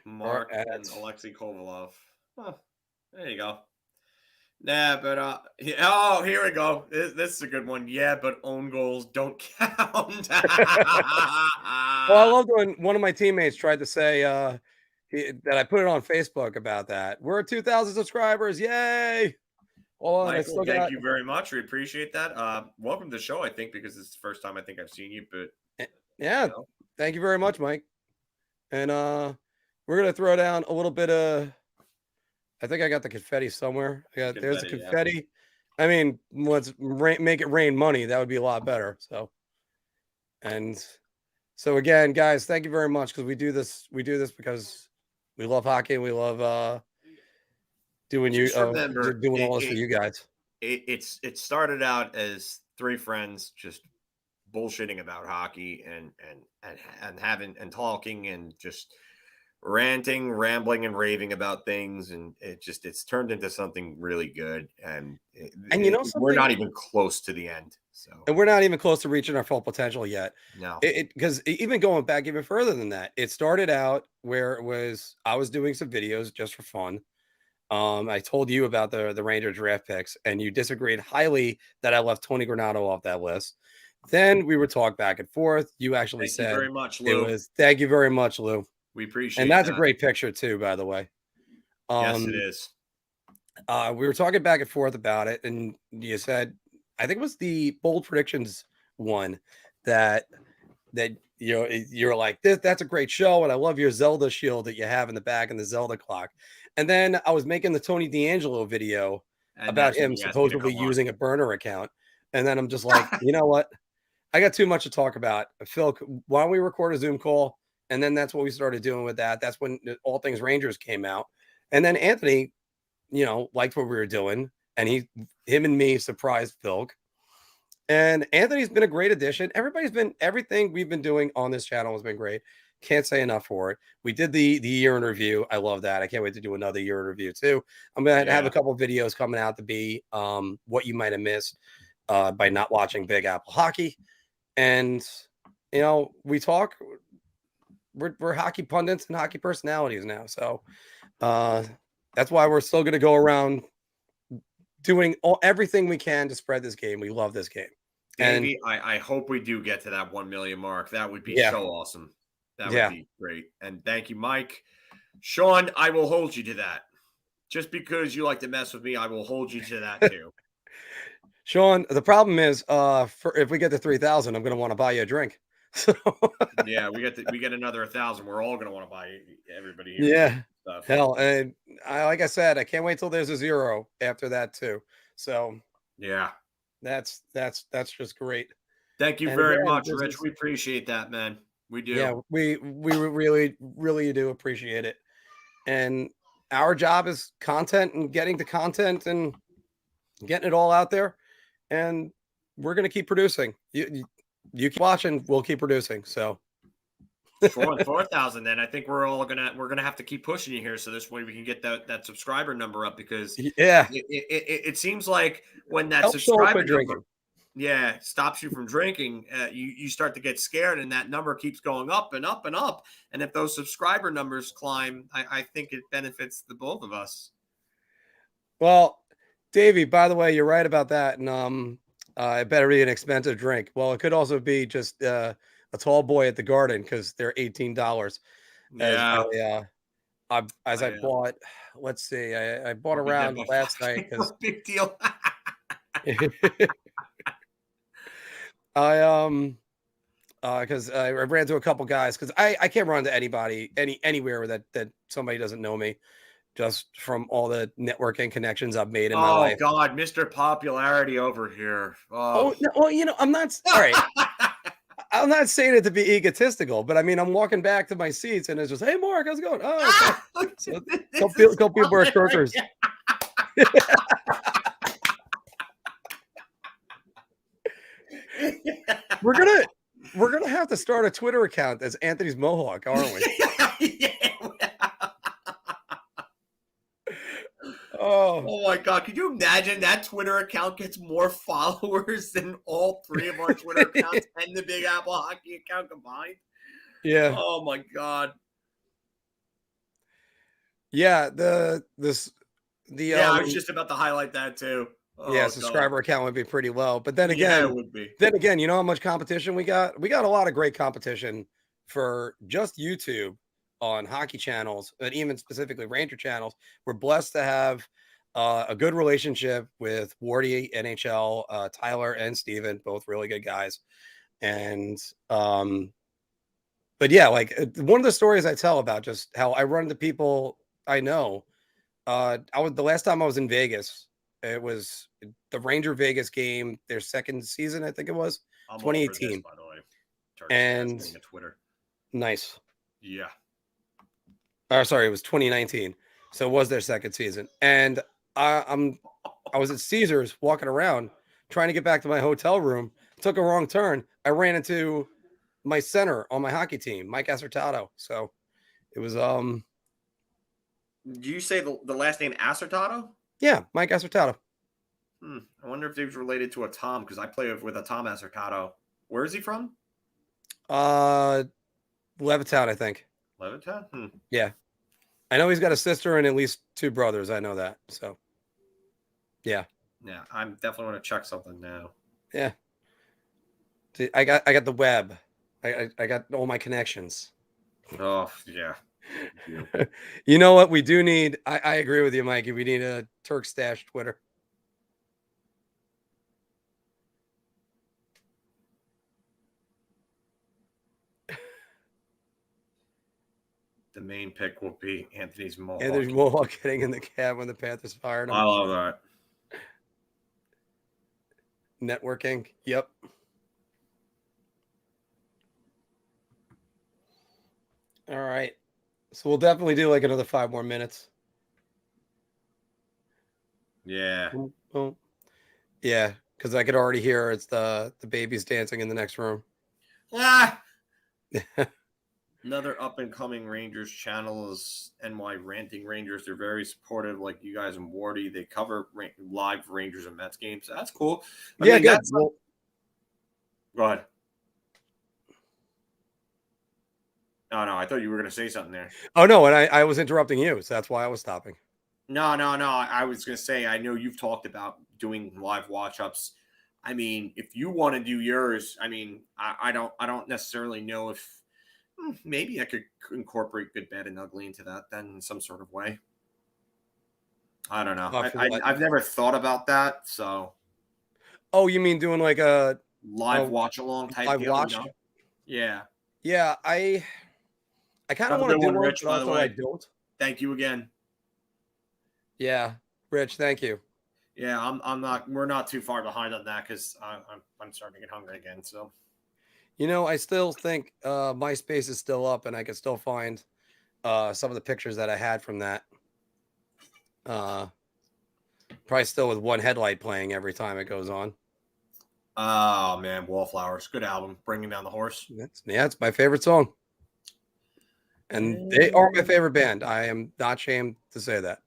Mark and Alexei Kovalov. Huh. There you go. Nah, but oh, here we go. This is a good one. Yeah, but own goals don't count. Well, I loved when one of my teammates tried to say that I put it on Facebook about that. We're at 2,000 subscribers. Yay! Hold on, Michael, thank you very much. We appreciate that. Welcome to the show, I think, because it's the first time I think I've seen you. But yeah, you know. Thank you very much, Mike. And we're gonna throw down a little bit of. I think I got the confetti somewhere. There's the confetti. Yeah. I mean, let's make it rain money. That would be a lot better. So again, guys, thank you very much because we do this because we love hockey and we love doing all this for you guys. It started out as three friends just bullshitting about hockey and having and talking and just ranting, rambling, and raving about things, and it's turned into something really good. And you know, we're not even close to the end. So, and we're not even close to reaching our full potential yet. No, because even going back even further than that, it started out where it was I was doing some videos just for fun. I told you about the Ranger draft picks, and you disagreed highly that I left Tony Granato off that list. Then we would talk back and forth. You actually said, "Thank you very much, Lou." Thank you very much, Lou. We appreciate and that's a great picture too, by the way. Yes, it is. We were talking back and forth about it, and you said, I think it was the bold predictions one that you're like, that's a great show, and I love your Zelda shield that you have in the back and the Zelda clock. And then I was making the Tony D'Angelo video about him supposedly using a burner account, and then I'm just like, you know what? I got too much to talk about. Filk, why don't we record a Zoom call? And then that's what we started doing with that. That's when All Things Rangers came out. And then Anthony, liked what we were doing. And him and me surprised Filk. And Anthony's been a great addition. Everything we've been doing on this channel has been great. Can't say enough for it. We did the year in review. I love that. I can't wait to do another year in review too. I'm going to have a couple of videos coming out to be what you might have missed by not watching Big Apple hockey. And, we talk. We're hockey pundits and hockey personalities now. So that's why we're still going to go around doing everything we can to spread this game. We love this game. Davey, I hope we do get to that 1 million mark. That would be so awesome. That would be great. And thank you, Mike. Sean, I will hold you to that. Just because you like to mess with me, I will hold you to that too. Sean, the problem is if we get to 3,000, I'm going to want to buy you a drink. So yeah, we get another 1,000. We're all gonna want to buy everybody here. Yeah, stuff. Hell, and like I said, I can't wait till there's a 0 after that too. So yeah, that's just great. Thank you very much, Rich. We appreciate that, man. We do. Yeah, we really do appreciate it. And our job is content and getting to content and getting it all out there. And we're gonna keep producing. You keep watching, we'll keep producing. So 4,000, then I think we're gonna have to keep pushing you here, so this way we can get that subscriber number up, because it seems like when that subscriber number stops you from drinking, you start to get scared, and that number keeps going up and up and up. And if those subscriber numbers climb, I think it benefits the both of us. Well, Davey, by the way, you're right about that, and it better be an expensive drink. Well, it could also be just a tall boy at the Garden, because they're $18. Yeah. I bought. Let's see. I bought around last night because big deal. Because I ran to a couple guys, because I can't run to anybody anywhere that somebody doesn't know me. Just from all the networking connections I've made in my life. Oh God, Mr. Popularity over here. Oh no, well, I'm not all right. I'm not saying it to be egotistical, but I mean, I'm walking back to my seats and it's just, hey, Mark, how's it going? Oh, okay. So, couple people are shirkers. We're gonna have to start a Twitter account as Anthony's Mohawk, aren't we? Yeah. Oh, Oh my God. Could you imagine that Twitter account gets more followers than all three of our Twitter accounts and the Big Apple Hockey account combined? yeah, Oh my God. yeah. The Yeah, I was just about to highlight that too. yeah, Oh, subscriber God. account would be pretty low. But then Yeah, again, it would be. you know how much competition we got? We got a lot of great competition for just YouTube on hockey channels, and even specifically Ranger channels. We're blessed to have a good relationship with Wardy NHL, Tyler and Steven, both really good guys. And but yeah, like one of the stories I tell about just how I run into people I know. The last time I was in Vegas, it was the Ranger Vegas game, their second season, I think it was I'm all for this, 2018. by the way. And Starting a Twitter. nice. Yeah. Oh, sorry, it was 2019. So it was their second season. And I was at Caesars walking around trying to get back to my hotel room, took a wrong turn. I ran into my center on my hockey team, Mike Acertato. So it was Do you say the last name Acertato? yeah, Mike Acertato. I wonder if he was related to a Tom, because I play with a Tom Acertato. Where is he from? Levittown, I think. Levittown? Yeah. I know he's got a sister and at least two brothers. I know that. So yeah. Yeah, I'm definitely want to check something now. Yeah. See, I got the web. I got all my connections. Oh, yeah. You know what? We do need, I agree with you, Mikey. We need a Turk Stash Twitter. The main pick will be Anthony's Mohawk. Anthony's Mohawk getting in the cab when the Panthers fired him. I love that. Networking. Yep. All right. So we'll definitely do like another 5 more minutes. Yeah. Oh. Yeah, because I could already hear it's the babies dancing in the next room. Ah! Another up-and-coming Rangers channel is NY Ranting Rangers. They're very supportive, like you guys in Wardy. They cover live Rangers and Mets games. So that's cool. I mean, good. Go ahead. Oh, no, I thought you were going to say something there. Oh, no, and I was interrupting you, so that's why I was stopping. No. I was going to say, I know you've talked about doing live watch-ups. I mean, if you want to do yours, I mean, I don't necessarily know if maybe I could incorporate Good, Bad, and Ugly into that then in some sort of way. I don't know. I've never thought about that, so. Oh, you mean doing like a live watch-along type live deal? watch? You know? Yeah. Yeah, I kind of want to do one, Rich, but also I don't. Thank you again. Yeah, Rich, thank you. Yeah, I'm not. We're not too far behind on that because I'm starting to get hungry again. So, you know, I still think MySpace is still up, and I can still find some of the pictures that I had from that. Probably still with one headlight playing every time it goes on. Oh man, Wallflowers, good album. Bringing Down the Horse. It's my favorite song, and they are my favorite band. I am not ashamed to say that.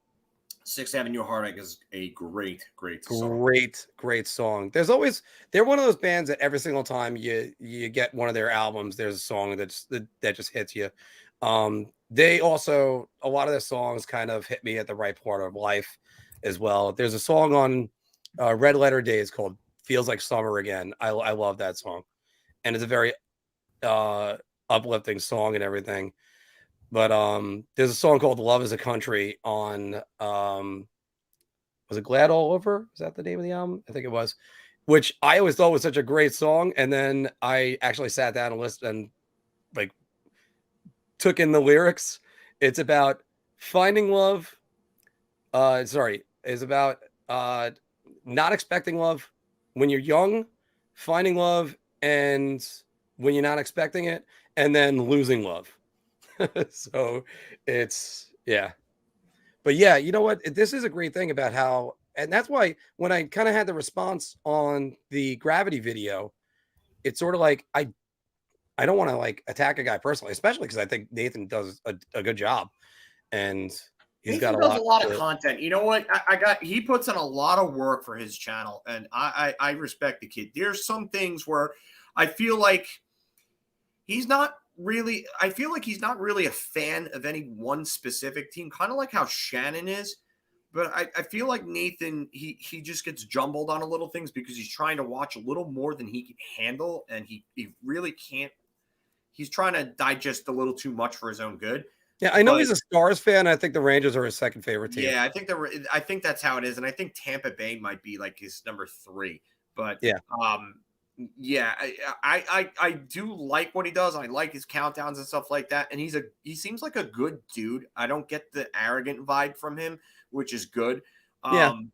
6th Avenue Heartache is a great song. Great song. They're one of those bands that every single time you get one of their albums, there's a song that just hits you. They also, a lot of their songs kind of hit me at the right part of life as well. There's a song on Red Letter Days called Feels Like Summer Again. I love that song, and it's a very uplifting song and everything. But there's a song called Love is a Country on was it Glad All Over? Is that the name of the album? I think it was, which I always thought was such a great song. And then I actually sat down and listened and like took in the lyrics. It's about finding love. It's about not expecting love when you're young, finding love and when you're not expecting it, and then losing love. So it's, yeah. But yeah, you know what? This is a great thing about how, and that's why when I kind of had the response on the Gravity video, it's sort of like I don't want to like attack a guy personally, especially because I think Nathan does a good job, and he's Nathan got does a lot of content. You know what? He puts in a lot of work for his channel, and I respect the kid. There's some things where I feel like he's not really a fan of any one specific team, kind of like how Shannon is. But I feel like Nathan, he just gets jumbled on a little things because he's trying to watch a little more than he can handle, and he really can't. He's trying to digest a little too much for his own good. Yeah, I know he's a Stars fan. I think the Rangers are his second favorite team. Yeah, I think that's how it is, and I think Tampa Bay might be like his number 3. But yeah, I do like what he does. I like his countdowns and stuff like that, and he seems like a good dude. I don't get the arrogant vibe from him, which is good. And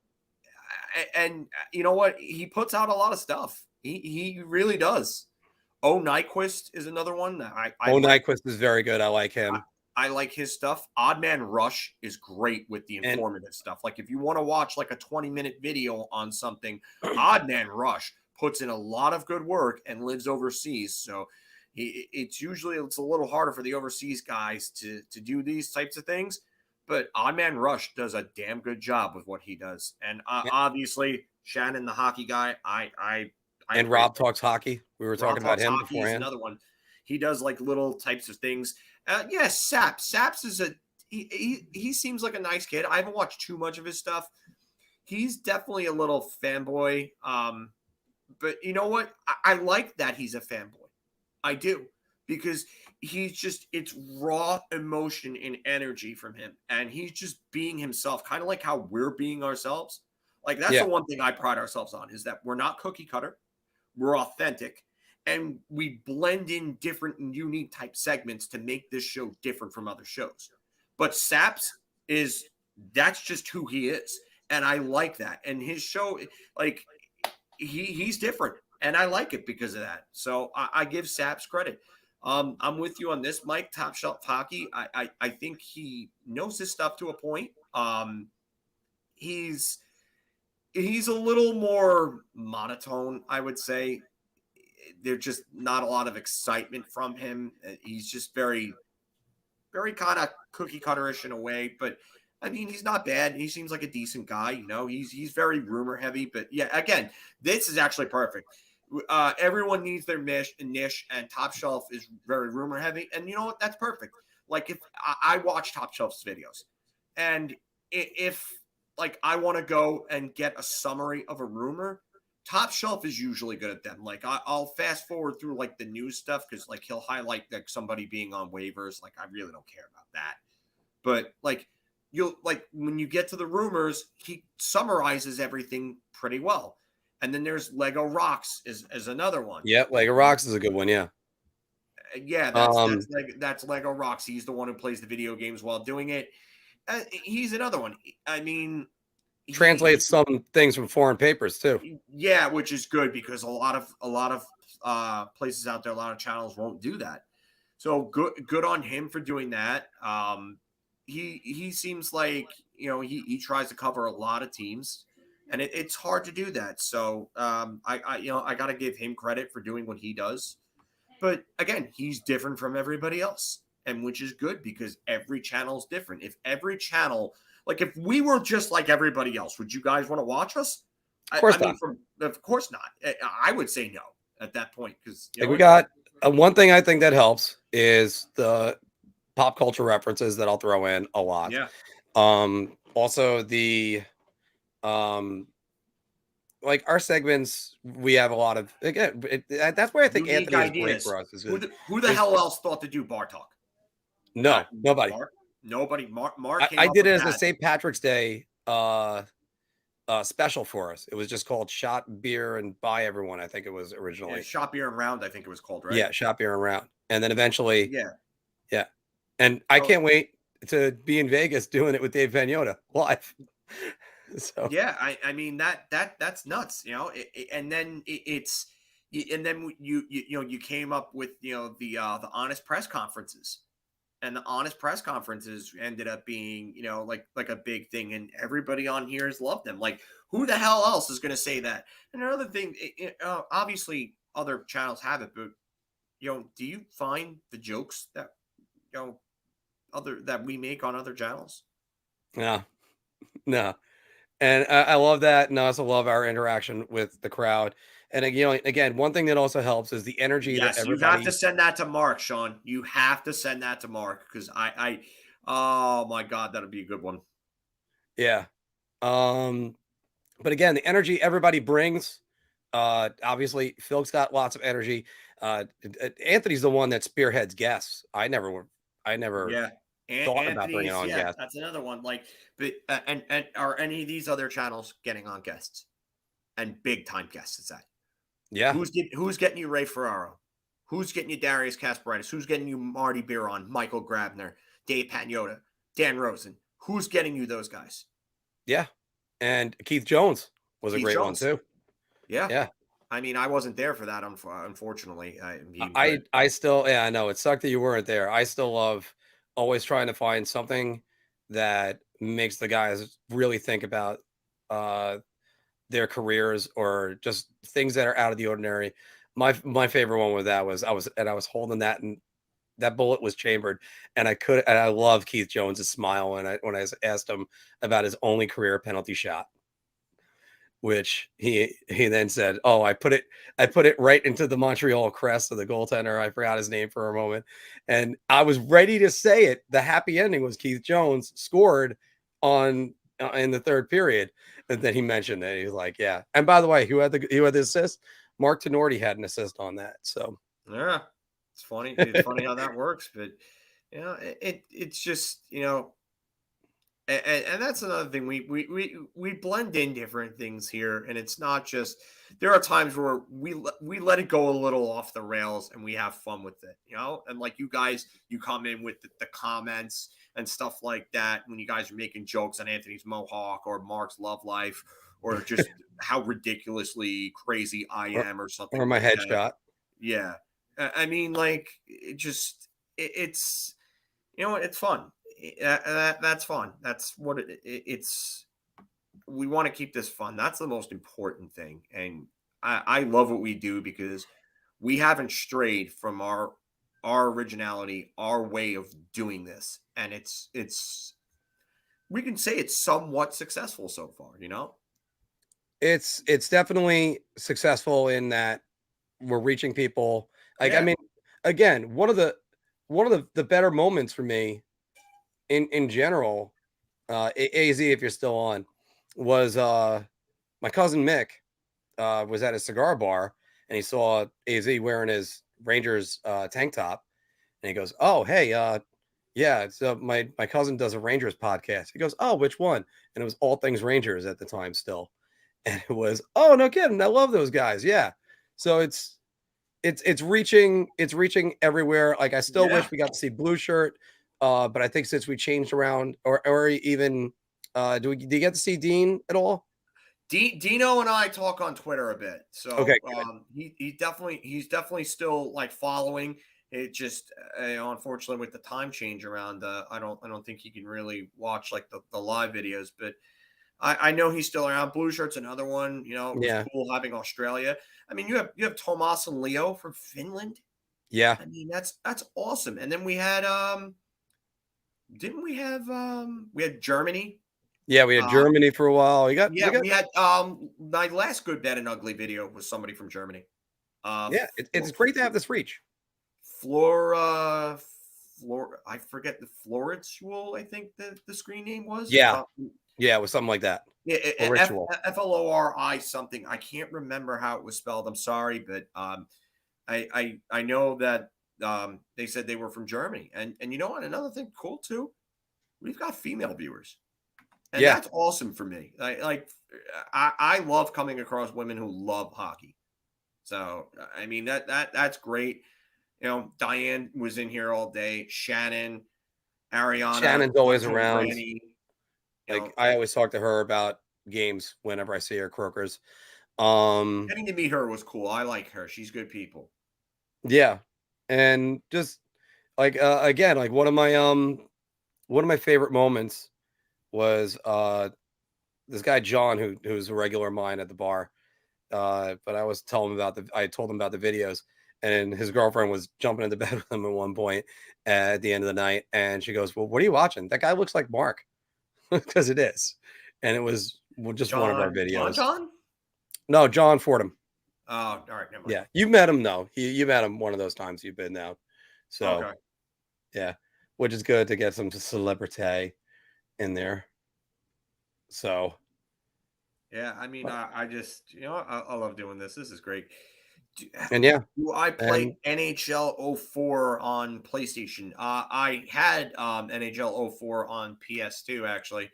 you know what? He puts out a lot of stuff. He really does. Nyquist is another one. Nyquist is very good. I like him. I like his stuff. Odd Man Rush is great with the informative stuff. Like if you want to watch like a 20-minute video on something, Odd Man Rush puts in a lot of good work and lives overseas. So it's a little harder for the overseas guys to do these types of things. But Odd Man Rush does a damn good job with what he does. And obviously, Shannon, the hockey guy, and Rob talks hockey. We were talking about him beforehand. Another one. He does like little types of things. Saps is he seems like a nice kid. I haven't watched too much of his stuff. He's definitely a little fanboy. But you know what? I like that he's a fanboy. I do. Because it's raw emotion and energy from him. And he's just being himself, kind of like how we're being ourselves. Like that's the one thing I pride ourselves on is that we're not cookie cutter. We're authentic. And we blend in different and unique type segments to make this show different from other shows. But Saps that's just who he is. And I like that. And his show, like, he's different. And I like it because of that. So I give Saps credit. I'm with you on this, Mike. Top Shelf Hockey. I think he knows his stuff to a point. He's a little more monotone, I would say. There's just not a lot of excitement from him. He's just very, very kind of cookie cutterish in a way. But I mean, he's not bad. He seems like a decent guy. You know, he's very rumor heavy. But yeah, again, this is actually perfect. Everyone needs their niche, and Top Shelf is very rumor heavy. And you know what? That's perfect. Like if I watch Top Shelf's videos, and if like I want to go and get a summary of a rumor, Top Shelf is usually good at them. Like I'll fast forward through like the news stuff because like he'll highlight like somebody being on waivers. Like I really don't care about that. But like when you get to the rumors, he summarizes everything pretty well. And then there's Lego Rocks is another one. Yeah, Lego Rocks is a good one. Yeah. Yeah, that's Lego Rocks. He's the one who plays the video games while doing it. He's another one. I mean, translates some things from foreign papers too. Yeah, which is good because a lot of places out there, a lot of channels won't do that. So good on him for doing that. He seems like, you know, he tries to cover a lot of teams, and it's hard to do that. So I got to give him credit for doing what he does. But again, he's different from everybody else, and which is good because every channel is different. If every channel, like if we were just like everybody else, would you guys want to watch us? Of course not. Of course not. I would say no at that point because we got one thing I think that helps is the pop culture references that I'll throw in a lot. Yeah. Also the like our segments, we have a lot of that's where I think unique Anthony ideas. is great for us. Who the hell else thought to do bar talk? No, nobody. Nobody. Mark I did it as a St. Patrick's Day special for us. It was just called Shot Beer and Buy Everyone. I think it was originally. Yeah, Shot Beer and Round. I think it was called, right? Yeah, Shot Beer and Round, and then eventually. Yeah. And I can't wait to be in Vegas doing it with Dave Pagnotta live. So yeah, I mean that's nuts, you know. And then you came up with the honest press conferences. And the honest press conferences ended up being, like a big thing. And everybody on here has loved them. Like, who the hell else is going to say that? And another thing, obviously other channels have it, but do you find the jokes that that we make on other channels? No, no. And I love that. And I also love our interaction with the crowd. And again, one thing that also helps is the energy that Yes, you have everybody. to send that to Mark, Sean. You have to send that to Mark because oh my God, that'll be a good one. Yeah. But again, the energy everybody brings. Obviously, Phil's got lots of energy. Anthony's the one that spearheads guests. I never Yeah. thought about bringing on guests. That's another one. Like, but and are any of these other channels getting on guests and big time guests? Is that? Yeah. Who's getting you Ray Ferraro? Who's getting you Darius Kasparaitis? Who's getting you Marty Biron, Michael Grabner, Dave Pagnotta, Dan Rosen? Who's getting you those guys? Yeah. And Keith Jones was a great one too. Yeah. Yeah. I mean, I wasn't there for that, unfortunately. I still, yeah, I know it sucked that you weren't there. I still love always trying to find something that makes the guys really think about their careers or just things that are out of the ordinary. My favorite one with that was I was holding that, and that bullet was chambered, and I love Keith Jones's smile when I asked him about his only career penalty shot, which he then said, "Oh, I put it right into the Montreal crest of the goaltender. I forgot his name for a moment, and I was ready to say it. The happy ending was Keith Jones scored on in the third period, and then he mentioned it. He was like, "Yeah." And by the way, who had the assist? Mark Tenorti had an assist on that. So yeah, it's funny. It's funny how that works, but it's just And that's another thing. We blend in different things here, and it's not just. There are times where we let it go a little off the rails, and we have fun with it, And like you guys, you come in with the comments and stuff like that when you guys are making jokes on Anthony's mohawk or Mark's love life, or just how ridiculously crazy I am, or something, or my like headshot. that. Yeah, I mean, like it's it's fun. That's fun. That's what it's. We want to keep this fun. That's the most important thing, and I love what we do because we haven't strayed from our originality, our way of doing this, and it's. We can say it's somewhat successful so far. It's definitely successful in that we're reaching people. Like, Yeah. I mean, again, one of the better moments for me in general, AZ, if you're still on, was my cousin Mick was at a cigar bar and he saw AZ wearing his Rangers tank top, and he goes, "Oh, hey, yeah, so my cousin does a Rangers podcast." He goes, "Oh, which one?" And it was All Things Rangers at the time still, and it was, "Oh, no kidding, I love those guys." Yeah, so it's reaching everywhere. Like, I still wish we got to see Blue Shirt, but I think since we changed around, or even do you get to see Dean at all? Dino and I talk on Twitter a bit, so Okay, he's definitely still like following. It just unfortunately with the time change around, I don't think he can really watch like the live videos, but I know he's still around. Blue Shirt's another one. It was cool having Australia. I mean, you have Tomas and Leo from Finland. Yeah. I mean, that's awesome. And then we had didn't we have we had Germany. Yeah, we had Germany for a while. We had my last Good, Bad, and Ugly video was somebody from Germany. It's great to have this reach. Flora, I forget the Floritzwell, I think the screen name was. Yeah. Yeah, it was something like that. Yeah, Flori something. I can't remember how it was spelled. I'm sorry, but I know that they said they were from Germany. And you know what? Another thing cool too, we've got female viewers. And that's awesome for me. I love coming across women who love hockey. So I mean that's great. Diane was in here all day. Shannon, Ariana. Shannon's always around. Granny, I always talk to her about games whenever I see her, Croakers. Getting to meet her was cool. I like her. She's good people. Yeah. And just again, like one of my favorite moments was this guy John who's a regular of mine at the bar. But I told him about the videos, and his girlfriend was jumping into bed with him at one point at the end of the night, and she goes, "Well, what are you watching? That guy looks like Mark," because it is, and it was just one of our videos. John? No, John Fordham. Oh, all right, never mind. Yeah, you've met him though. You met him one of those times you've been now. So Okay. yeah, which is good to get some celebrity in there. So Yeah, I mean, I just, I love doing this. This is great. and yeah, Do I play NHL 04 on PlayStation? I had NHL 04 on PS2 actually.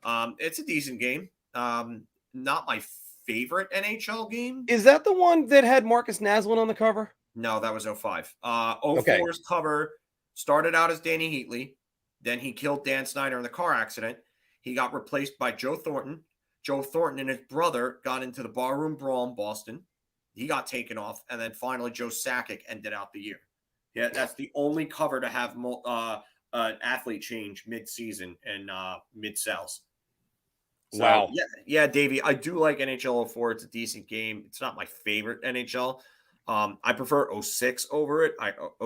It's a decent game. Not my favorite NHL game. is that the one that had Marcus Naslund on the cover? No, that was 05. Okay. 04's cover started out as Danny Heatley. Then he killed Dan Snyder in the car accident. He got replaced by Joe Thornton. Joe Thornton and his brother got into the barroom brawl in Boston. He got taken off. And then finally, Joe Sakic ended out the year. Yeah, that's the only cover to have an athlete change mid-season and mid-cells. So, Wow. Yeah, Davey, I do like NHL 04. It's a decent game. It's not my favorite NHL. I prefer 06 over it.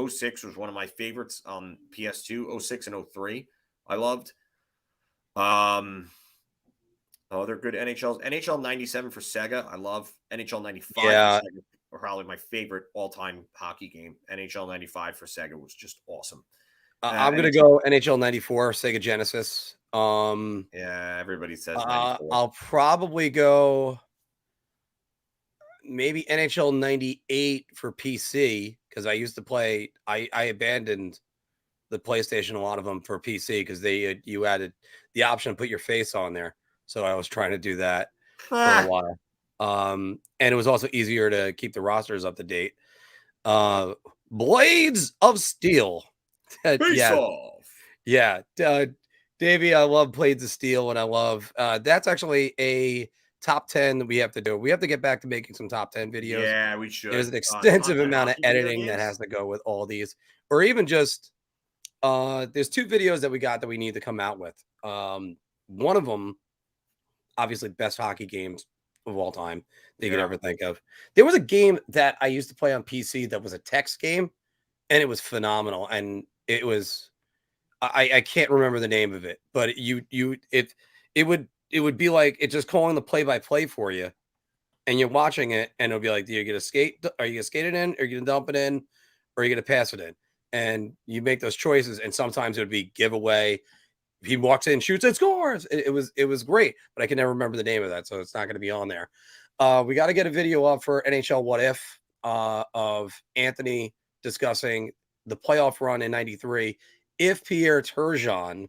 06 was one of my favorites on PS2. 06 and 03 I loved. They're good NHLs. NHL 97 for Sega. I love NHL 95 Yeah. for Sega. Probably my favorite all-time hockey game. NHL 95 for Sega was just awesome. I'm going to go NHL 94, Sega Genesis. Yeah, everybody says 94. I'll probably go maybe NHL 98 for PC because I used to play. I abandoned the PlayStation, a lot of them for PC because you added the option to put your face on there. So I was trying to do that for a while. And it was also easier to keep the rosters up to date. Blades of Steel. Yeah. Davey, I love Blades of Steel, and I love that's actually a top 10 that we have to do. We have to get back to making some top 10 videos. Yeah, we should. There's an extensive amount of editing that has to go with all these, or even just there's 2 videos that we got that we need to come out with. One of them, obviously, best hockey games of all time that you could ever think of. There was a game that I used to play on PC that was a text game, and it was phenomenal. And it was, I can't remember the name of it, but it would be like it just calling the play-by-play for you, and you're watching it, and it'll be like, do you get a skate? Are you gonna skate it in? Are you gonna dump it in? Or are you gonna pass it in? And you make those choices, and sometimes it would be giveaway. He walks in, shoots, and scores. It was great, but I can never remember the name of that, so it's not going to be on there. We got to get a video up for NHL What If of Anthony discussing the playoff run in '93 if Pierre Turgeon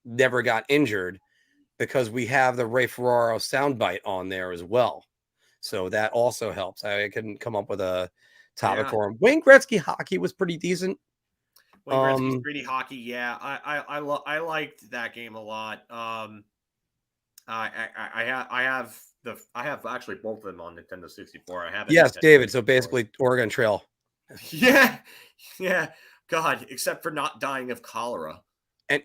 never got injured, because we have the Ray Ferraro soundbite on there as well. So that also helps. I couldn't come up with a topic for him. Wayne Gretzky hockey was pretty decent. Wayne Gretzky's pretty hockey, yeah. I liked that game a lot. I have actually both of them on Nintendo 64. I have. Yes, David. So basically, Oregon Trail. Yeah. God, except for not dying of cholera. And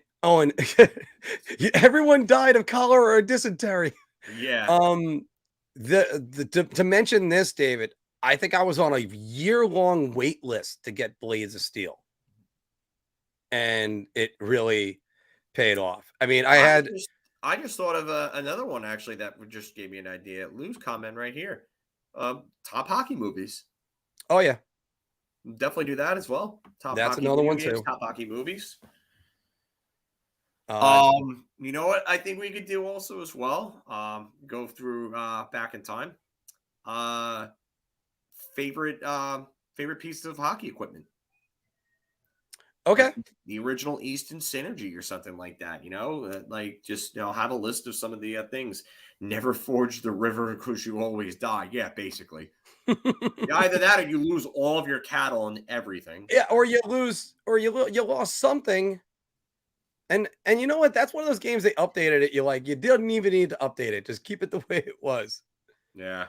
everyone died of cholera or dysentery. Yeah. To mention this, David, I think I was on a year-long wait list to get Blades of Steel, and it really paid off. I mean, I just thought of another one actually that just gave me an idea. Lou's comment right here. Top hockey movies. Oh yeah, definitely do that as well. That's another one too. Top hockey movies. You know what I think we could do also as well? Go through back in time. Favorite pieces of hockey equipment. Okay. Like the original Easton Synergy or something like that, like just have a list of some of the things. Never forge the river because you always die. Yeah, basically. Either that or you lose all of your cattle and everything. Yeah, or you lose, or you lost something. And you know what? That's one of those games they updated it. You didn't even need to update it. Just keep it the way it was. Yeah.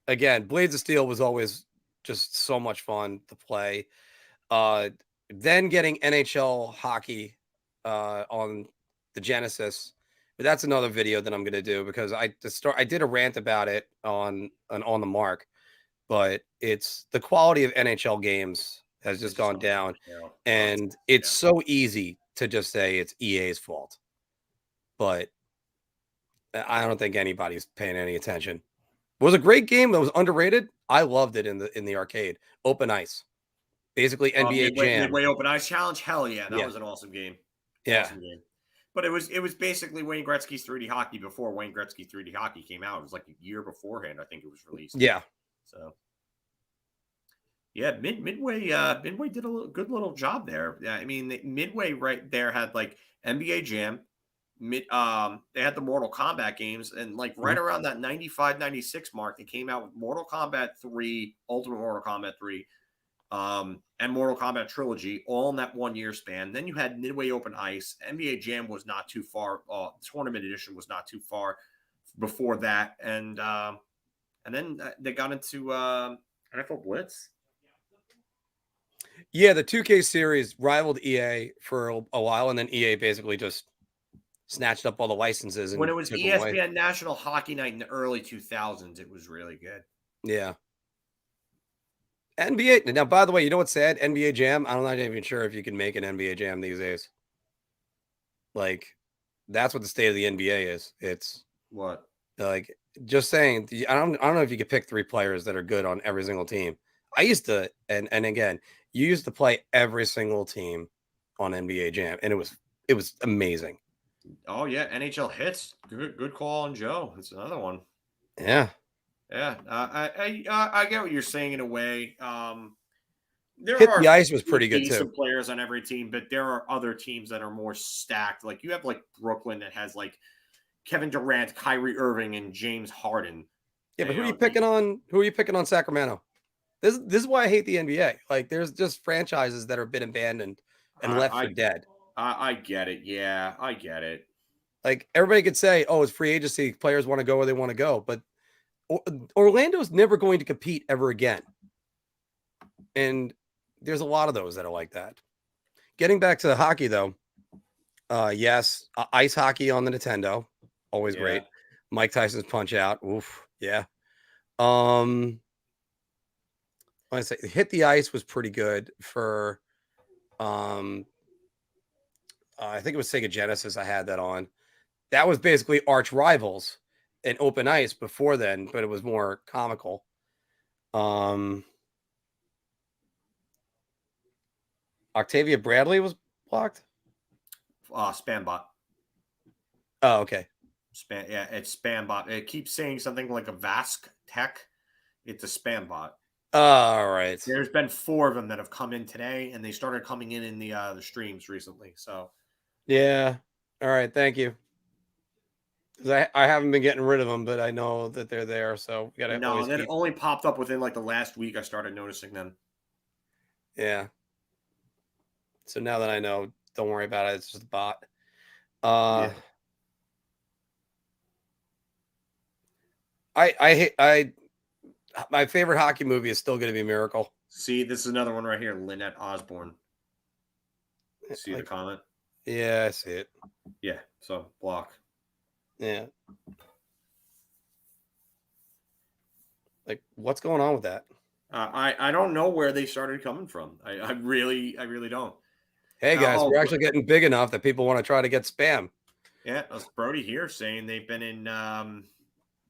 Again, Blades of Steel was always just so much fun to play. Then getting NHL hockey on the Genesis But that's another video that I'm going to do because I did a rant about it on the mark, but it's the quality of NHL games has just gone down, and it's so easy to just say it's EA's fault, but I don't think anybody's paying any attention. It was a great game that was underrated. I loved it in the arcade. Open Ice, basically NBA Jam. Midway Open Ice Challenge. Hell yeah, that Yeah. was an awesome game. Yeah. Awesome game. But it was basically Wayne Gretzky's 3D hockey before Wayne Gretzky 3D hockey came out. It was like a year beforehand, I think it was released. Yeah. So yeah, Midway did a good little job there. Yeah, I mean, Midway right there had like NBA Jam. They had the Mortal Kombat games, and like right around that 95, 96 mark, they came out with Mortal Kombat 3, Ultimate Mortal Kombat 3, and Mortal Kombat Trilogy, all in that 1 year span. Then you had Midway Open Ice. NBA Jam was not too far. Tournament Edition was not too far before that, and then they got into NFL Blitz. Yeah, the 2K series rivaled EA for a while, and then EA basically just snatched up all the licenses. And when it was took ESPN away. National Hockey Night in the early 2000s, it was really good. Yeah. NBA. Now, by the way, you know what's sad? NBA Jam. I'm not even sure if you can make an NBA Jam these days. Like, that's what the state of the NBA is. It's what? Like, just saying. I don't know if you could pick 3 players that are good on every single team. I used to, and again, you used to play every single team on NBA Jam, and it was amazing. Oh yeah, NHL Hits. Good call on Joe. That's another one. Yeah. Yeah, I get what you're saying in a way. There Hit are the Ice was pretty good too. Players on every team, but there are other teams that are more stacked. Like you have like Brooklyn that has like Kevin Durant, Kyrie Irving, and James Harden. Yeah, but who are you picking on? Who are you picking on Sacramento? This is why I hate the NBA. Like, there's just franchises that have been abandoned and left for dead. I get it. Yeah, I get it. Like, everybody could say, "Oh, it's free agency. Players want to go where they want to go," but Orlando's never going to compete ever again. And there's a lot of those that are like that. Getting back to the hockey, though, yes, ice hockey on the Nintendo, always great. Mike Tyson's Punch Out, oof, yeah. I say Hit the Ice was pretty good for. I think it was Sega Genesis. I had that on. That was basically arch rivals in Open Ice before then, but it was more comical. Octavia Bradley was blocked. Spambot. Oh, okay. It's Spambot. It keeps saying something like a Vask Tech. It's a Spambot. All right. There's been 4 of them that have come in today, and they started coming in the streams recently. So, yeah. All right. Thank you. I haven't been getting rid of them, but I know that they're there. So we gotta. No, that only popped up within like the last week. I started noticing them. Yeah. So now that I know, don't worry about it. It's just a bot. I my favorite hockey movie is still going to be Miracle. See, this is another one right here. Lynette Osborne. See the comment? Yeah, I see it. Yeah. So block. Yeah. Like, what's going on with that? I don't know where they started coming from. I really don't. Hey guys, we're actually getting big enough that people want to try to get spam. Yeah, that's Brody here saying they've been in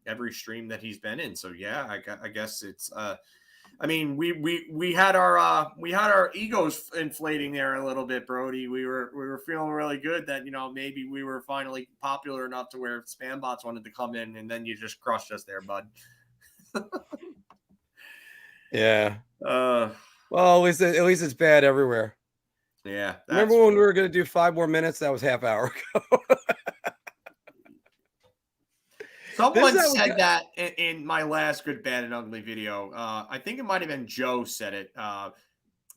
every stream that he's been in. So yeah, I guess it's I mean, we had our egos inflating there a little bit, Brody. We were feeling really good that, you know, maybe we were finally popular enough to where spam bots wanted to come in, and then you just crushed us there, bud. Yeah. Well, at least it's bad everywhere. Yeah. Remember when we were going to do 5 more minutes? That was half hour ago. Someone said that in my last Good, Bad, and Ugly video. I think it might have been Joe said it.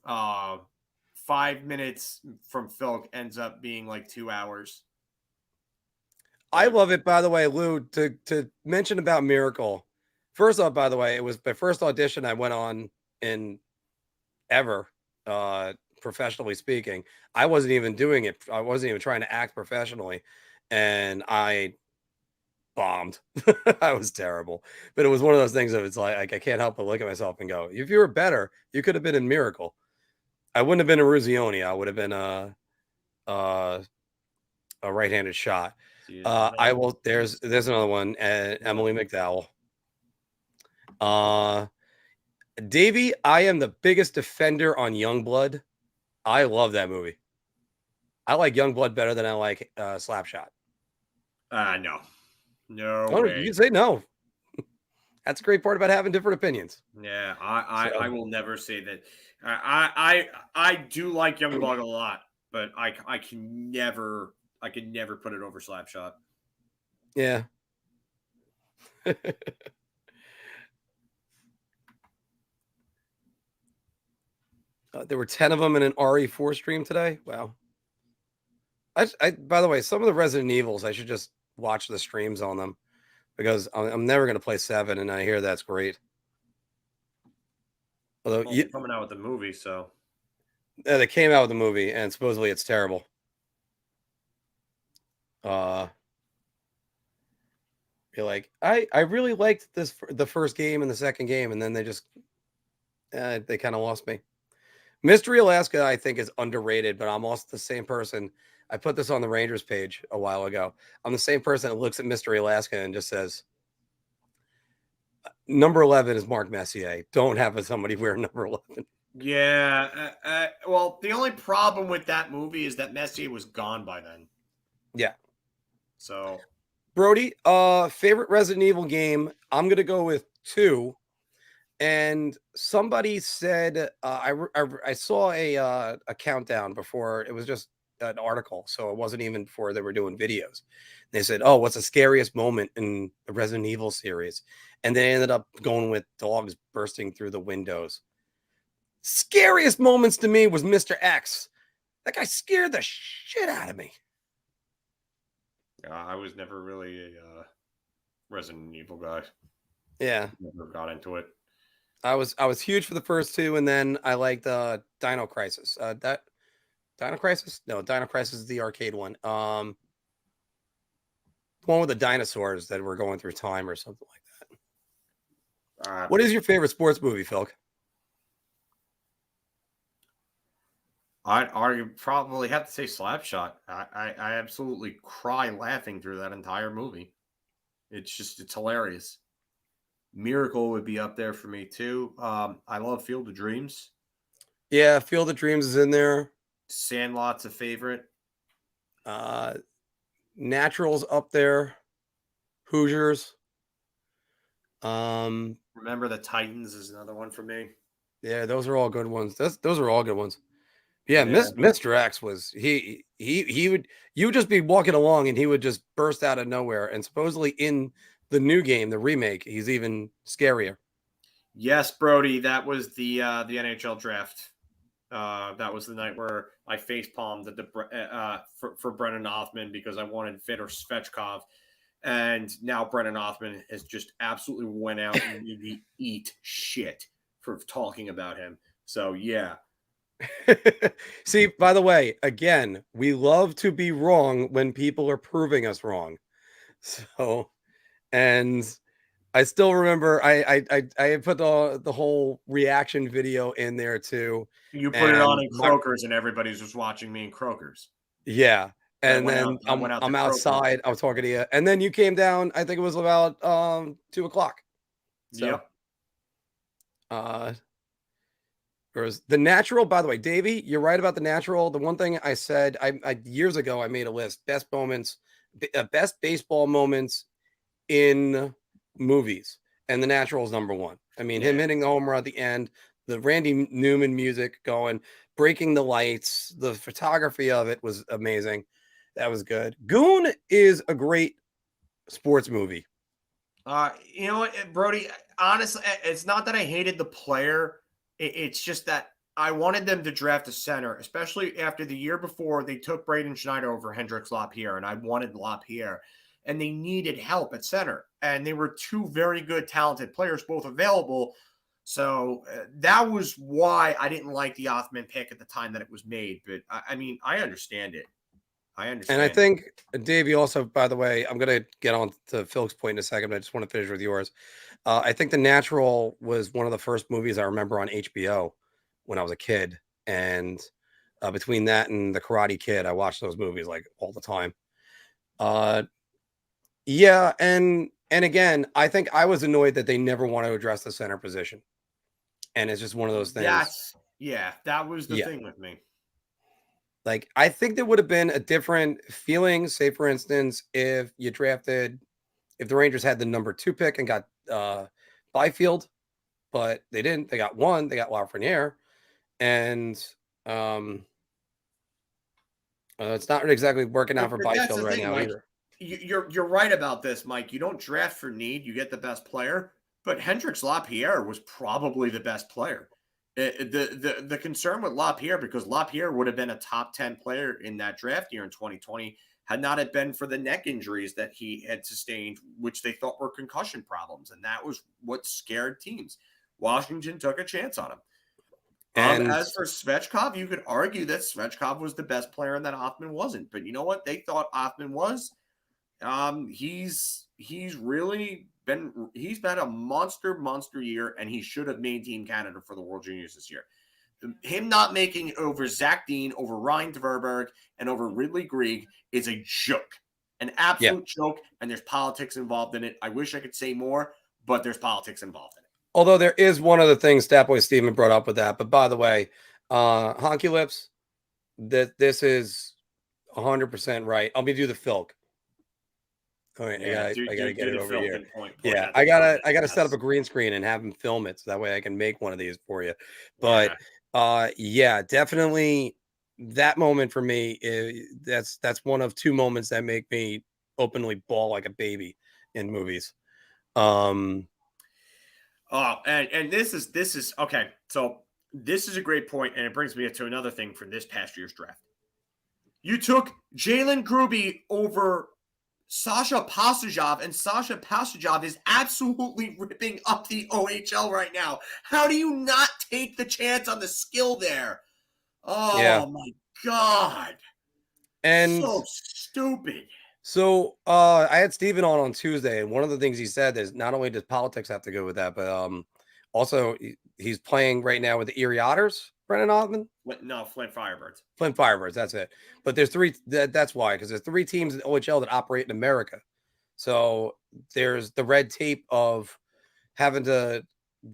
5 minutes from Filk ends up being like 2 hours. I love it, by the way, Lou, to mention about Miracle. First off, by the way, it was my first audition I went on in ever, professionally speaking. I wasn't even doing it. I wasn't even trying to act professionally. and I bombed. I was terrible, but it was one of those things of it's like I can't help but look at myself and go, if you were better, you could have been in Miracle. I wouldn't have been a Ruzioni. I would have been a right-handed shot. I will. There's another one. Emily McDowell. Davey, I am the biggest defender on Youngblood. I love that movie. I like Youngblood better than I like Slapshot. No. No Oh, way. you can say no. That's a great part about having different opinions. Yeah, I will never say that. I do like Youngblood a lot, but I can never put it over Slapshot. Yeah. There were 10 of them in an RE4 stream today. Wow. I by the way, some of the Resident Evils, I should just watch the streams on them because I'm never going to play 7, and I hear that's great. Although They're coming out with the movie, so they came out with the movie, and supposedly it's terrible. You're like, I really liked the first game and the second game, and then they just they kind of lost me. Mystery Alaska, I think, is underrated, but I'm also the same person. I put this on the Rangers page a while ago. I'm the same person that looks at Mystery Alaska and just says, number 11 is Mark Messier. Don't have somebody wear number 11. Yeah. Well, the only problem with that movie is that Messier was gone by then. Yeah. So, Brody, favorite Resident Evil game? I'm gonna go with 2. And somebody said I saw a countdown before. It was just an article, so it wasn't even before they were doing videos. They said, "Oh, what's the scariest moment in the Resident Evil series?" And they ended up going with dogs bursting through the windows. Scariest moments to me was Mr. X. That guy scared the shit out of me. I was never really a Resident Evil guy. Yeah, Never got into it. I was huge for the first 2, and then I liked Dino Crisis. Dino Crisis? No, Dino Crisis is the arcade one. The one with the dinosaurs that were going through time or something like that. What is your favorite sports movie, Filk? I'd probably have to say Slapshot. I absolutely cry laughing through that entire movie. It's hilarious. Miracle would be up there for me too. I love Field of Dreams. Yeah, Field of Dreams is in there. Sandlot's a favorite. Natural's up there. Hoosiers. Remember the Titans is another one for me. Yeah, those are all good ones. Those are all good ones. Yeah, Mr. X was he would you would just be walking along and he would just burst out of nowhere. And supposedly in the new game, the remake, he's even scarier. Yes, Brody, that was the NHL draft. That was the night where I facepalmed for Brennan Othman because I wanted Fedor Svechkov, and now Brennan Othman has just absolutely went out and made me eat shit for talking about him. So yeah. See, by the way, again, we love to be wrong when people are proving us wrong. So, and I still remember I put the whole reaction video in there too. You put it on in Croakers, and everybody's just watching me in Croakers. Yeah, and then I'm outside. I was talking to you, and then you came down. I think it was about 2:00. So, Whereas the Natural, by the way, Davey, you're right about the Natural. The one thing I said, I years ago, I made a list: best baseball moments in movies, and the Natural is number 1. I mean, him hitting the home run at the end, the Randy Newman music going, breaking the lights, the photography of it was amazing. That was good. Goon is a great sports movie. You know what, Brody? Honestly, it's not that I hated the player. It's just that I wanted them to draft a center, especially after the year before they took Braden Schneider over Hendrix Lapierre, and I wanted Lapierre, and they needed help at center. And they were 2 very good, talented players, both available. So that was why I didn't like the Othman pick at the time that it was made. But I mean, I understand it. I understand. And I think, Dave, you also, by the way, I'm going to get on to Filk's point in a second, but I just want to finish with yours. I think The Natural was one of the first movies I remember on HBO when I was a kid. And between that and The Karate Kid, I watched those movies like all the time. Yeah. And again, I think I was annoyed that they never want to address the center position. And it's just one of those things. That was the thing with me. Like, I think there would have been a different feeling, say, for instance, if the Rangers had the number 2 pick and got Byfield, but they didn't. They got 1. They got Lafreniere. And it's not exactly working out for Byfield right now either. You're right about this, Mike. You don't draft for need. You get the best player. But Hendrix Lapierre was probably the best player. The concern with Lapierre, because Lapierre would have been a top 10 player in that draft year in 2020, had not it been for the neck injuries that he had sustained, which they thought were concussion problems. And that was what scared teams. Washington took a chance on him. And as for Svechkov, you could argue that Svechkov was the best player and that Hoffman wasn't. But you know what? They thought Hoffman was. He's had a monster year, and he should have made Team Canada for the World Juniors this year. Him not making it over Zach Dean, over Ryan Tverberg, and over Ridley Grieg is a joke, an absolute joke, and there's politics involved in it. I wish I could say more, but there's politics involved in it. Although there is one other thing Statboy Steven brought up with that. But by the way, Honky Lips, this is 100% right. I'll be do the Filk. All right, I gotta get it over here. I gotta set up a green screen and have him film it so that way I can make one of these for you. But definitely that moment for me that's one of 2 moments that make me openly bawl like a baby in movies. And this is okay. So this is a great point, and it brings me to another thing from this past year's draft. You took Jalen Grubbe over Sasha Pastujov, and Sasha Pastujov is absolutely ripping up the OHL right now. How do you not take the chance on the skill there? Oh, my God. And so stupid. So I had Steven on Tuesday, and one of the things he said is not only does politics have to go with that, but also he's playing right now with the Erie Otters, Brendan Hoffman? No, Flint Firebirds. Flint Firebirds, that's it. But there's 3, that's why, because there's 3 teams in OHL that operate in America. So there's the red tape of having to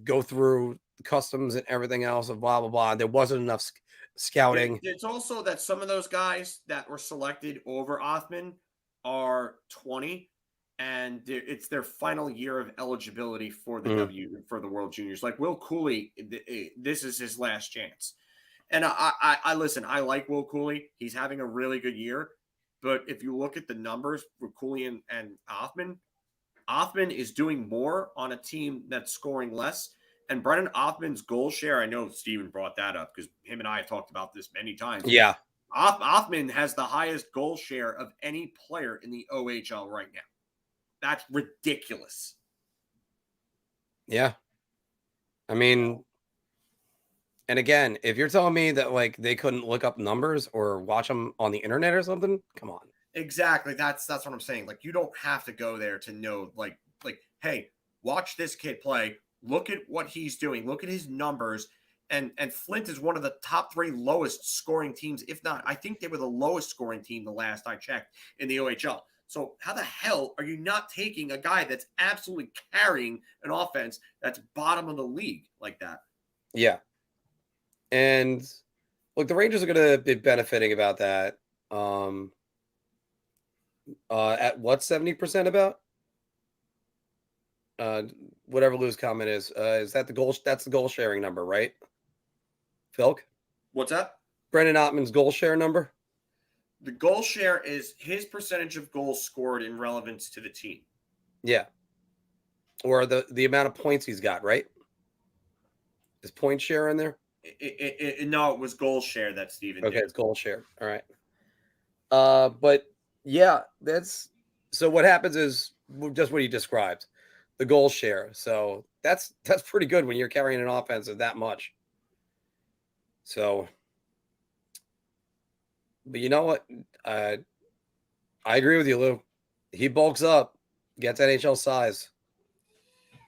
go through customs and everything else of blah, blah, blah. There wasn't enough scouting. It's also that some of those guys that were selected over Hoffman are 20, and it's their final year of eligibility for the for the World Juniors. Like Will Cooley, this is his last chance. And I listen, I like Will Cooley. He's having a really good year. But if you look at the numbers for Cooley and Hoffman is doing more on a team that's scoring less. And Brendan Hoffman's goal share, I know Steven brought that up because him and I have talked about this many times. Yeah. Hoffman has the highest goal share of any player in the OHL right now. That's ridiculous. Yeah. I mean, and again, if you're telling me that like they couldn't look up numbers or watch them on the internet or something, come on. Exactly. That's what I'm saying. Like, you don't have to go there to know, like, hey, watch this kid play. Look at what he's doing. Look at his numbers. And Flint is one of the top 3 lowest scoring teams. If not, I think they were the lowest scoring team the last I checked in the OHL. So how the hell are you not taking a guy that's absolutely carrying an offense that's bottom of the league like that? Yeah. And look, the Rangers are going to be benefiting about that. At what 70% about? Whatever Lou's comment is that the goal? That's the goal sharing number, right? Filk? What's that? Brendan Ottman's goal share number? The goal share is his percentage of goals scored in relevance to the team. Yeah. Or the amount of points he's got, right? Is point share in there? No, it was goal share that Steven did. Okay, it's goal share. All right. But yeah, so what happens is just what he described, the goal share. So that's pretty good when you're carrying an offense of that much. So, but you know what? I agree with you, Lou. He bulks up, gets NHL size.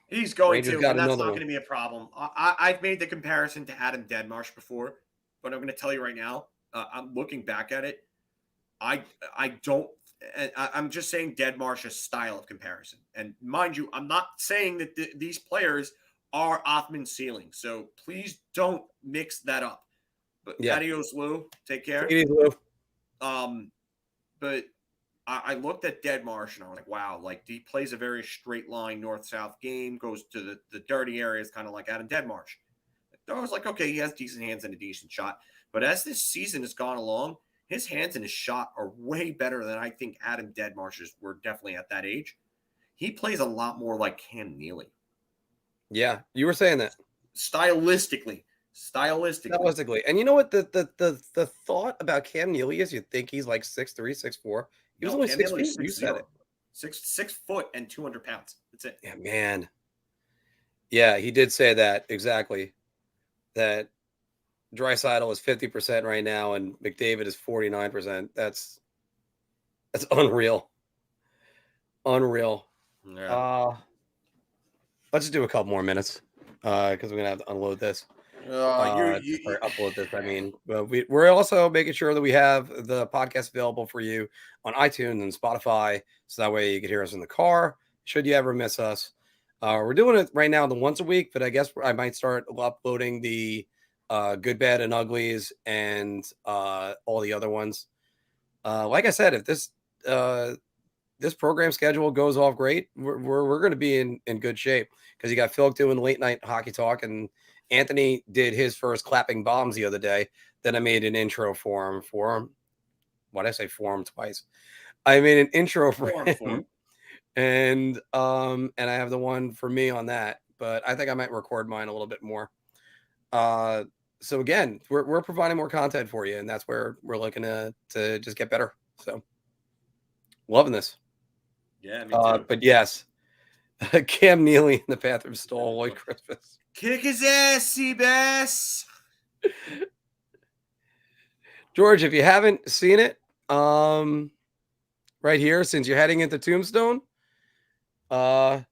He's going Rangers to, got and that's another not one. going to be a problem. I've made the comparison to Adam Deadmarsh before, but I'm going to tell you right now, I'm looking back at it. I'm just saying Deadmarsh's style of comparison. And mind you, I'm not saying that these players are Othman's ceiling. So please don't mix that up. But adios, Lou. Take care. It is, Lou. But I looked at Deadmarsh and I was like, wow, like he plays a very straight line north-south game, goes to the dirty areas, kind of like Adam Deadmarsh. I was like, okay, he has decent hands and a decent shot. But as this season has gone along, his hands and his shot are way better than I think Adam Deadmarsh's were definitely at that age. He plays a lot more like Cam Neely. Yeah, you were saying that. Stylistically. And you know what the thought about Cam Neely is? You think he's like 6'3", 6'4". He was only 6 feet. You said it. 6 foot and 200 pounds. That's it. Yeah, man. Yeah, he did say that exactly. That Draisaitl is 50% right now, and McDavid is 49%. That's unreal. Unreal. Yeah. Let's just do a couple more minutes because we're gonna have to unload this. Or upload this. I mean, we're also making sure that we have the podcast available for you on iTunes and Spotify, so that way you can hear us in the car. Should you ever miss us, we're doing it right now the once a week, but I guess I might start uploading the good, bad, and uglies and all the other ones. Like I said, if this program schedule goes off great, we're going to be in good shape because you got Filk doing late night hockey talk, and Anthony did his first clapping bombs the other day. Then I made an intro for him. Why did I say for him twice? I made an intro for him. And I have the one for me on that, but I think I might record mine a little bit more. So again, we're providing more content for you, and that's where we're looking to just get better. So loving this. Yeah, me too. But yes, Cam Neely in the bathroom stole White Christmas. Kick his ass, Seabass. George, if you haven't seen it, right here, since you're heading into Tombstone, let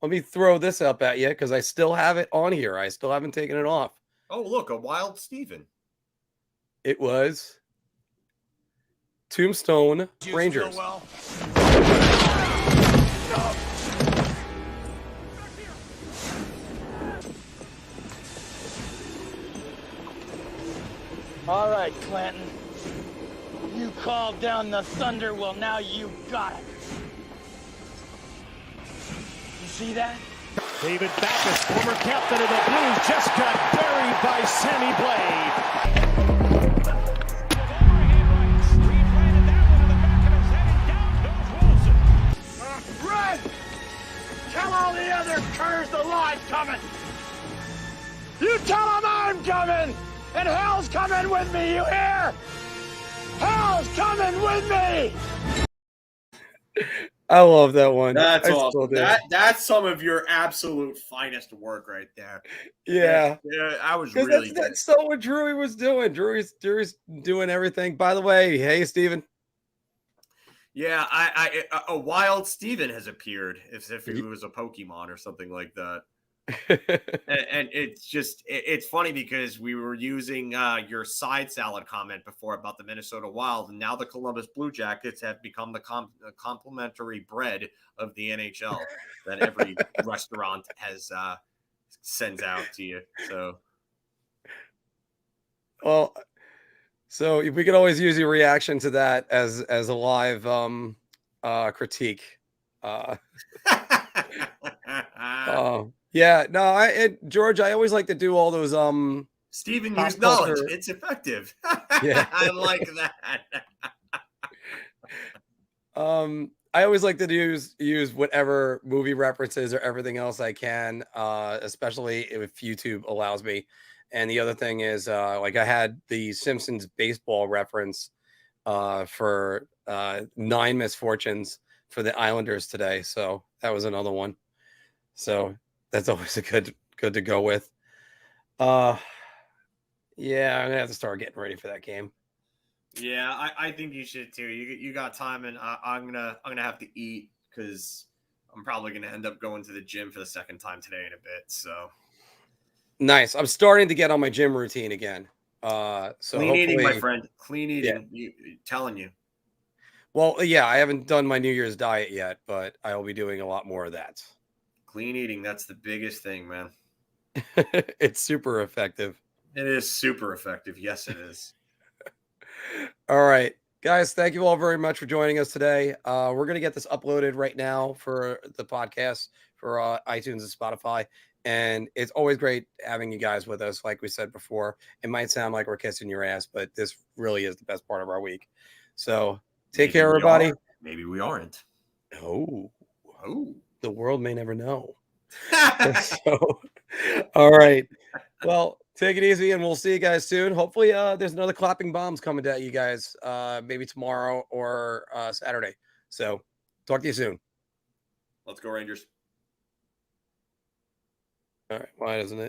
me throw this up at you because I still have it on here. I still haven't taken it off. Oh, look, a wild Steven. It was Tombstone Rangers. All right, Clanton. You called down the thunder, well, now you got it. You see that? David Backus, former captain of the Blues, just got buried by Sammy Blais. Run! Tell all the other curs the line's coming! You tell them I'm coming! And hell's coming with me, you hear? Hell's coming with me! I love that one. That's awesome. That's some of your absolute finest work right there. Yeah. Yeah, I was really good. That's so what Drewy was doing. Drew's doing everything. By the way, hey, Steven. Yeah, a wild Steven has appeared as if he was a Pokemon or something like that. and it's funny because we were using your side salad comment before about the Minnesota Wild, and now the Columbus Blue Jackets have become the complimentary bread of the NHL that every restaurant has sends out to you. So, well, so if we could always use your reaction to that as a live critique. Yeah, no, George, I always like to do all those Steven used knowledge. It's effective. Yeah. I like that. I always like to use whatever movie references or everything else I can, especially if YouTube allows me. And the other thing is, like I had the Simpsons baseball reference for 9 misfortunes for the Islanders today. So that was another one. So that's always a good to go with. Yeah, I'm gonna have to start getting ready for that game. Yeah, I think you should too. You got time, and I'm gonna have to eat because I'm probably gonna end up going to the gym for the second time today in a bit. So Nice. I'm starting to get on my gym routine again. So clean eating, my hopefully, friend. Clean eating. Telling you. well, yeah, I haven't done my New Year's diet yet, but I will be doing a lot more of that. Clean eating. That's the biggest thing, man. It's super effective. It is super effective. Yes, it is. All right, guys, thank you all very much for joining us today. We're going to get this uploaded right now for the podcast for iTunes and Spotify. And it's always great having you guys with us. Like we said before, it might sound like we're kissing your ass, but this really is the best part of our week. So take care, everybody. Maybe we aren't. Oh, Oh. the world may never know. So, all right. Well, take it easy, and we'll see you guys soon. Hopefully, there's another clapping bombs coming at you guys, maybe tomorrow or Saturday. So, talk to you soon. Let's go, Rangers. All right. Why doesn't it?